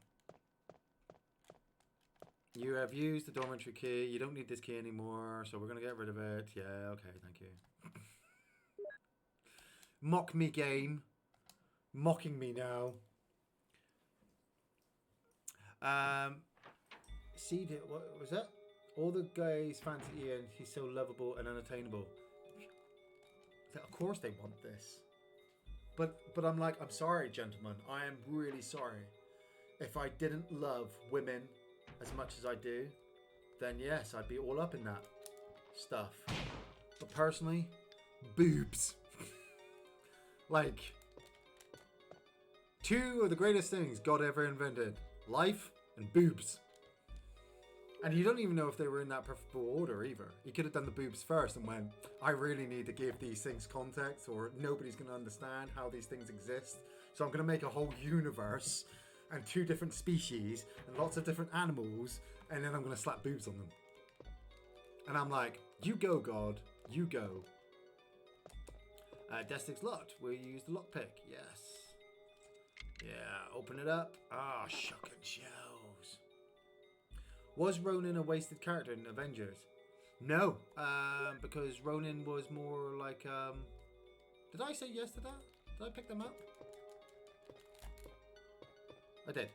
You have used the dormitory key. You don't need this key anymore, so we're going to get rid of it. Yeah, okay, thank you. Mock me, game. Mocking me now. See, what was that? All the guys fancy Iain. He's so lovable and unattainable. Of course they want this. But I'm like, I'm sorry, gentlemen. I am really sorry. If I didn't love women as much as I do, then yes, I'd be all up in that stuff. But personally, boobs. Like, two of the greatest things God ever invented. Life and boobs. And you don't even know if they were in that preferable order either. He could have done the boobs first and went, I really need to give these things context, or nobody's going to understand how these things exist. So I'm going to make a whole universe and 2 different species and lots of different animals, and then I'm going to slap boobs on them. And I'm like, you go, God. You go. Destic's locked. Will you use the lockpick? Yes. Yeah, open it up. Ah, oh, shocking shells. Was Ronan a wasted character in Avengers? No, because Ronan was more like... Did I say yes to that? Did I pick them up? I did.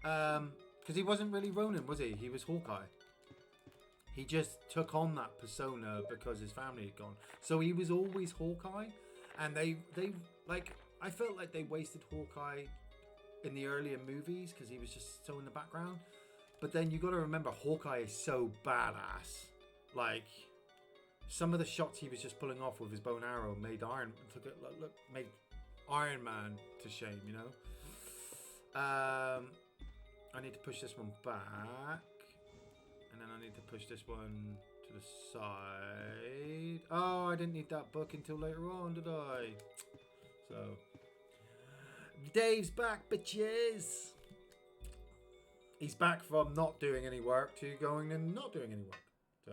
Because he wasn't really Ronan, was he? He was Hawkeye. He just took on that persona because his family had gone. So he was always Hawkeye. And they like... I felt like they wasted Hawkeye in the earlier movies because he was just so in the background. But then you got to remember, Hawkeye is so badass. Like, some of the shots he was just pulling off with his bow and arrow made made Iron Man to shame, you know. I need to push this one back, and then I need to push this one to the side. Oh, I didn't need that book until later on, did I? So, Dave's back, bitches. He's back from not doing any work to going and not doing any work. So,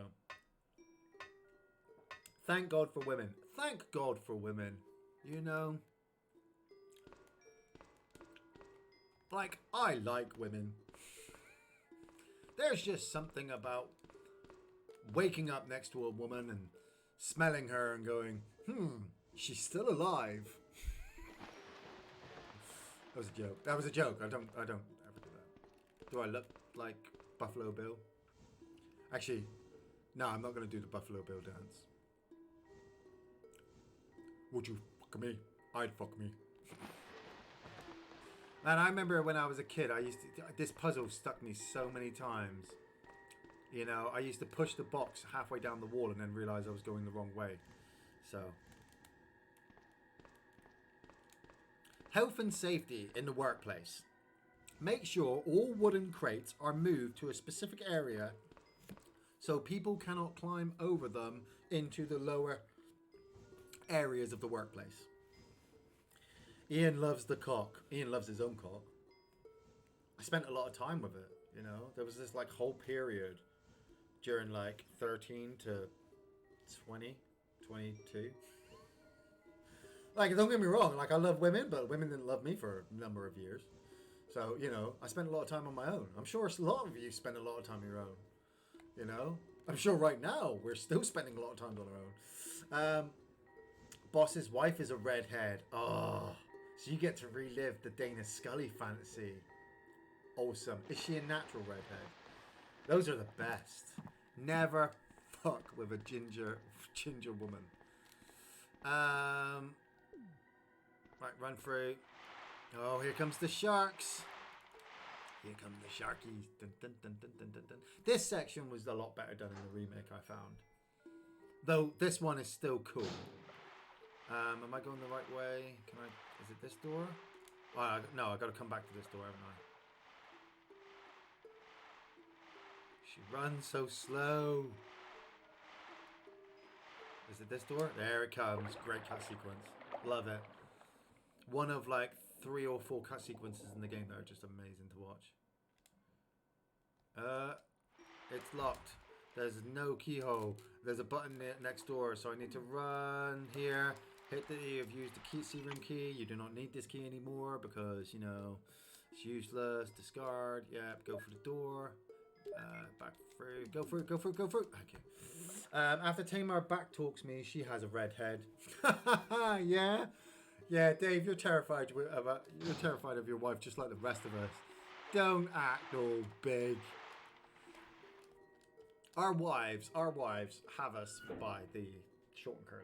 thank God for women. Thank God for women. You know. like, I like women. There's just something about waking up next to a woman and smelling her and going, she's still alive. That was a joke. That was a joke. I don't ever do that. Do I look like Buffalo Bill? Actually, no, I'm not going to do the Buffalo Bill dance. Would you fuck me? I'd fuck me. And I remember when I was a kid, this puzzle stuck me so many times. You know, I used to push the box halfway down the wall and then realize I was going the wrong way. So, health and safety in the workplace. Make sure all wooden crates are moved to a specific area so people cannot climb over them into the lower areas of the workplace. Iain loves the cock. Iain loves his own cock. I spent a lot of time with it, you know. There was this like whole period during like 13 to 20, 22. Like, don't get me wrong, like I love women, but women didn't love me for a number of years. So, you know, I spent a lot of time on my own. I'm sure a lot of you spend a lot of time on your own. You know? I'm sure right now we're still spending a lot of time on our own. Boss's wife is a redhead. Oh, so you get to relive the Dana Scully fantasy. Awesome. Is she a natural redhead? Those are the best. Never fuck with a ginger woman. Right, run through. Oh, here comes the sharks. Here come the sharkies. Dun, dun, dun, dun, dun, dun, dun. This section was a lot better done in the remake, I found. Though this one is still cool. Am I going the right way? Can I? Is it this door? Oh, no, I got to come back to this door, haven't I? She runs so slow. Is it this door? There it comes. Great cut sequence. Love it. One of like 3 or 4 cut sequences in the game that are just amazing to watch. It's locked. There's no keyhole. There's a button next door, so I need to run here. Hit the. You've used the key, room key. You do not need this key anymore because you know it's useless. Discard. Yep. Go for the door. Back through. Go for it. Go for it. Go for it. Okay. After Tamar back talks me, she has a red head. Yeah. Yeah, Dave, you're terrified. You're terrified of your wife, just like the rest of us. Don't act all big. Our wives have us by the short and curlies.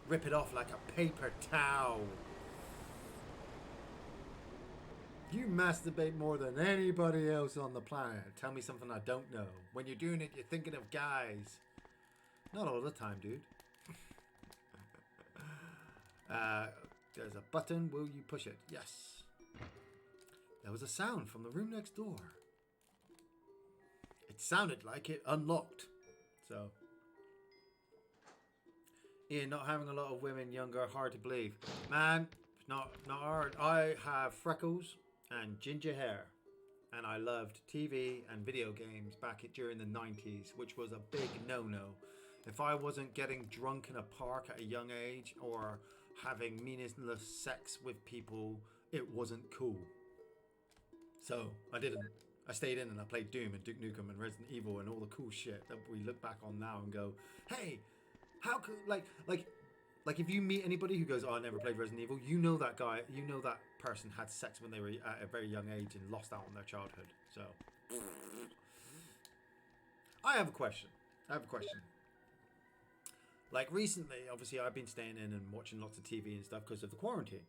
Rip it off like a paper towel. You masturbate more than anybody else on the planet. Tell me something I don't know. When you're doing it, you're thinking of guys. Not all the time, dude. There's a button. Will you push it? Yes. There was a sound from the room next door. It sounded like it unlocked. So, Iain, not having a lot of women younger, hard to believe. Man, it's not hard. I have freckles and ginger hair. And I loved TV and video games back during the 90s, which was a big no-no. If I wasn't getting drunk in a park at a young age or having meaningless sex with people, it wasn't cool. So I didn't. I stayed in and I played Doom and Duke Nukem and Resident Evil and all the cool shit that we look back on now and go, hey, how could like if you meet anybody who goes, oh, I never played Resident Evil, you know that guy, you know that person had sex when they were at a very young age and lost out on their childhood. So I have a question. Like recently, obviously, I've been staying in and watching lots of TV and stuff because of the quarantine.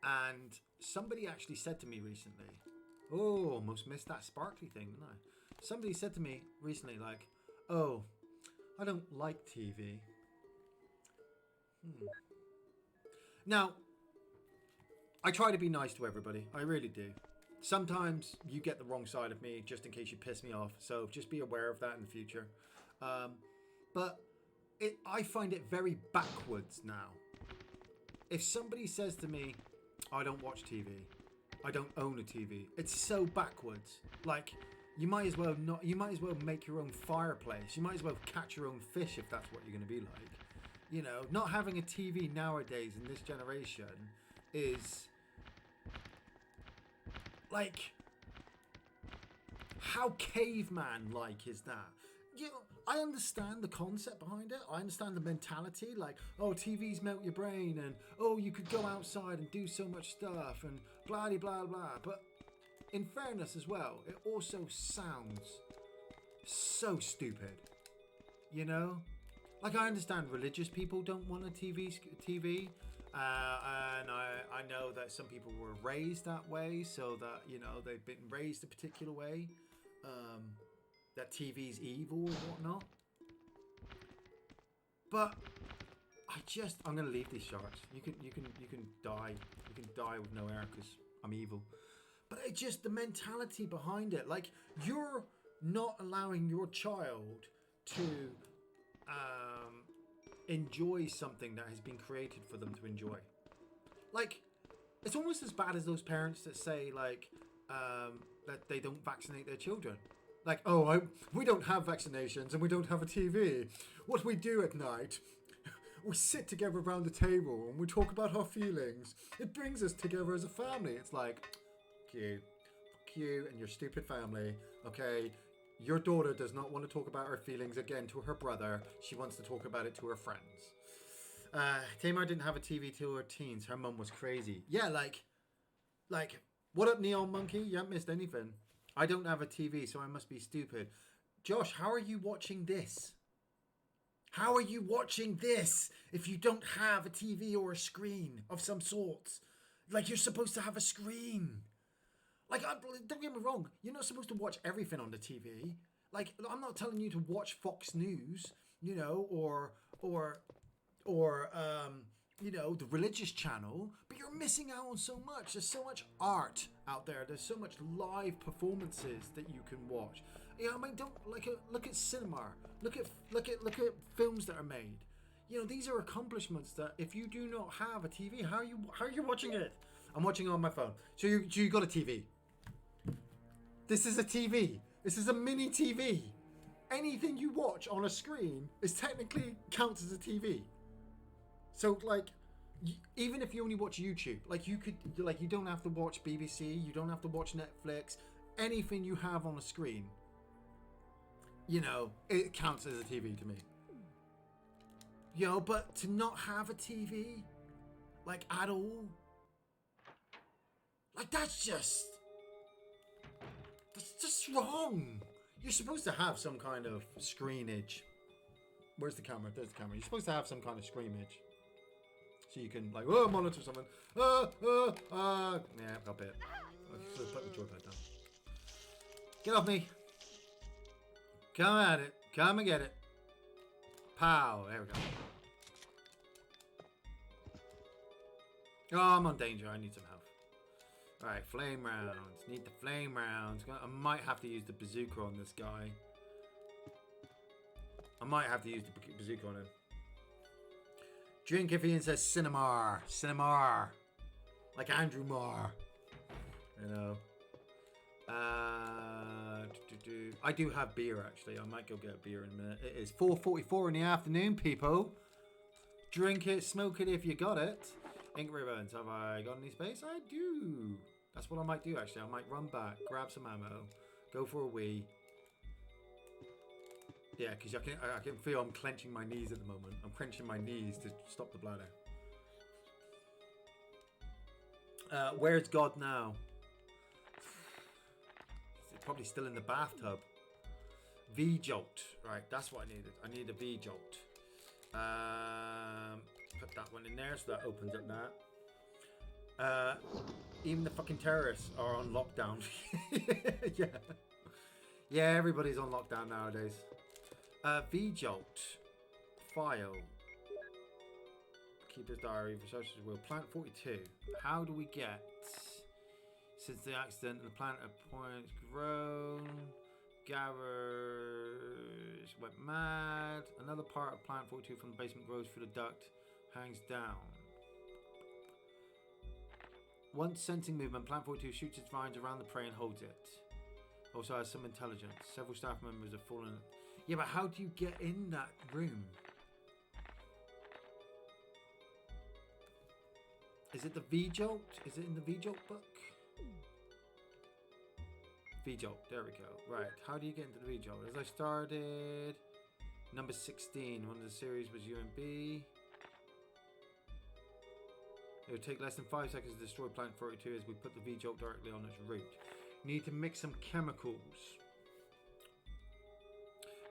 And somebody actually said to me recently, oh, almost missed that sparkly thing, didn't I? Somebody said to me recently, like, oh, I don't like TV. Now, I try to be nice to everybody. I really do. Sometimes you get the wrong side of me just in case you piss me off. So just be aware of that in the future. But I find it very backwards now. If somebody says to me, I don't watch TV, I don't own a TV, it's so backwards. Like, you might as well make your own fireplace. You might as well catch your own fish if that's what you're going to be like. You know, not having a TV nowadays in this generation is like, how caveman-like is that? You know, I understand the concept behind it. I understand the mentality, like, oh, TVs melt your brain, and oh, you could go outside and do so much stuff, and blah blah blah. But in fairness as well, it also sounds so stupid. You know, like, I understand religious people don't want a TV, and I know that some people were raised that way, so that, you know, they've been raised a particular way. That TV's evil and whatnot. But I'm gonna leave these sharks. You can die. You can die with no air because I'm evil. But it's just the mentality behind it. Like, you're not allowing your child to enjoy something that has been created for them to enjoy. Like, it's almost as bad as those parents that say, like, that they don't vaccinate their children. Like, oh, we don't have vaccinations and we don't have a TV. What we do at night, we sit together around the table and we talk about our feelings. It brings us together as a family. It's like, fuck you and your stupid family. Okay, your daughter does not want to talk about her feelings again to her brother. She wants to talk about it to her friends. Tamar didn't have a TV till her teens. Her mum was crazy. Yeah, like, what up, Neon Monkey? You haven't missed anything. I don't have a TV, so I must be stupid. Josh, how are you watching this? How are you watching this if you don't have a TV or a screen of some sort? Like, you're supposed to have a screen. Like, don't get me wrong. You're not supposed to watch everything on the TV. Like, I'm not telling you to watch Fox News, you know, or you know, the religious channel, but you're missing out on so much. There's so much art out there. There's so much live performances that you can watch. You know, I mean, don't look at cinema. Look at films that are made. You know, these are accomplishments that if you do not have a TV, how are you watching it? I'm watching it on my phone. So you got a TV. This is a TV. This is a mini TV. Anything you watch on a screen is technically counts as a TV. So, like, even if you only watch YouTube, like, you don't have to watch BBC, you don't have to watch Netflix, anything you have on a screen, you know, it counts as a TV to me. You know, but to not have a TV, like, at all, like, that's just wrong. You're supposed to have some kind of screenage. Where's the camera? There's the camera. You're supposed to have some kind of screenage. So you can, like, monitor something. Yeah, got bit. I should have put the joypad down. Get off me. Come at it. Come and get it. Pow. There we go. Oh, I'm on danger. I need some health. Alright, flame rounds. Need the flame rounds. I might have to use the bazooka on this guy. I might have to use the bazooka on him. Drink if Ian says Cinnamar. Cinnamar. Like Andrew Marr. You know. I do have beer, actually. I might go get a beer in a minute. It is 4:44 in the afternoon, people. Drink it, smoke it if you got it. Ink ribbons. Have I got any space? I do. That's what I might do, actually. I might run back, grab some ammo, go for a wee. Yeah, because I can feel I'm clenching my knees at the moment. I'm clenching my knees to stop the bladder. Where's God now? He's probably still in the bathtub. V-jolt. Right, that's what I needed. I need a V-jolt. Put that one in there so that opens up that. Even the fucking terrorists are on lockdown. Yeah. Yeah, everybody's on lockdown nowadays. V-jolt. File. Keeper's diary. Researcher's will. Plant 42. How do we get... Since the accident, the plant at points grown. Garage went mad. Another part of plant 42 from the basement grows through the duct. Hangs down. Once sensing movement, plant 42 shoots its vines around the prey and holds it. Also has some intelligence. Several staff members have fallen. Yeah, but how do you get in that room? Is it the V-Jolt? Is it in the V-Jolt book? V-Jolt, there we go. Right, how do you get into the V-Jolt? As I started, number 16, one of the series was UMB. It would take less than 5 seconds to destroy Planet 42 as we put the V-Jolt directly on its route. Need to mix some chemicals.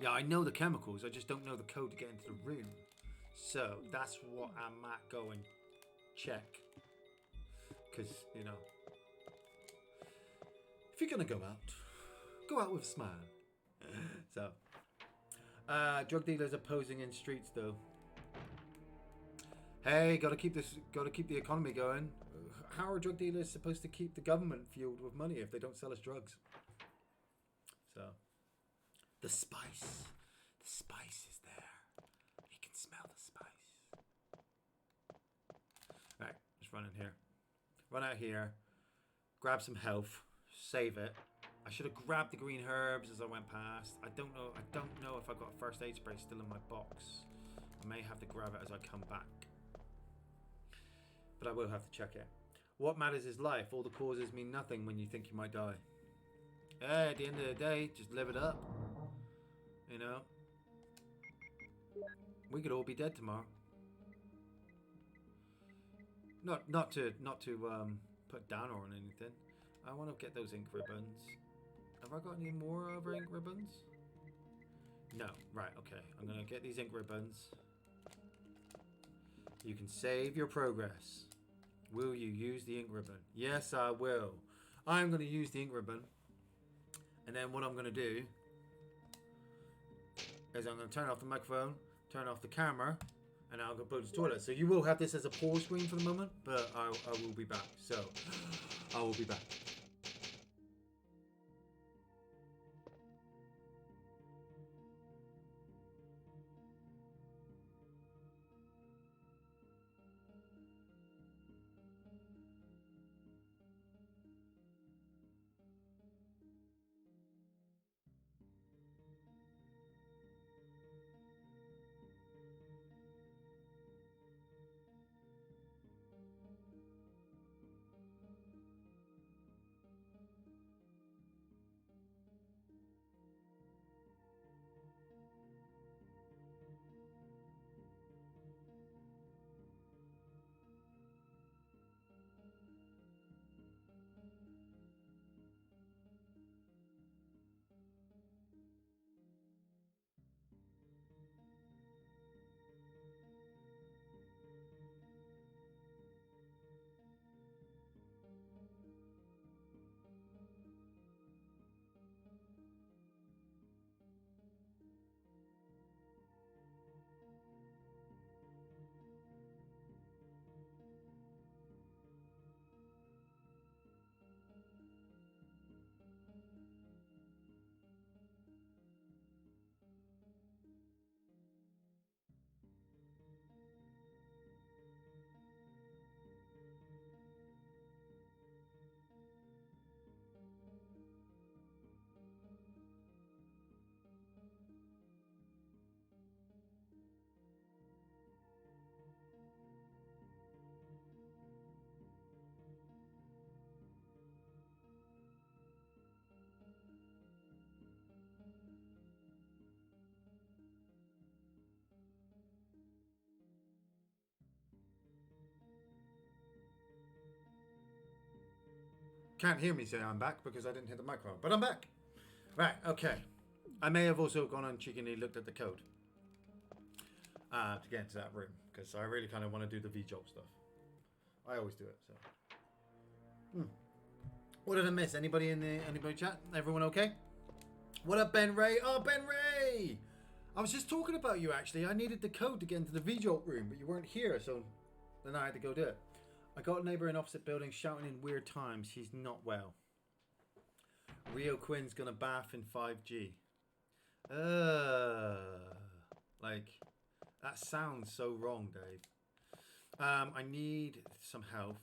Yeah, I know the chemicals, I just don't know the code to get into the room. So, that's what I might go and check. Because, you know, if you're going to go out with a smile. So, drug dealers are posing in streets though. Hey, gotta keep the economy going. How are drug dealers supposed to keep the government fueled with money if they don't sell us drugs? So, the spice is there. You can smell the spice. Right, let's run in here. Run out here. Grab some health. Save it. I should have grabbed the green herbs as I went past. I don't know if I've got a first aid spray still in my box. I may have to grab it as I come back. But I will have to check it. What matters is life. All the causes mean nothing when you think you might die. Hey, at the end of the day, just live it up. You know? We could all be dead tomorrow. Not to put down on anything. I want to get those ink ribbons. Have I got any more other ink ribbons? No. Right, okay. I'm going to get these ink ribbons. You can save your progress. Will you use the ink ribbon? Yes, I will. I'm going to use the ink ribbon. And then what I'm going to do is I'm going to turn off the microphone, turn off the camera, and I'll go to the toilet. So you will have this as a pause screen for the moment, but I will be back. So, I will be back. Can't hear me say I'm back because I didn't hit the microphone, but I'm back. Right, okay. I may have also gone on cheekily looked at the code to get into that room because I really kind of want to do the V-Jolt stuff. I always do it. So, what did I miss? Anybody in the chat? Everyone okay? What up, Ben Ray? Oh, Ben Ray! I was just talking about you actually. I needed the code to get into the V-Jolt room, but you weren't here, so then I had to go do it. I got a neighbour in opposite building shouting in weird times. He's not well. Rio Quinn's gonna bath in 5G. Like, that sounds so wrong, Dave. I need some health.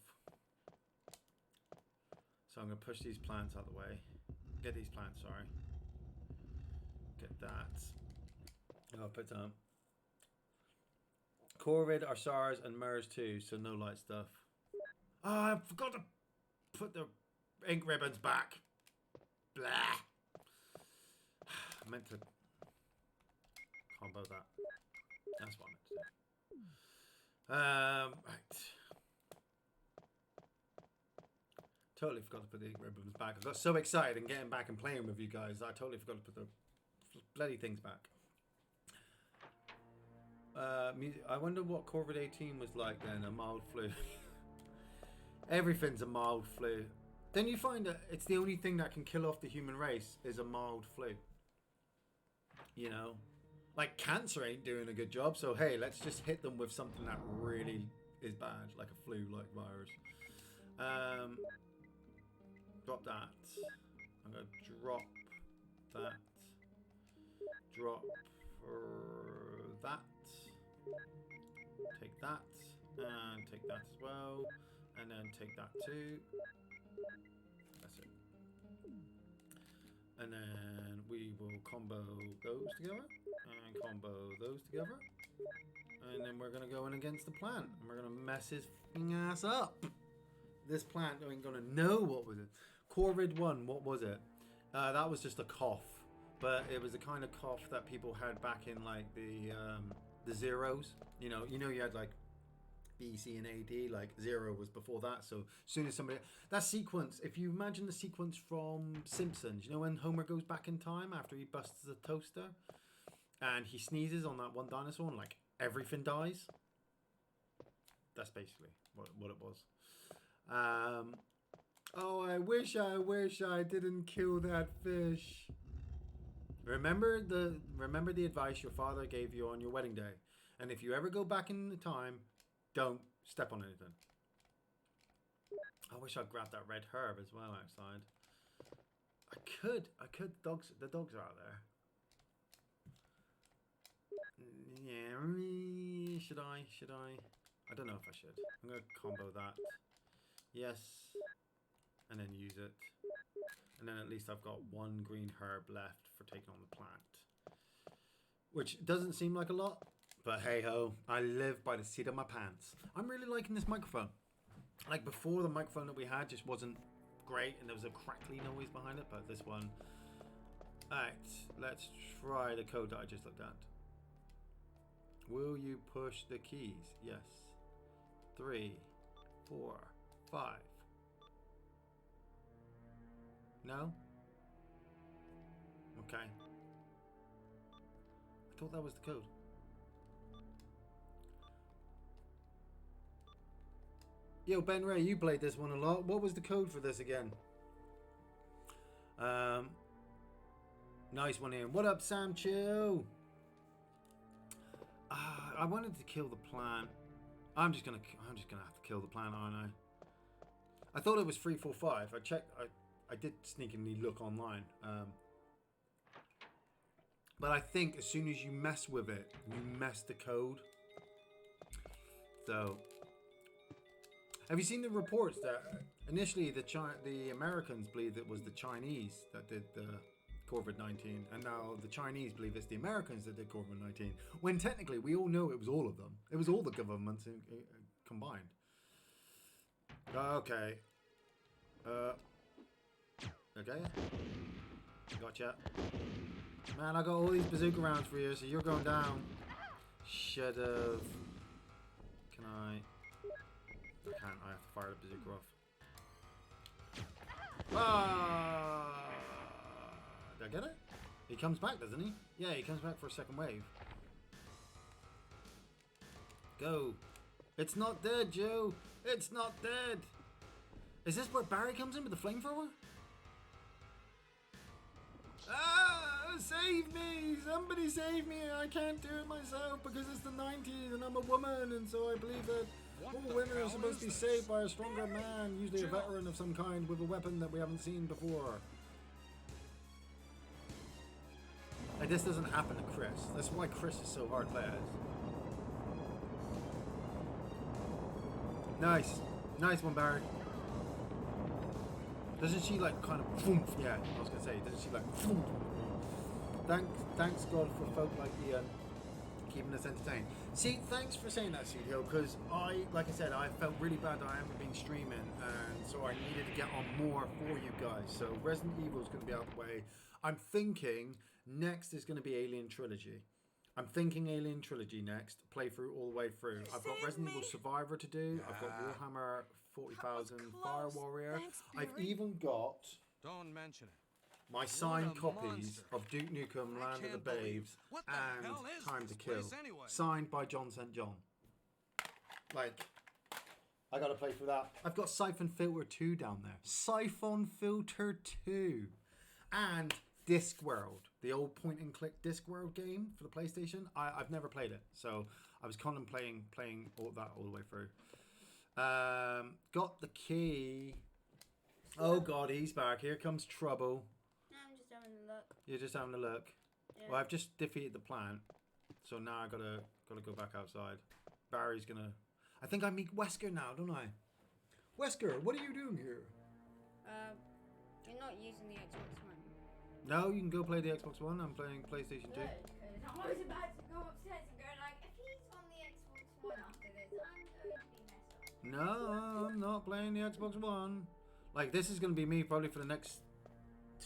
So I'm gonna push these plants out of the way. Get these plants, sorry. Get that. I'll put some. Corvid are SARS and MERS too, so no light stuff. Oh, I forgot to put the ink ribbons back. Blah. I meant to combo that. That's what I meant to do. Right. Totally forgot to put the ink ribbons back. I got so excited and getting back and playing with you guys, I totally forgot to put the bloody things back. I wonder what COVID-18 was like then, a mild flu. Everything's a mild flu. Then you find that it's the only thing that can kill off the human race is a mild flu. You know? Like cancer ain't doing a good job, so hey, let's just hit them with something that really is bad, like a flu-like virus. Drop that. I'm gonna drop that. Drop that. Take that. And take that as well. And then take that too. That's it. And then we will combo those together. And combo those together. And then we're going to go in against the plant. And we're going to mess his f***ing ass up. This plant ain't going to know what was it. Corvid 1, what was it? That was just a cough. But it was the kind of cough that people had back in like the zeros. You know you had like BC and AD, like 0 was before that. So as soon as somebody, that sequence, if you imagine the sequence from Simpsons, you know when Homer goes back in time after he busts the toaster and he sneezes on that one dinosaur and like everything dies. That's basically what it was. Oh, I wish I didn't kill that fish. Remember the advice your father gave you on your wedding day. And if you ever go back in the time, don't step on anything. I wish I'd grabbed that red herb as well outside. I could. The dogs are out there. Yeah, should I? I don't know if I should. I'm going to combo that. Yes. And then use it. And then at least I've got one green herb left for taking on the plant. Which doesn't seem like a lot. But hey ho, I live by the seat of my pants. I'm really liking this microphone. Like before, the microphone that we had just wasn't great and there was a crackly noise behind it. But this one... Alright, let's try the code that I just looked at. Will you push the keys? Yes. 3, 4, 5. No? Okay. I thought that was the code. Yo, Ben Ray, you played this one a lot. What was the code for this again? Nice one, Iain. What up, Sam Chill? I wanted to kill the plant. I'm just gonna have to kill the plant, aren't I? I thought it was 345. I checked. I did sneakily look online. But I think as soon as you mess with it, you mess the code. So, have you seen the reports that initially the Americans believed it was the Chinese that did the COVID-19, and now the Chinese believe it's the Americans that did COVID-19, when technically we all know it was all of them. It was all the governments combined. Okay. Okay. Gotcha. Man, I got all these bazooka rounds for you, so you're going down. Should've... Can I... I can't, I have to fire the bazooka off. Ah! Did I get it? He comes back, doesn't he? Yeah, he comes back for a second wave. Go. It's not dead, Joe. It's not dead. Is this where Barry comes in with the flamethrower? Ah! Save me! Somebody save me! I can't do it myself because it's the 90s and I'm a woman, and so I believe that all women are supposed to be saved by a stronger man, usually a veteran of some kind with a weapon that we haven't seen before. Like, this doesn't happen to Chris. That's why Chris is so hard played. Nice. Nice one, Barry. Doesn't she like kind of boom? Yeah, I was gonna say, doesn't she like boom? Thanks God for folk like Iain keeping us entertained. See, thanks for saying that, Seed Hill, because like I said, I felt really bad that I haven't been streaming, and so I needed to get on more for you guys. So Resident Evil is going to be out of the way. I'm thinking next is going to be Alien Trilogy. I'm thinking Alien Trilogy next, playthrough all the way through. I've got Resident Evil Survivor to do. I've got Warhammer 40,000 Fire Warrior. Thanks, I've Barry. even got Don't mention it. my signed What a copies monster. of Duke Nukem, I Land of the can't believe- Babes, what the and hell is Time to this Kill. place anyway? Signed by John St. John. Like, I gotta play through that. I've got Siphon Filter 2 down there. Siphon Filter 2. And Discworld, the old point and click Discworld game for the PlayStation. I've never played it, so I was contemplating playing all that all the way through. Got the key. Oh god, he's back. Here comes trouble. No, I'm just having a look. You're just having a look. Yeah. Well, I've just defeated the plant, so now I gotta go back outside. Barry's gonna. I think I meet Wesker now, don't I? Wesker, what are you doing here? You're not using the Xbox One. No, you can go play the Xbox One. I'm playing PlayStation 2. Good, because I was about to go upstairs and go like, if he's on the Xbox One after this, I'm going to be messed up. No, I'm not playing the Xbox One. Like, this is gonna be me probably for the next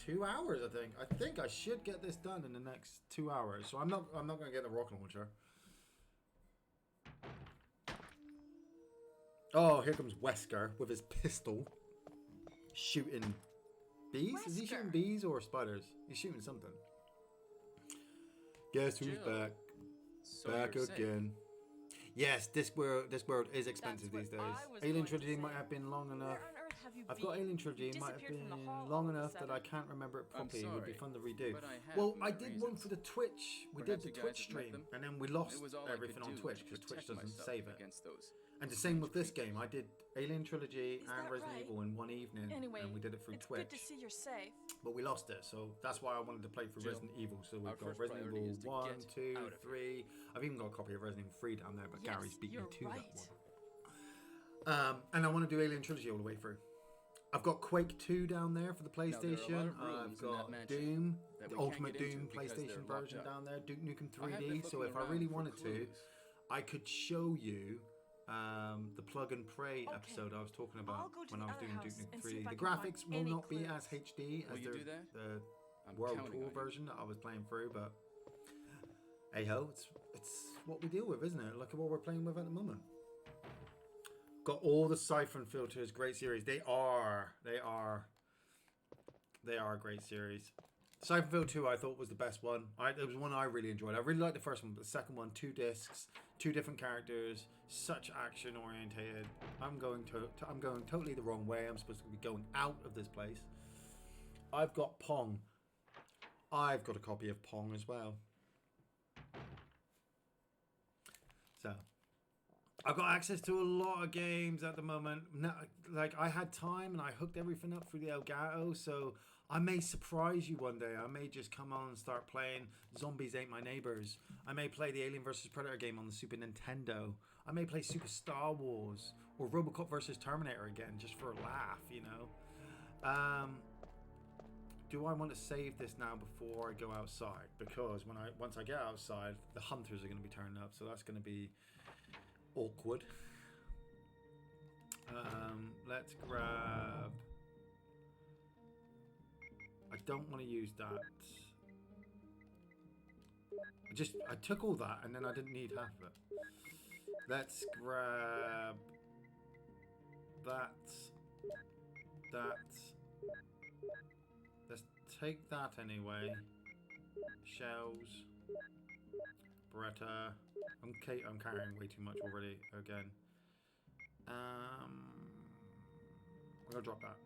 2 hours. I think I should get this done in the next 2 hours. So I'm not gonna get the rocket launcher. Oh, here comes Wesker with his pistol, shooting bees. Is he shooting Wesker. bees or spiders? He's shooting something. Guess who's Jill. back? So Back you're safe. again. Yes, this world is expensive That's these days. what I was Alien going to Trilogy might say. have been long enough. Where on earth have you I've got been? Alien Trilogy. You It might have disappeared been from the hall long all of a enough that I sudden. can't remember it I'm properly. It would be sorry, fun to redo. but I have Well, my I did one reasons. for the Twitch. We Perhaps did the you guys Twitch have met stream, them? and then we lost It was all I everything could on do Twitch to because Twitch protect doesn't myself save it. against those. And the same with this creatures. game. I did Alien Trilogy Is and that Resident right? Evil in one evening, Anyway, and we did it through it's Twitch. good to see you're safe. But we lost it, so that's why I wanted to play through Jill, Resident Evil. So we've our got first Resident priority Evil is to 1, get 2, out of here. 3. I've even got a copy of Resident Evil 3 down there, but Yes, Gary's beat me you're to right. that one. And I want to do Alien Trilogy all the way through. I've got Quake 2 down there for the there are a lot PlayStation. of rooms I've in that got mansion Doom, that the we can't Ultimate get into Doom because they're PlayStation locked version up. down there. Duke Nukem I have been 3D. So looking if I around really for wanted to, clues. I could show you the Plug and Pray Okay. episode I was talking I'll about go to when the I was other doing Duke house Nukem and see 3D. if I The can find graphics will any not be clues. as HD Will as you do that? the I'm World counting Tour on you. version that I was playing through, but hey ho, it's what we deal with, isn't it? Look at what we're playing with at the moment. Got all the Siphon Filters, great series. They are a great series. Siphon Filter 2 I thought was the best one. It was one I really enjoyed. I really liked the first one, but the second one, 2 discs, 2 different characters, such action orientated. I'm going totally the wrong way. I'm supposed to be going out of this place. I've got Pong. I've got a copy of Pong as well. So I've got access to a lot of games at the moment. No, like I had time and I hooked everything up through the Elgato, so I may surprise you one day. I may just come on and start playing Zombies Ain't My Neighbors. I may play the Alien vs Predator game on the Super Nintendo. I may play Super Star Wars or Robocop vs Terminator again just for a laugh, you know. Do I want to save this now before I go outside? Because once I get outside, the hunters are going to be turning up, so that's going to be awkward. Let's grab. I don't want to use that. I took all that and then I didn't need half of it. Let's grab that. Let's take that anyway. Shells. Beretta. I'm carrying way too much already again. I'm gonna drop that.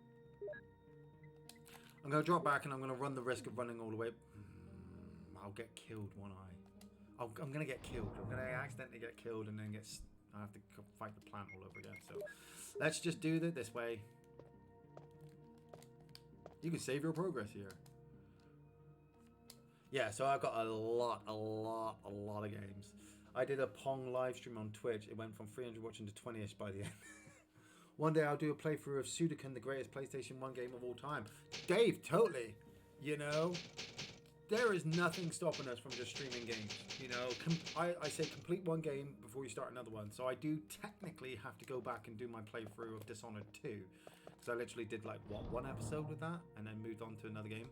I'm gonna drop back and I'm gonna run the risk of running all the way. I'll get killed, won't I? I'm gonna get killed. I'm gonna accidentally get killed and then I have to fight the plant all over again. So let's just do it this way. You can save your progress here. Yeah, so I've got a lot of games. I did a Pong live stream on Twitch. It went from 300 watching to 20ish by the end. One day I'll do a playthrough of Sudoku, the greatest PlayStation 1 game of all time. Dave, totally. You know, there is nothing stopping us from just streaming games. You know, I say complete one game before you start another one. So I do technically have to go back and do my playthrough of Dishonored 2. Because I literally did like, what, one episode with that? And then moved on to another game.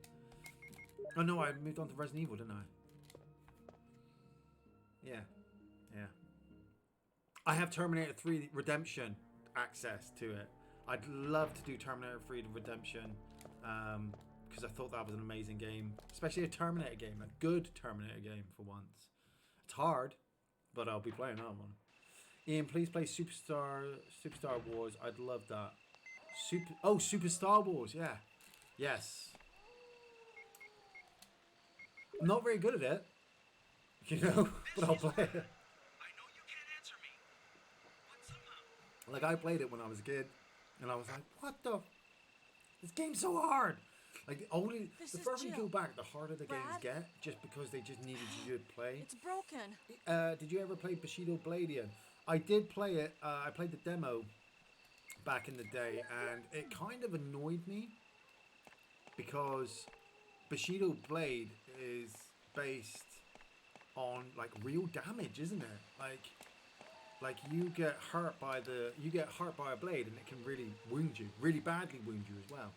Oh no, I moved on to Resident Evil, didn't I? Yeah. Yeah. I have Terminator 3 Redemption access to it. I'd love to do Terminator 3 Redemption. Because I thought that was an amazing game, especially a Terminator game, a good Terminator game for once. It's hard, but I'll be playing that one. Ian, please play Superstar Wars. I'd love that. Super Star Wars, yeah, yes. I'm not very good at it, you know, but I'll play it. I know you can't answer me, but somehow. Like I played it when I was a kid, and I was like, "What the? This game's so hard." Like the further you go back, the harder the games get, just because they just needed you to play. It's broken. Did you ever play Bushido Blade, Ian? I did play it. I played the demo back in the day, and it kind of annoyed me because Bushido Blade is based on like real damage, isn't it? Like you get hurt by a blade, and it can really wound you, really badly wound you as well.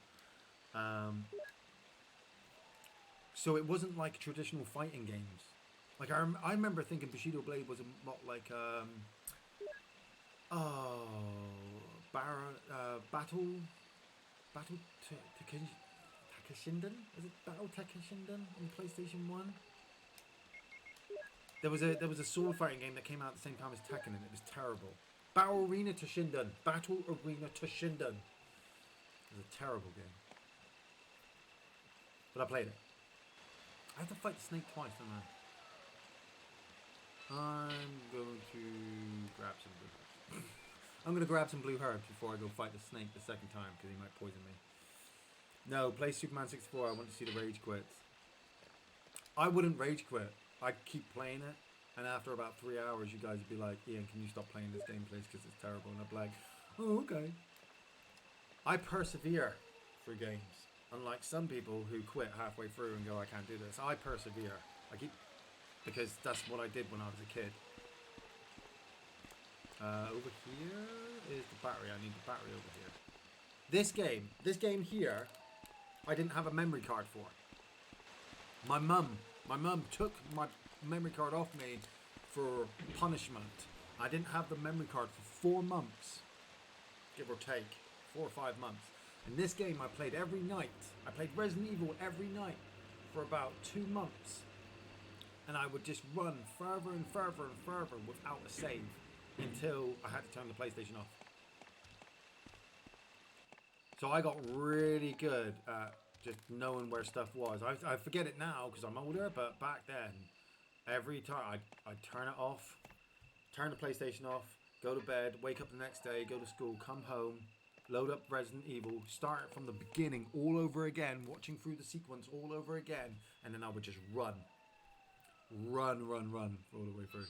So it wasn't like traditional fighting games. Like I remember thinking Bushido Blade was a lot like Battle Takashinden? Is it Battle Takashinden on PlayStation 1? There was a sword fighting game that came out at the same time as Tekken, and it was terrible. Battle Arena Toshinden. Battle Arena Toshinden. It was a terrible game. But I played it. I had to fight the snake twice, didn't I? I'm going to grab some blue herbs. I'm going to grab some blue herbs before I go fight the snake the second time, because he might poison me. No, play Superman 64. I want to see the rage quits. I wouldn't rage quit. I'd keep playing it, and after about 3 hours, you guys would be like, Ian, can you stop playing this game, please, because it's terrible. And I'd be like, oh, okay. I persevere through games. Unlike some people who quit halfway through and go, I can't do this. I persevere. Because that's what I did when I was a kid. Over here is the battery. I need the battery over here. This game here, I didn't have a memory card for. My mum took my memory card off me for punishment. I didn't have the memory card for 4 months, give or take, 4 or 5 months. And this game I played every night. I played Resident Evil every night for about 2 months. And I would just run further and further and further without a save until I had to turn the PlayStation off. So I got really good at just knowing where stuff was. I forget it now because I'm older, but back then, every time I'd turn it off, turn the PlayStation off, go to bed, wake up the next day, go to school, come home, load up Resident Evil, start it from the beginning all over again, watching through the sequence all over again, and then I would just run all the way through.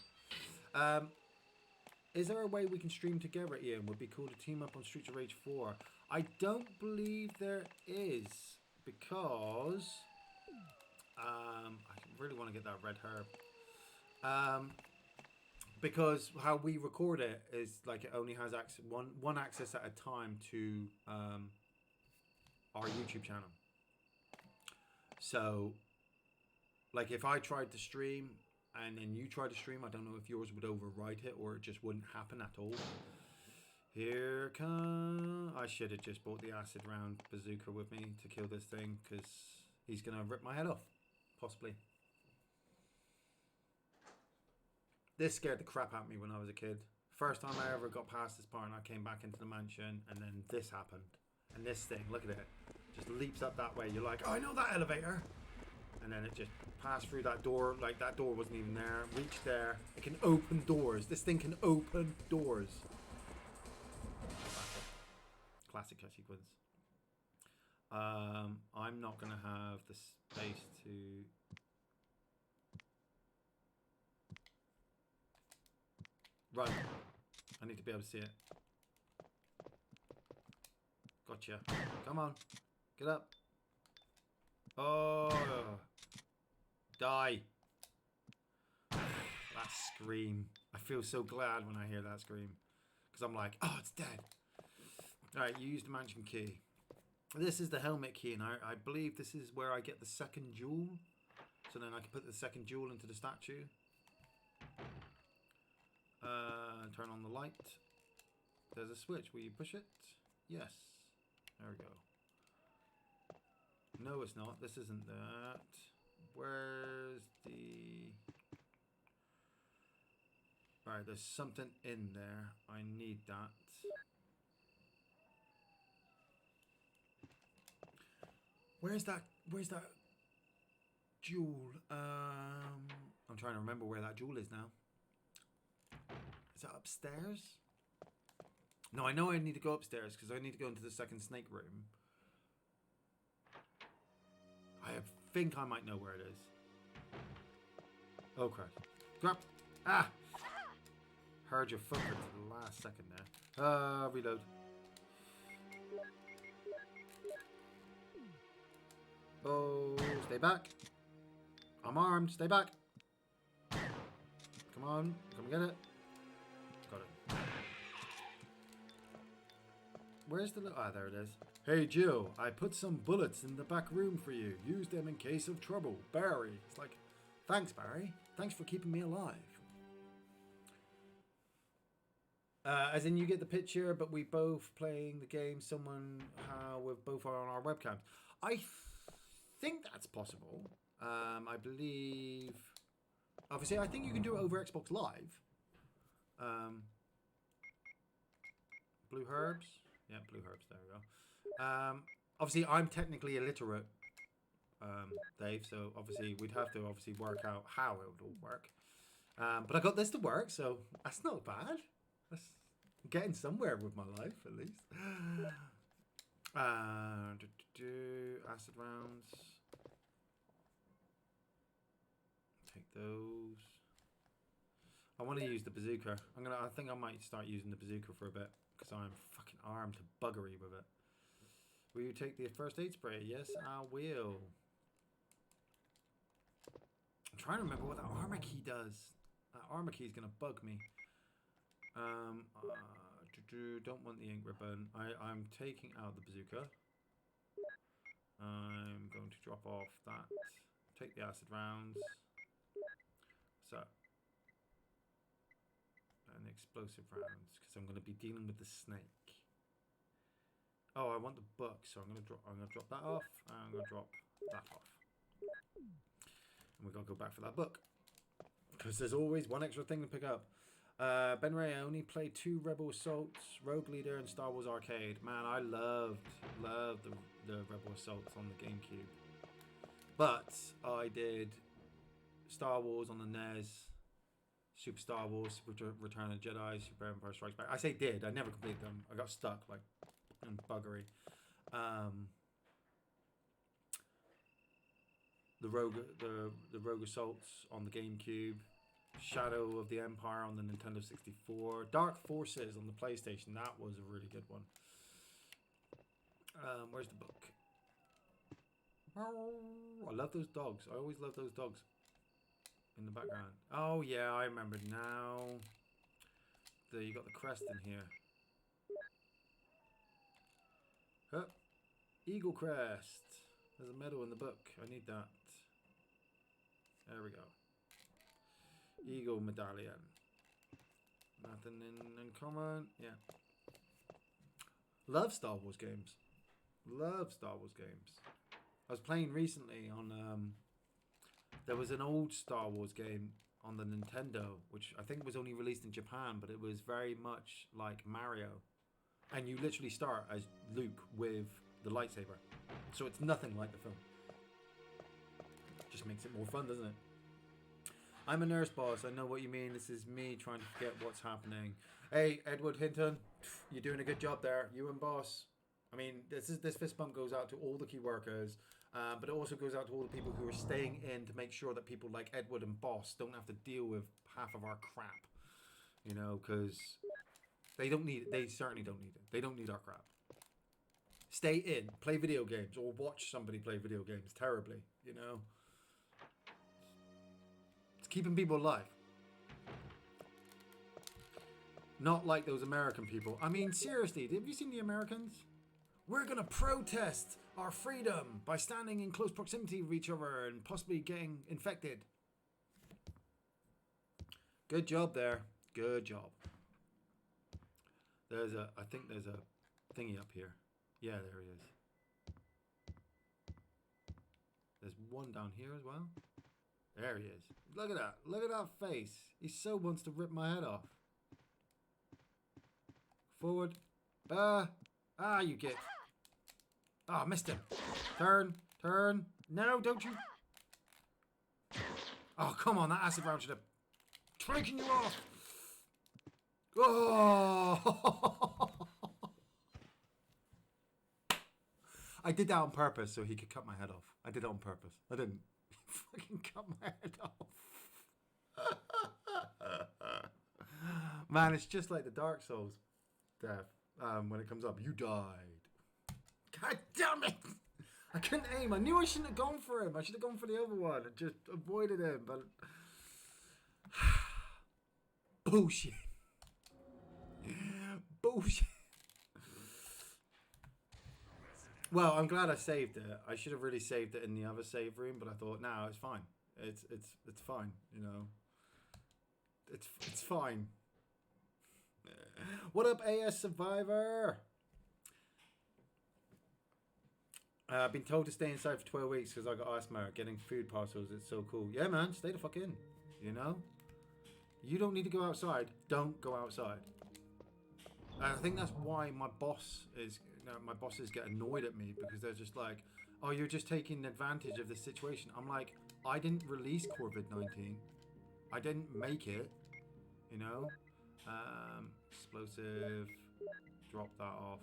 Is there a way we can stream together, Ian? Would be cool to team up on Streets of Rage 4. I don't believe there is, because I really want to get that red herb. Because how we record it is like it only has one access at a time to our YouTube channel. So, like if I tried to stream and then you tried to stream, I don't know if yours would overwrite it or it just wouldn't happen at all. Here come... I should have just bought the acid round bazooka with me to kill this thing, because he's going to rip my head off. Possibly. This scared the crap out of me when I was a kid. First time I ever got past this part and I came back into the mansion, and then this happened. And this thing, look at it. Just leaps up that way. You're like, oh, I know that elevator. And then it just passed through that door, like that door wasn't even there. Reached there. It can open doors. This thing can open doors. Classic sequence. I'm not going to have the space to... Run. I need to be able to see it. Gotcha. Come on. Get up. Oh. Die. That scream. I feel so glad when I hear that scream. Because I'm like, oh, it's dead. Alright, you use the mansion key. This is the helmet key, and I believe this is where I get the second jewel. So then I can put the second jewel into the statue. Turn on the light. There's a switch. Will you push it? Yes. There we go. No, it's not. This isn't that. Where's the... Alright, there's something in there. I need that. Where's that jewel? I'm trying to remember where that jewel is now. Is that upstairs? No, I know I need to go upstairs because I need to go into the second snake room. I think I might know where it is. Oh crap. Crap! Ah! Heard your fucker to the last second there. Reload. Oh, stay back. I'm armed. Stay back. Come on. Come get it. Got it. Where's the... Ah, there it is. Hey, Jill. I put some bullets in the back room for you. Use them in case of trouble. Barry. It's like, thanks, Barry. Thanks for keeping me alive. As in, you get the picture, but we both playing the game. Someone with both are on our webcams. I think that's possible. I believe... Obviously, I think you can do it over Xbox Live. Blue herbs? Yeah, blue herbs. There we go. Obviously, I'm technically illiterate, Dave. So, obviously, we'd have to work out how it would all work. But I got this to work, so that's not bad. That's getting somewhere with my life, at least. Acid rounds. Take those. I want to use the bazooka. I think I might start using the bazooka for a bit because I'm fucking armed to buggery with it. Will you take the first aid spray? Yes, I will. I'm trying to remember what that armor key does. That armor key is gonna bug me. Don't want the ink ribbon. I'm taking out the bazooka. I'm going to drop off that. Take the acid rounds. So, and explosive rounds because I'm going to be dealing with the snake. Oh, I want the book, so I'm going to drop that off. And I'm going to drop that off. And we're going to go back for that book because there's always one extra thing to pick up. Ben Ray, I only played 2 Rebel Assaults, Rogue Leader, and Star Wars Arcade. Man, I loved the Rebel Assaults on the GameCube. But I did Star Wars on the NES, Super Star Wars, Return of the Jedi, Super Empire Strikes Back. I say did, I never completed them. I got stuck like in buggery. The Rogue Assaults on the GameCube. Shadow of the Empire on the Nintendo 64. Dark Forces on the PlayStation. That was a really good one. Where's the book? I love those dogs. I always love those dogs in the background. Oh yeah, I remember now. You got the crest in here. Huh. Eagle crest. There's a medal in the book. I need that. There we go. Eagle medallion. Nothing in common. Yeah. Love Star Wars games. Love Star Wars games. I was playing recently on there was an old Star Wars game on the Nintendo, which I think was only released in Japan, but it was very much like Mario. And you literally start as Luke with the lightsaber. So it's nothing like the film. Just makes it more fun, doesn't it? I'm a nurse, boss. I know what you mean. This is me trying to forget what's happening. Hey, Edward Hinton, you're doing a good job there. You and boss. I mean, this fist bump goes out to all the key workers, but it also goes out to all the people who are staying in to make sure that people like Edward and boss don't have to deal with half of our crap. You know, because they don't need it. They certainly don't need it. They don't need our crap. Stay in, play video games, or watch somebody play video games terribly. You know. keeping people alive. Not like those American people. I mean, seriously, have you seen the Americans? We're gonna protest our freedom by standing in close proximity with each other and possibly getting infected. Good job there. Good job. I think there's a thingy up here. Yeah, there he is. There's one down here as well. There he is. Look at that. Look at that face. He so wants to rip my head off. Forward. You get. Ah, missed him. Turn. Turn. No, don't you. Oh, come on. That acid round should have taken you off. Oh. I did that on purpose so he could cut my head off. I did it on purpose. I didn't. He fucking cut my head off. Man, it's just like the Dark Souls death. When it comes up, you died. God damn it! I couldn't aim. I knew I shouldn't have gone for him. I should have gone for the other one and just avoided him. But bullshit. Bullshit. Well, I'm glad I saved it. I should have really saved it in the other save room, but I thought, no, it's fine. It's fine. You know, it's fine. What up, AS Survivor? I've been told to stay inside for 12 weeks because I got asthma. Getting food parcels, it's so cool. Yeah, man, stay the fuck in. You know? You don't need to go outside. Don't go outside. And I think that's why my bosses get annoyed at me, because they're just like, oh, you're just taking advantage of this situation. I'm like, I didn't release COVID-19. I didn't make it. You know? Explosive. Drop that off.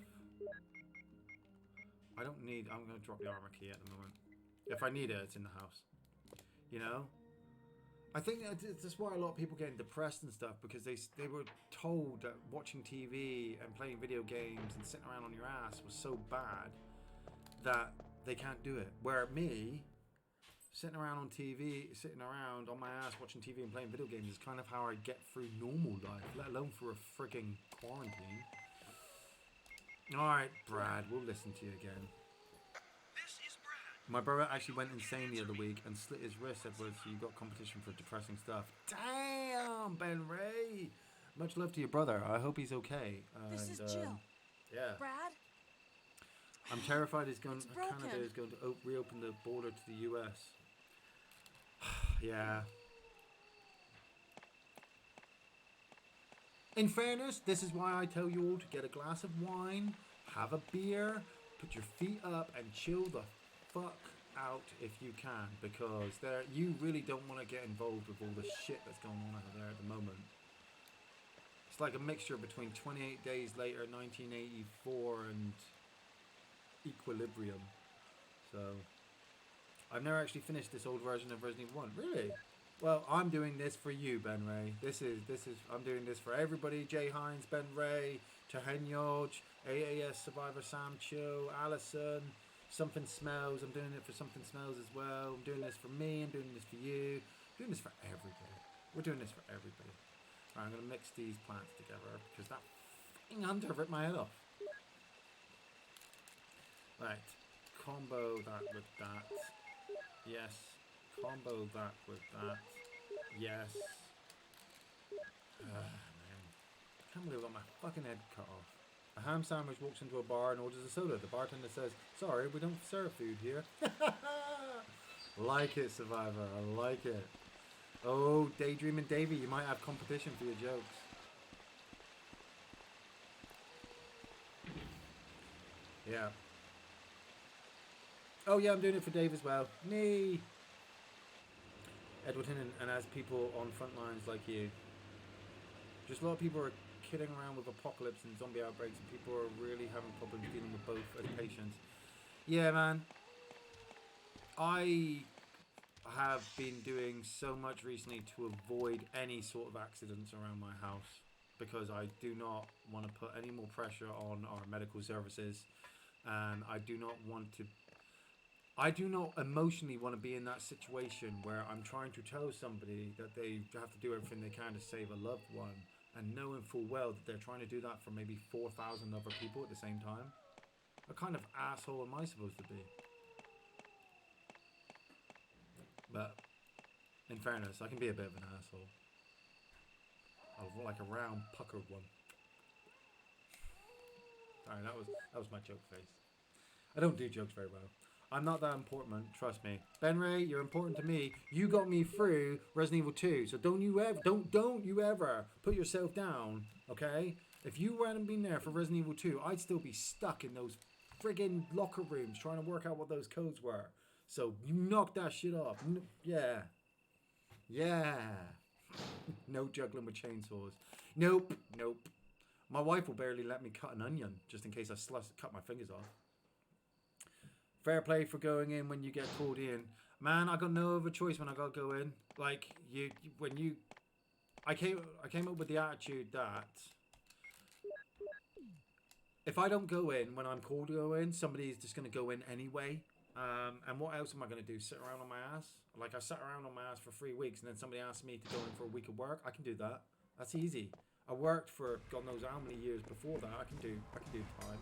I don't need... I'm going to drop the armor key at the moment. If I need it, it's in the house. You know? I think that's why a lot of people getting depressed and stuff, because they were told that watching TV and playing video games and sitting around on your ass was so bad that they can't do it. Where me, sitting around on TV, sitting around on my ass watching TV and playing video games is kind of how I get through normal life, let alone through a frigging quarantine. Alright, Brad, we'll listen to you again. This is Brad. My brother actually went insane the other week and slit his wrist, Edward, so you got competition for depressing stuff. Damn, Ben Ray! Much love to your brother. I hope he's okay. This is Jill. Yeah. Brad? I'm terrified Canada broken. is going to reopen the border to the US. Yeah. In fairness, this is why I tell you all to get a glass of wine, have a beer, put your feet up and chill the fuck out if you can, because you really don't want to get involved with all the shit that's going on over there at the moment. It's like a mixture between 28 Days Later, 1984 and Equilibrium. So I've never actually finished this old version of Resident Evil 1. Really? Well, I'm doing this for you, Ben Ray. I'm doing this for everybody. Jay Hines, Ben Ray, Tahenyoj, AAS Survivor Sam Cho, Allison, Something Smells. I'm doing it for Something Smells as well. I'm doing this for me. I'm doing this for you. I'm doing this for everybody. We're doing this for everybody. Right, I'm going to mix these plants together because that f***ing hunter ripped my head off. Right. Combo that with that. Yes. Combo that with that. Yes. Man. I can't believe I got my fucking head cut off. A ham sandwich walks into a bar and orders a soda. The bartender says, sorry, we don't serve food here. Like it, Survivor. I like it. Oh, Daydreaming Davey, you might have competition for your jokes. Yeah. Oh yeah, I'm doing it for Dave as well. Me. Edwardton and as people on front lines like you. Just a lot of people are kidding around with apocalypse and zombie outbreaks, and people are really having problems dealing with both as patients. Yeah, man. I have been doing so much recently to avoid any sort of accidents around my house, because I do not want to put any more pressure on our medical services, and I do not want to... I do not emotionally want to be in that situation where I'm trying to tell somebody that they have to do everything they can to save a loved one, and knowing full well that they're trying to do that for maybe 4,000 other people at the same time. What kind of asshole am I supposed to be? But in fairness, I can be a bit of an asshole. Like a round, puckered one. Sorry, that was my joke face. I don't do jokes very well. I'm not that important, trust me. Ben Ray, you're important to me. You got me through Resident Evil 2, so don't you ever put yourself down, okay? If you hadn't been there for Resident Evil 2, I'd still be stuck in those friggin' locker rooms trying to work out what those codes were. So you knock that shit off. Yeah. No juggling with chainsaws. Nope. My wife will barely let me cut an onion just in case I cut my fingers off. Fair play for going in when you get called in. Man, I got no other choice when I got to go in. Like, I came up with the attitude that if I don't go in when I'm called to go in, somebody's just going to go in anyway. And what else am I going to do? Sit around on my ass? Like, I sat around on my ass for 3 weeks and then somebody asked me to go in for a week of work. I can do that. That's easy. I worked for God knows how many years before that. I can do time.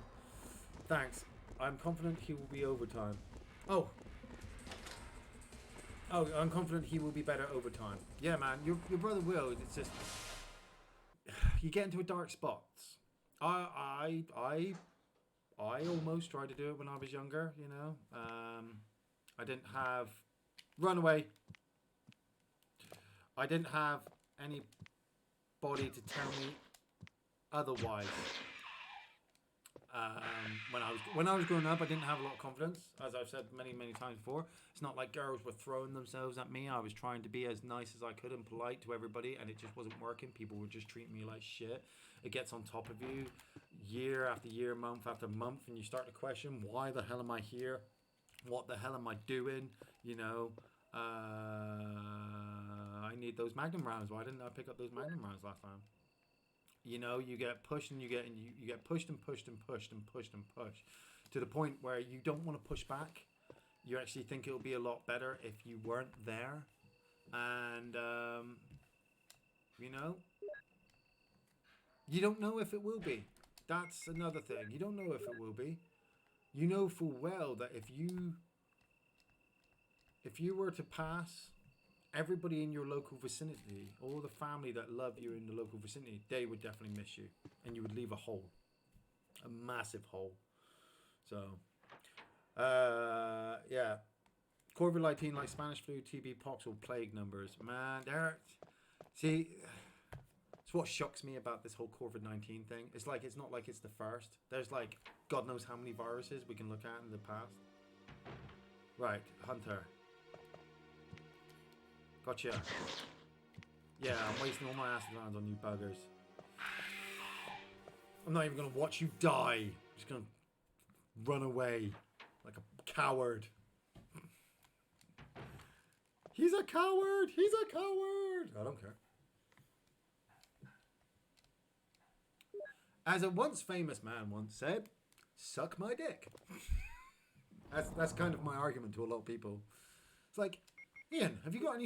Thanks. I'm confident he will be overtime. Oh, I'm confident he will be better overtime. Yeah, man, your brother will. It's just you get into a dark spot. I almost tried to do it when I was younger. You know, I didn't have runaway. I didn't have anybody to tell me otherwise. When I was growing up, I didn't have a lot of confidence, as I've said many times before. It's not like girls were throwing themselves at me. I was trying to be as nice as I could and polite to everybody, and it just wasn't working. People were just treating me like shit. It gets on top of you year after year, month after month, and you start to question, why the hell am I here? What the hell am I doing? You know, I need those Magnum rounds. Why didn't I pick up those Magnum rounds last time? You know, you get pushed and you get pushed and pushed and pushed and pushed and pushed to the point where you don't want to push back. You actually think it'll be a lot better if you weren't there. And, you know, you don't know if it will be. That's another thing. You don't know if it will be. You know full well that if you were to pass, everybody in your local vicinity, all the family that love you in the local vicinity, they would definitely miss you. And you would leave a hole. A massive hole. So, yeah. COVID-19 like Spanish flu, TB, pox, or plague numbers. Man, see, it's what shocks me about this whole COVID-19 thing. It's like, it's not like it's the first. There's like, God knows how many viruses we can look at in the past. Right, Hunter. Gotcha. Yeah, I'm wasting all my acid rounds on you buggers. I'm not even going to watch you die. I'm just going to run away like a coward. He's a coward! He's a coward! I don't care. As a once famous man once said, suck my dick. That's kind of my argument to a lot of people. It's like, Ian, have you got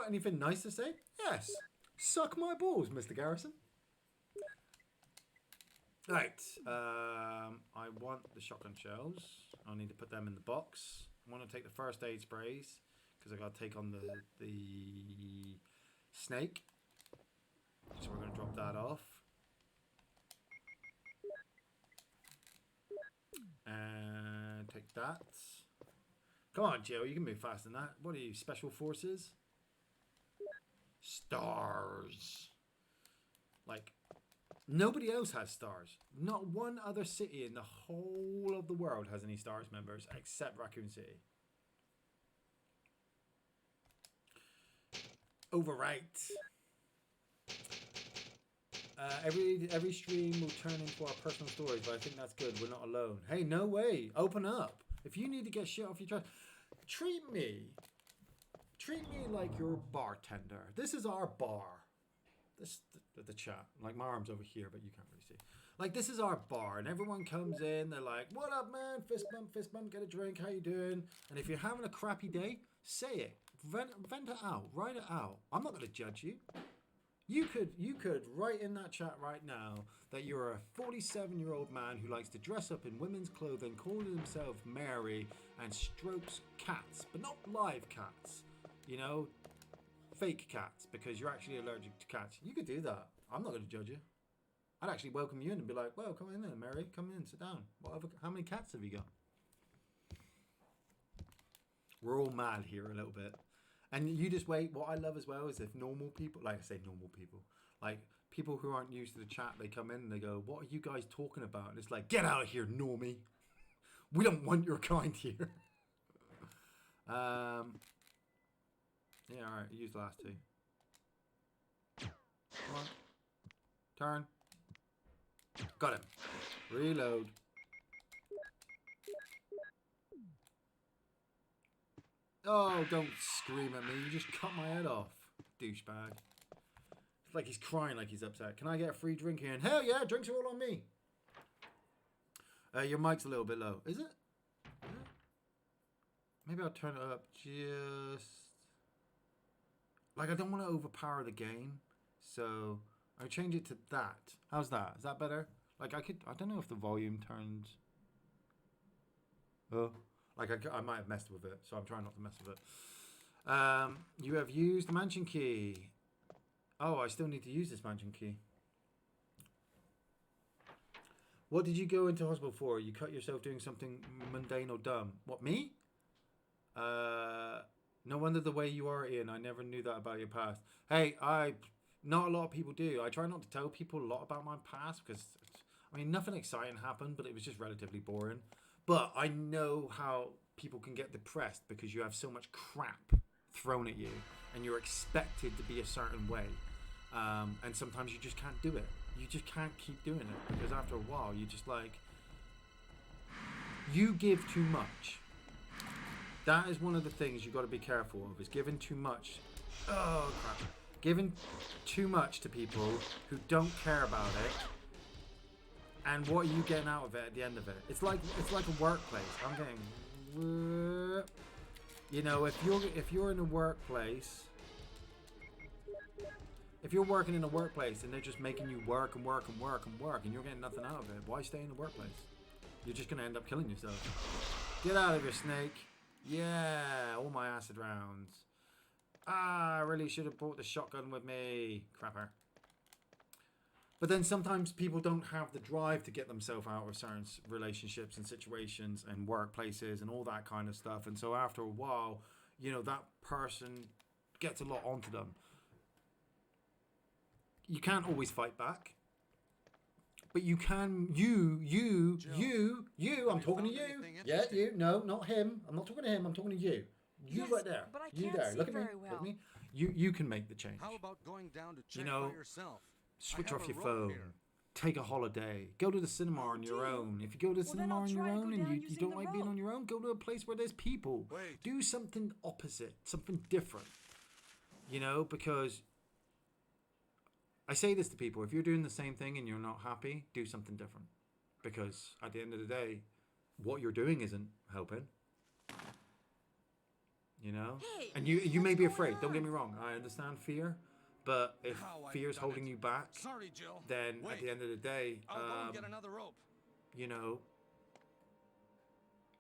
anything nice to say? Yes. Suck my balls, Mr. Garrison. Right. I want the shotgun shells. I'll need to put them in the box. I want to take the first aid sprays because I got to take on the snake. So we're going to drop that off. And take that. Come on, Joe, you can move faster than that. What are you, Special Forces? Stars. Like, nobody else has stars. Not one other city in the whole of the world has any stars members except Raccoon City. Overwrite. Every stream will turn into our personal stories, but I think that's good. We're not alone. Hey, no way. Open up. If you need to get shit off your chest, treat me like you're a bartender. This is our bar. This the chat. Like my arm's over here, but you can't really see. Like, this is our bar, and everyone comes in, they're like, what up, man? Fist bump, get a drink, how you doing? And if you're having a crappy day, say it. Vent it out, write it out. I'm not going to judge you. You could write in that chat right now that you're a 47-year-old man who likes to dress up in women's clothing, calls himself Mary, and strokes cats, but not live cats. You know, fake cats, because you're actually allergic to cats. You could do that. I'm not going to judge you. I'd actually welcome you in and be like, well, come in there, Mary. Come in, sit down. How many cats have you got? We're all mad here a little bit. And you just wait. What I love as well is if normal people, like I say normal people, like people who aren't used to the chat, they come in and they go, what are you guys talking about? And it's like, get out of here, normie. We don't want your kind here. Yeah, all right. Use the last two. Come on. Turn. Got him. Reload. Oh, don't scream at me. You just cut my head off, douchebag. It's like he's crying like he's upset. Can I get a free drink here? And hell yeah, drinks are all on me. Your mic's a little bit low. Is it? Maybe I'll turn it up just... Like, I don't want to overpower the game. So, I'll change it to that. How's that? Is that better? Like, I don't know if the volume turned... Oh... Like, I might have messed with it, so I'm trying not to mess with it. You have used the mansion key. Oh, I still need to use this mansion key. What did you go into hospital for? You cut yourself doing something mundane or dumb. What, me? No wonder the way you are, Ian. I never knew that about your past. Hey, not a lot of people do. I try not to tell people a lot about my past because, I mean, nothing exciting happened, but it was just relatively boring. But I know how people can get depressed because you have so much crap thrown at you and you're expected to be a certain way. And sometimes you just can't do it. You just can't keep doing it because after a while you just like... You give too much. That is one of the things you've got to be careful of, is giving too much. Oh, crap. Giving too much to people who don't care about it. And what are you getting out of it at the end of it? It's like a workplace. I'm getting, you know, if you're in a workplace, if you're working in a workplace and they're just making you work and work and work and work and you're getting nothing out of it, why stay in the workplace? You're just gonna end up killing yourself. Get out of here, snake. Yeah, all my acid rounds. Ah, I really should have brought the shotgun with me. Crapper. But then sometimes people don't have the drive to get themselves out of certain relationships and situations and workplaces and all that kind of stuff. And so after a while, you know, that person gets a lot onto them. You can't always fight back. But you can, I'm talking to you. Yeah, you. No, not him. I'm not talking to him. I'm talking to you. You Yes, right there. but I You can't there. see Look at me. very Look at well. me. You can make the change. How about going down to check You know, by yourself? Switch I have off a your rope phone. here. Take a holiday. Go to the cinema on your own. If you go to the Well, then cinema I'll on your try to go own and down you using don't the like being rope. on your own, go to a place where there's people. Wait. Do something opposite, something different. You know, because I say this to people. If you're doing the same thing and you're not happy, do something different. Because at the end of the day, what you're doing isn't helping. You know? Hey, And you may what's be going afraid. Don't on? get me wrong. I understand fear. But if How I've fear's done holding it. you back, Sorry, Jill. then Wait. at the end of the day, I'll go and get another rope. you know,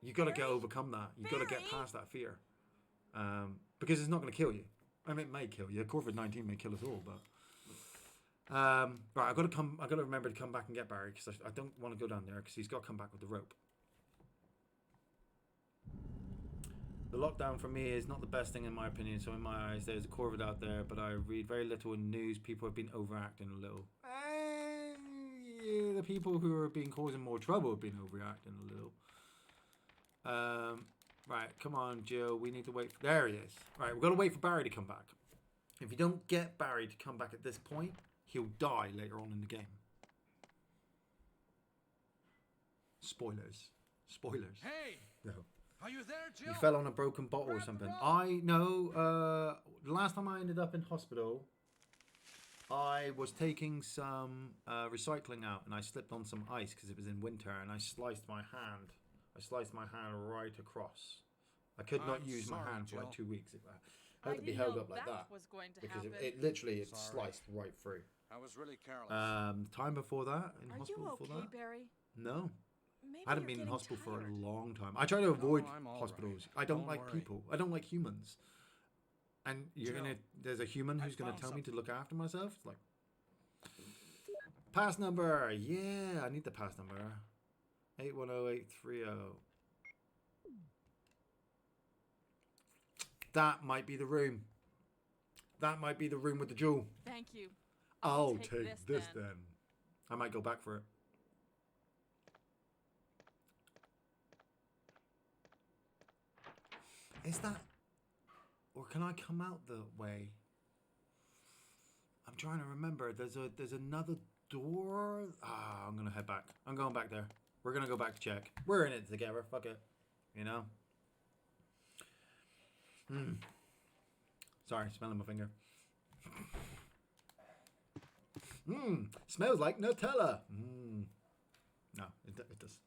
you got to Barry? overcome that. You got to get Barry? past that fear, because it's not going to kill you. I mean, it may kill you. COVID-19 may kill us all, but right. I got to remember to come back and get Barry because I don't want to go down there because he's got to come back with the rope. The lockdown for me is not the best thing in my opinion. So in my eyes, there's a COVID out there, but I read very little in news. People have been overacting a little. Yeah, the people who have been causing more trouble have been overreacting a little. Right, come on, Jill. We need to wait. There he is. Right, we've got to wait for Barry to come back. If you don't get Barry to come back at this point, he'll die later on in the game. Spoilers. Spoilers. Hey, No. are you there, Jill? You fell on a broken bottle or something. I know. The last time I ended up in hospital, I was taking some recycling out, and I slipped on some ice because it was in winter, and I sliced my hand. I sliced my hand right across. I could not use my hand for like 2 weeks. It had to be held up like that was going to because happen. it literally sliced right through. I was really careless. Time before that, in Are hospital you before okay, that. Barry? No, Maybe I hadn't you're been in getting hospital for a tired. long time. I try to avoid I'm all hospitals. right. I don't Don't like worry. people. I don't like humans. And Jill, there's a human I who's gonna found tell me to something. look after myself. It's like, pass number. Yeah, I need the pass number. 810830. That might be the room. That might be the room with the jewel. Thank you. I'll take take this this then. I might go back for it. Is that, or can I come out the way? I'm trying to remember. There's another door. I'm gonna head back. I'm going back there. We're gonna go back to check. We're in it together. Fuck it. You know. Sorry, smelling my finger. Smells like Nutella. No, it does.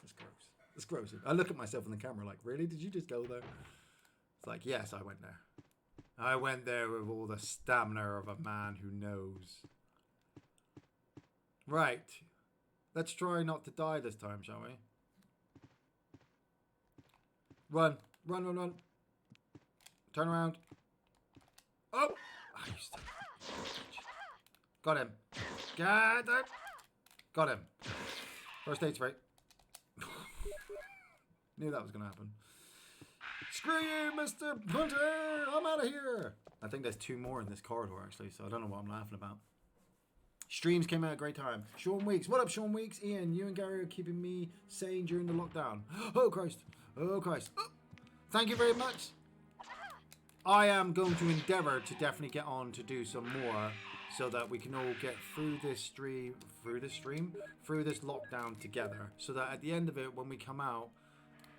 It's gross. It's gross. I look at myself in the camera like, really? Did you just go there? It's like, yes, I went there. I went there with all the stamina of a man who knows. Right. Let's try not to die this time, shall we? Run. Run, run, run. Turn around. Oh! I used to... Got him. Got him. Got him. First aid's right. Knew that was going to happen. Screw you, Mr. Hunter! I'm out of here! I think there's 2 more in this corridor, actually, so I don't know what I'm laughing about. Streams came out at a great time. Sean Weeks. What up, Sean Weeks? Ian, you and Gary are keeping me sane during the lockdown. Oh, Christ. Oh, Christ. Oh. Thank you very much. I am going to endeavour to definitely get on to do some more so that we can all get through this lockdown together, so that at the end of it, when we come out,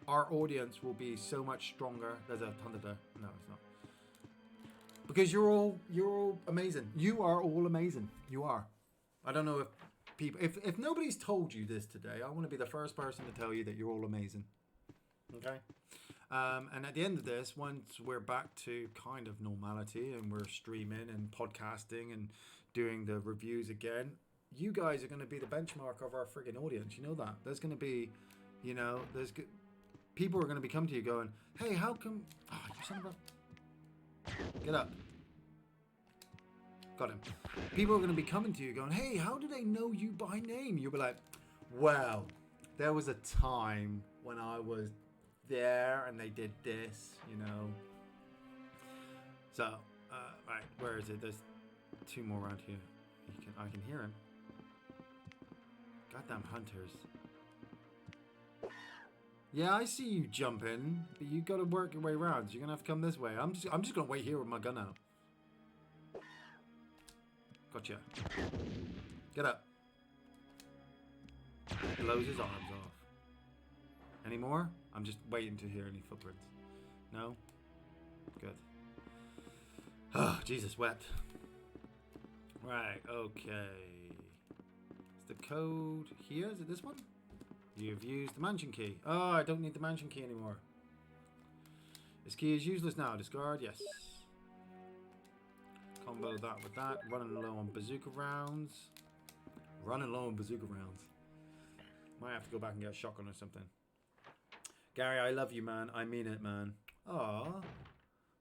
our audience will be so much stronger. There's a thunder there. No, it's not. Because you're all amazing. You are all amazing. You are. I don't know if people, if nobody's told you this today, I want to be the first person to tell you that you're all amazing. Okay? And at the end of this, once we're back to kind of normality and we're streaming and podcasting and doing the reviews again, you guys are going to be the benchmark of our friggin' audience. You know that. There's going to be, people are going to be coming to you going, hey, how come... Oh, you son of a... Get up. Got him. People are going to be coming to you going, hey, how do they know you by name? You'll be like, well, there was a time when I was there and they did this, So, right, where is it? There's 2 more around here. I can hear him. Goddamn hunters. Yeah, I see you jumping, but you got to work your way around. So you're gonna have to come this way. I'm just gonna wait here with my gun out. Gotcha. Get up. Blows his arms off. Any more? I'm just waiting to hear any footprints. No? Good. Oh, Jesus, wet. Right, okay. Is the code here? Is it this one? You've used the mansion key. Oh, I don't need the mansion key anymore. This key is useless now. Discard, yes. Combo that with that. Running low on bazooka rounds. Running low on bazooka rounds. Might have to go back and get a shotgun or something. Gary, I love you, man. I mean it, man. Aw.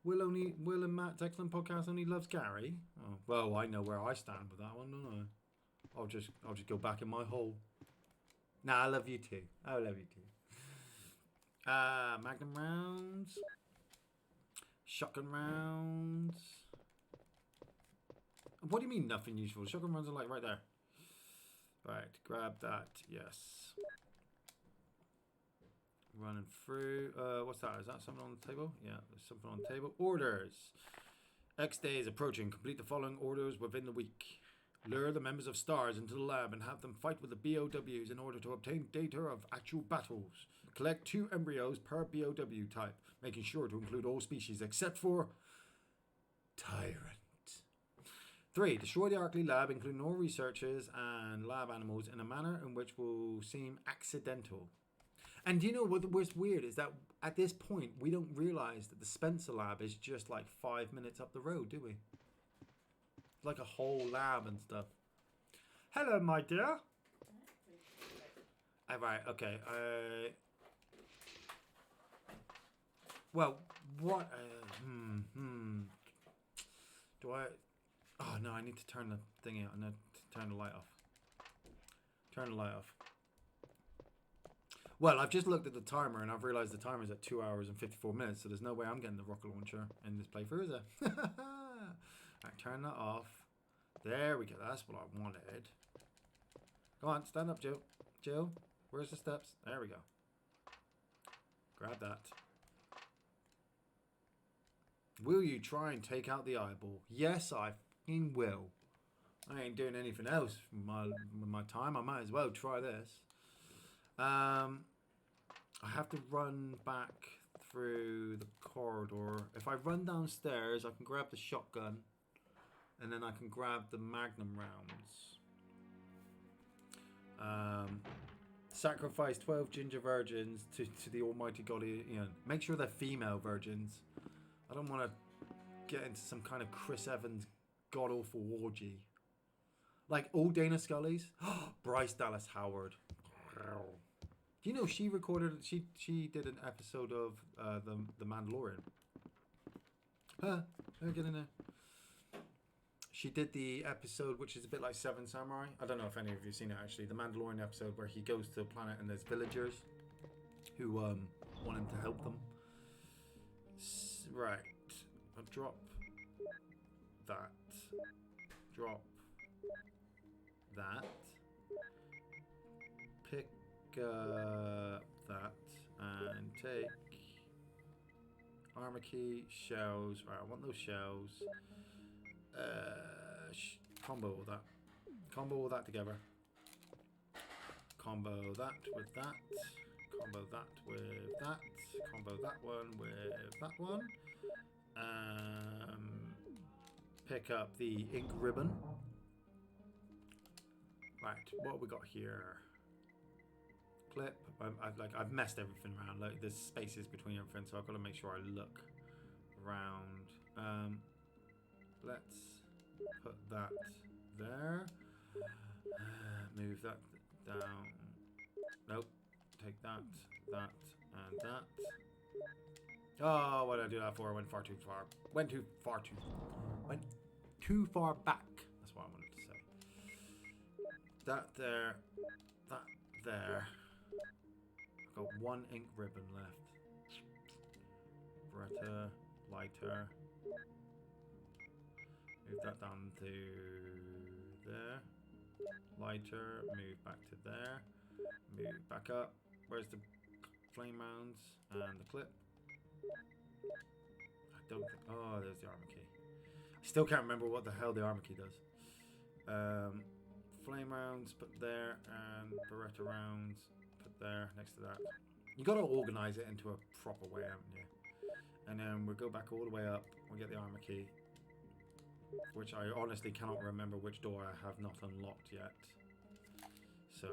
Will and Matt's excellent podcast only loves Gary. Oh, well, I know where I stand with that one, don't I? I'll just go back in my hole. Nah, I love you too. I love you too. Magnum rounds. Shotgun rounds. What do you mean nothing useful? Shotgun rounds are like right there. Right, grab that. Yes. Running through. What's that? Is that something on the table? Yeah, there's something on the table. Orders. X day is approaching. Complete the following orders within the week. Lure the members of STARS into the lab and have them fight with the BOWs in order to obtain data of actual battles. Collect 2 embryos per BOW type, making sure to include all species except for Tyrant. 3. Destroy the Arkley lab, including all researchers and lab animals, in a manner in which will seem accidental. And do you know what what's weird is that at this point we don't realise that the Spencer lab is just like 5 minutes up the road, do we? Like a whole lab and stuff. Hello, my dear. Alright, okay. Well, what? Do I? Oh no, I need to turn the thingy out. I need to turn the light off. Turn the light off. Well, I've just looked at the timer and I've realised the timer's at 2 hours and 54 minutes, so there's no way I'm getting the rocket launcher in this playthrough, is there? Right, turn that off. There we go. That's what I wanted. Go on, stand up, Jill. Jill, where's the steps? There we go. Grab that. Will you try and take out the eyeball? Yes, I fucking will. I ain't doing anything else with my time. I might as well try this. I have to run back through the corridor. If I run downstairs, I can grab the shotgun. And then I can grab the magnum rounds. Sacrifice 12 ginger virgins to the almighty god Iain. Make sure they're female virgins. I don't want to get into some kind of Chris Evans god-awful orgy. Like all Dana Scully's. Bryce Dallas Howard. Do you know she recorded, she did an episode of the Mandalorian. Get in there. She did the episode, which is a bit like Seven Samurai. I don't know if any of you have seen it actually. The Mandalorian episode where he goes to a planet and there's villagers who want him to help them. Right. I'll drop that. Drop that. Pick that and take armor key, shells. Right, I want those shells. Combo all that. Combo all that together. Combo that with that. Combo that with that. Combo that one with that one. Pick up the ink ribbon. Right, what we got here? Clip. I've messed everything around. Like there's spaces between everything, so I've got to make sure I look around. Let's put that there. Move that down. Nope. Take that, and that. Oh, what did I do that for? I went far too far. Went too far back. That's what I wanted to say. That there. That there. I've got one ink ribbon left. Beretta, lighter. Move that down to there. Lighter, move back to there. Move back up. Where's the flame rounds and the clip? I don't think... Oh, there's the armor key. I still can't remember what the hell the armor key does. Flame rounds, put there. And Beretta rounds, put there next to that. You got to organize it into a proper way, haven't you? And then we'll go back all the way up. We'll get the armor key. Which I honestly cannot remember which door I have not unlocked yet. So,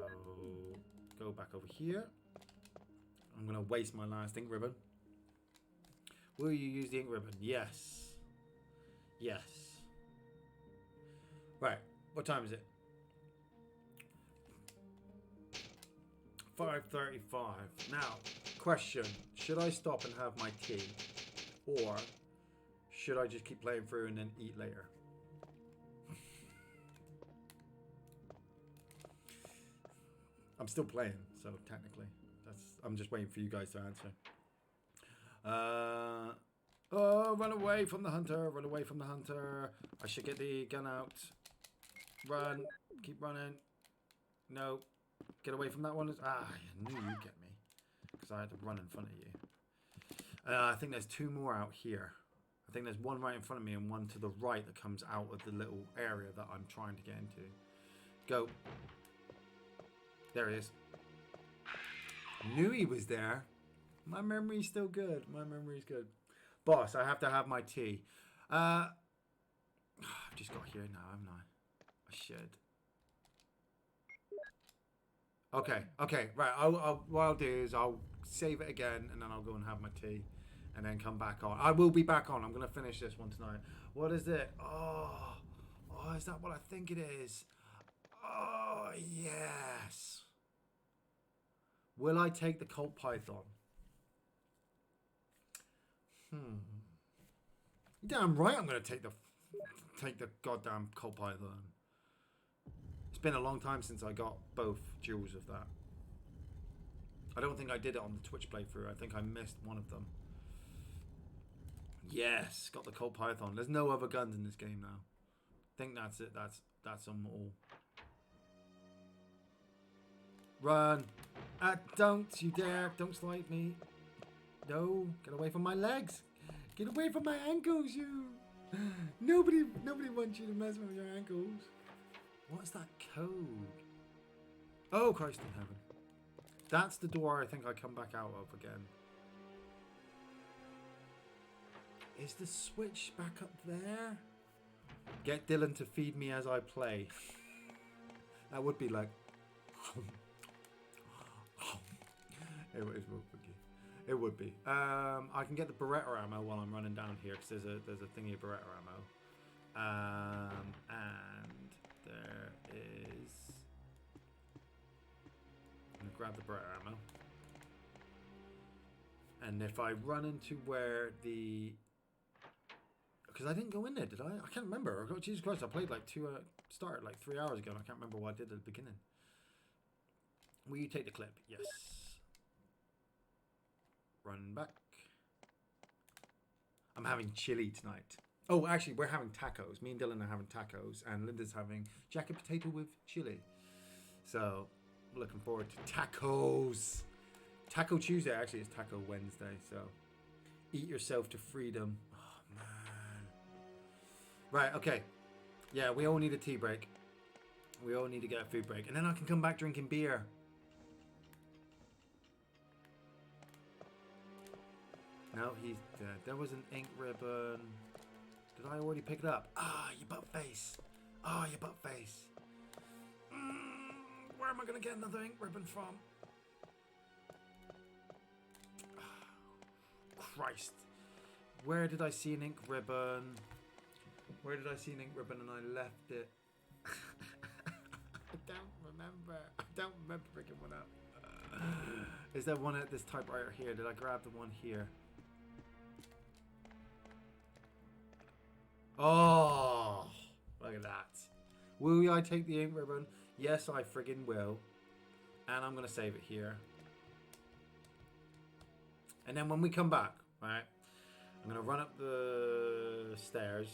go back over here. I'm going to waste my last ink ribbon. Will you use the ink ribbon? Yes. Yes. Right, what time is it? 5:35. Now, question. Should I stop and have my tea? Or... should I just keep playing through and then eat later? I'm still playing, so technically, I'm just waiting for you guys to answer. Oh, run away from the hunter! Run away from the hunter! I should get the gun out. Run! Keep running. No, get away from that one. Ah, I knew you'd get me because I had to run in front of you. I think there's two more out here. I think there's one right in front of me and one to the right that comes out of the little area that I'm trying to get into. Go. There he is. Knew he was there. My memory's still good. My memory's good. Boss, I have to have my tea. I've just got here now, haven't I? I should. Okay, right. What I'll do is I'll save it again, and then I'll go and have my tea, and then come back on. I will be back on. I'm gonna finish this one tonight. What is it? Oh, is that what I think it is? Oh, yes. Will I take the Colt Python? Damn right, I'm gonna take the goddamn Colt Python. It's been a long time since I got both duels of that. I don't think I did it on the Twitch playthrough. I think I missed one of them. Yes, got the Colt Python. There's no other guns in this game now. I think that's it. That's them all. Run! Don't you dare! Don't slight me! No! Get away from my legs! Get away from my ankles, you! Nobody wants you to mess with your ankles. What's that code? Oh, Christ in heaven! That's the door I think I come back out of again. Is the switch back up there? Get Dylan to feed me as I play. That would be like. It would be. It would be. I can get the Beretta ammo while I'm running down here because there's a thingy of Beretta ammo. And there is. I'm gonna grab the Beretta ammo. And if I run into where the. Because I didn't go in there, did I? I can't remember. Oh, Jesus Christ, I played like started like 3 hours ago and I can't remember what I did at the beginning. Will you take the clip? Yes. Run back. I'm having chili tonight. Oh, actually, we're having tacos. Me and Dylan are having tacos and Linda's having jacket potato with chili. So, I'm looking forward to tacos. Taco Tuesday, actually, it's Taco Wednesday, so eat yourself to freedom. Right, okay. Yeah, we all need a tea break. We all need to get a food break. And then I can come back drinking beer. No, he's dead. There was an ink ribbon. Did I already pick it up? Ah, you butt face. Ah, you butt face. Where am I going to get another ink ribbon from? Oh, Christ. Where did I see an ink ribbon? Where did I see an ink ribbon and I left it? I don't remember picking one up. Is there one at this typewriter here? Did I grab the one here? Oh, look at that. Will I take the ink ribbon? Yes, I friggin' will. And I'm going to save it here. And then when we come back, right, I'm going to run up the stairs.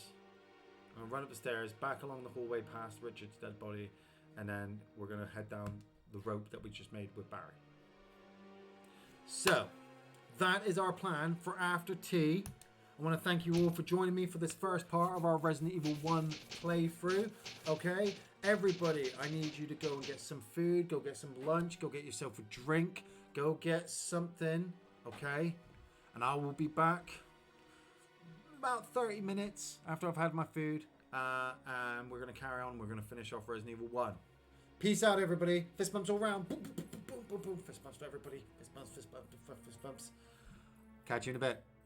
I'm going to run up the stairs, back along the hallway past Richard's dead body, and then we're going to head down the rope that we just made with Barry. So, that is our plan for after tea. I want to thank you all for joining me for this first part of our Resident Evil 1 playthrough. Okay, everybody, I need you to go and get some food, go get some lunch, go get yourself a drink, go get something, okay? And I will be back about 30 minutes after I've had my food, and we're going to carry on. We're going to finish off Resident Evil 1. Peace out, everybody. Fist bumps all around. Boom, boom, boom, boom, boom, boom. Fist bumps to everybody. Fist bumps, fist bumps, fist bumps. Catch you in a bit.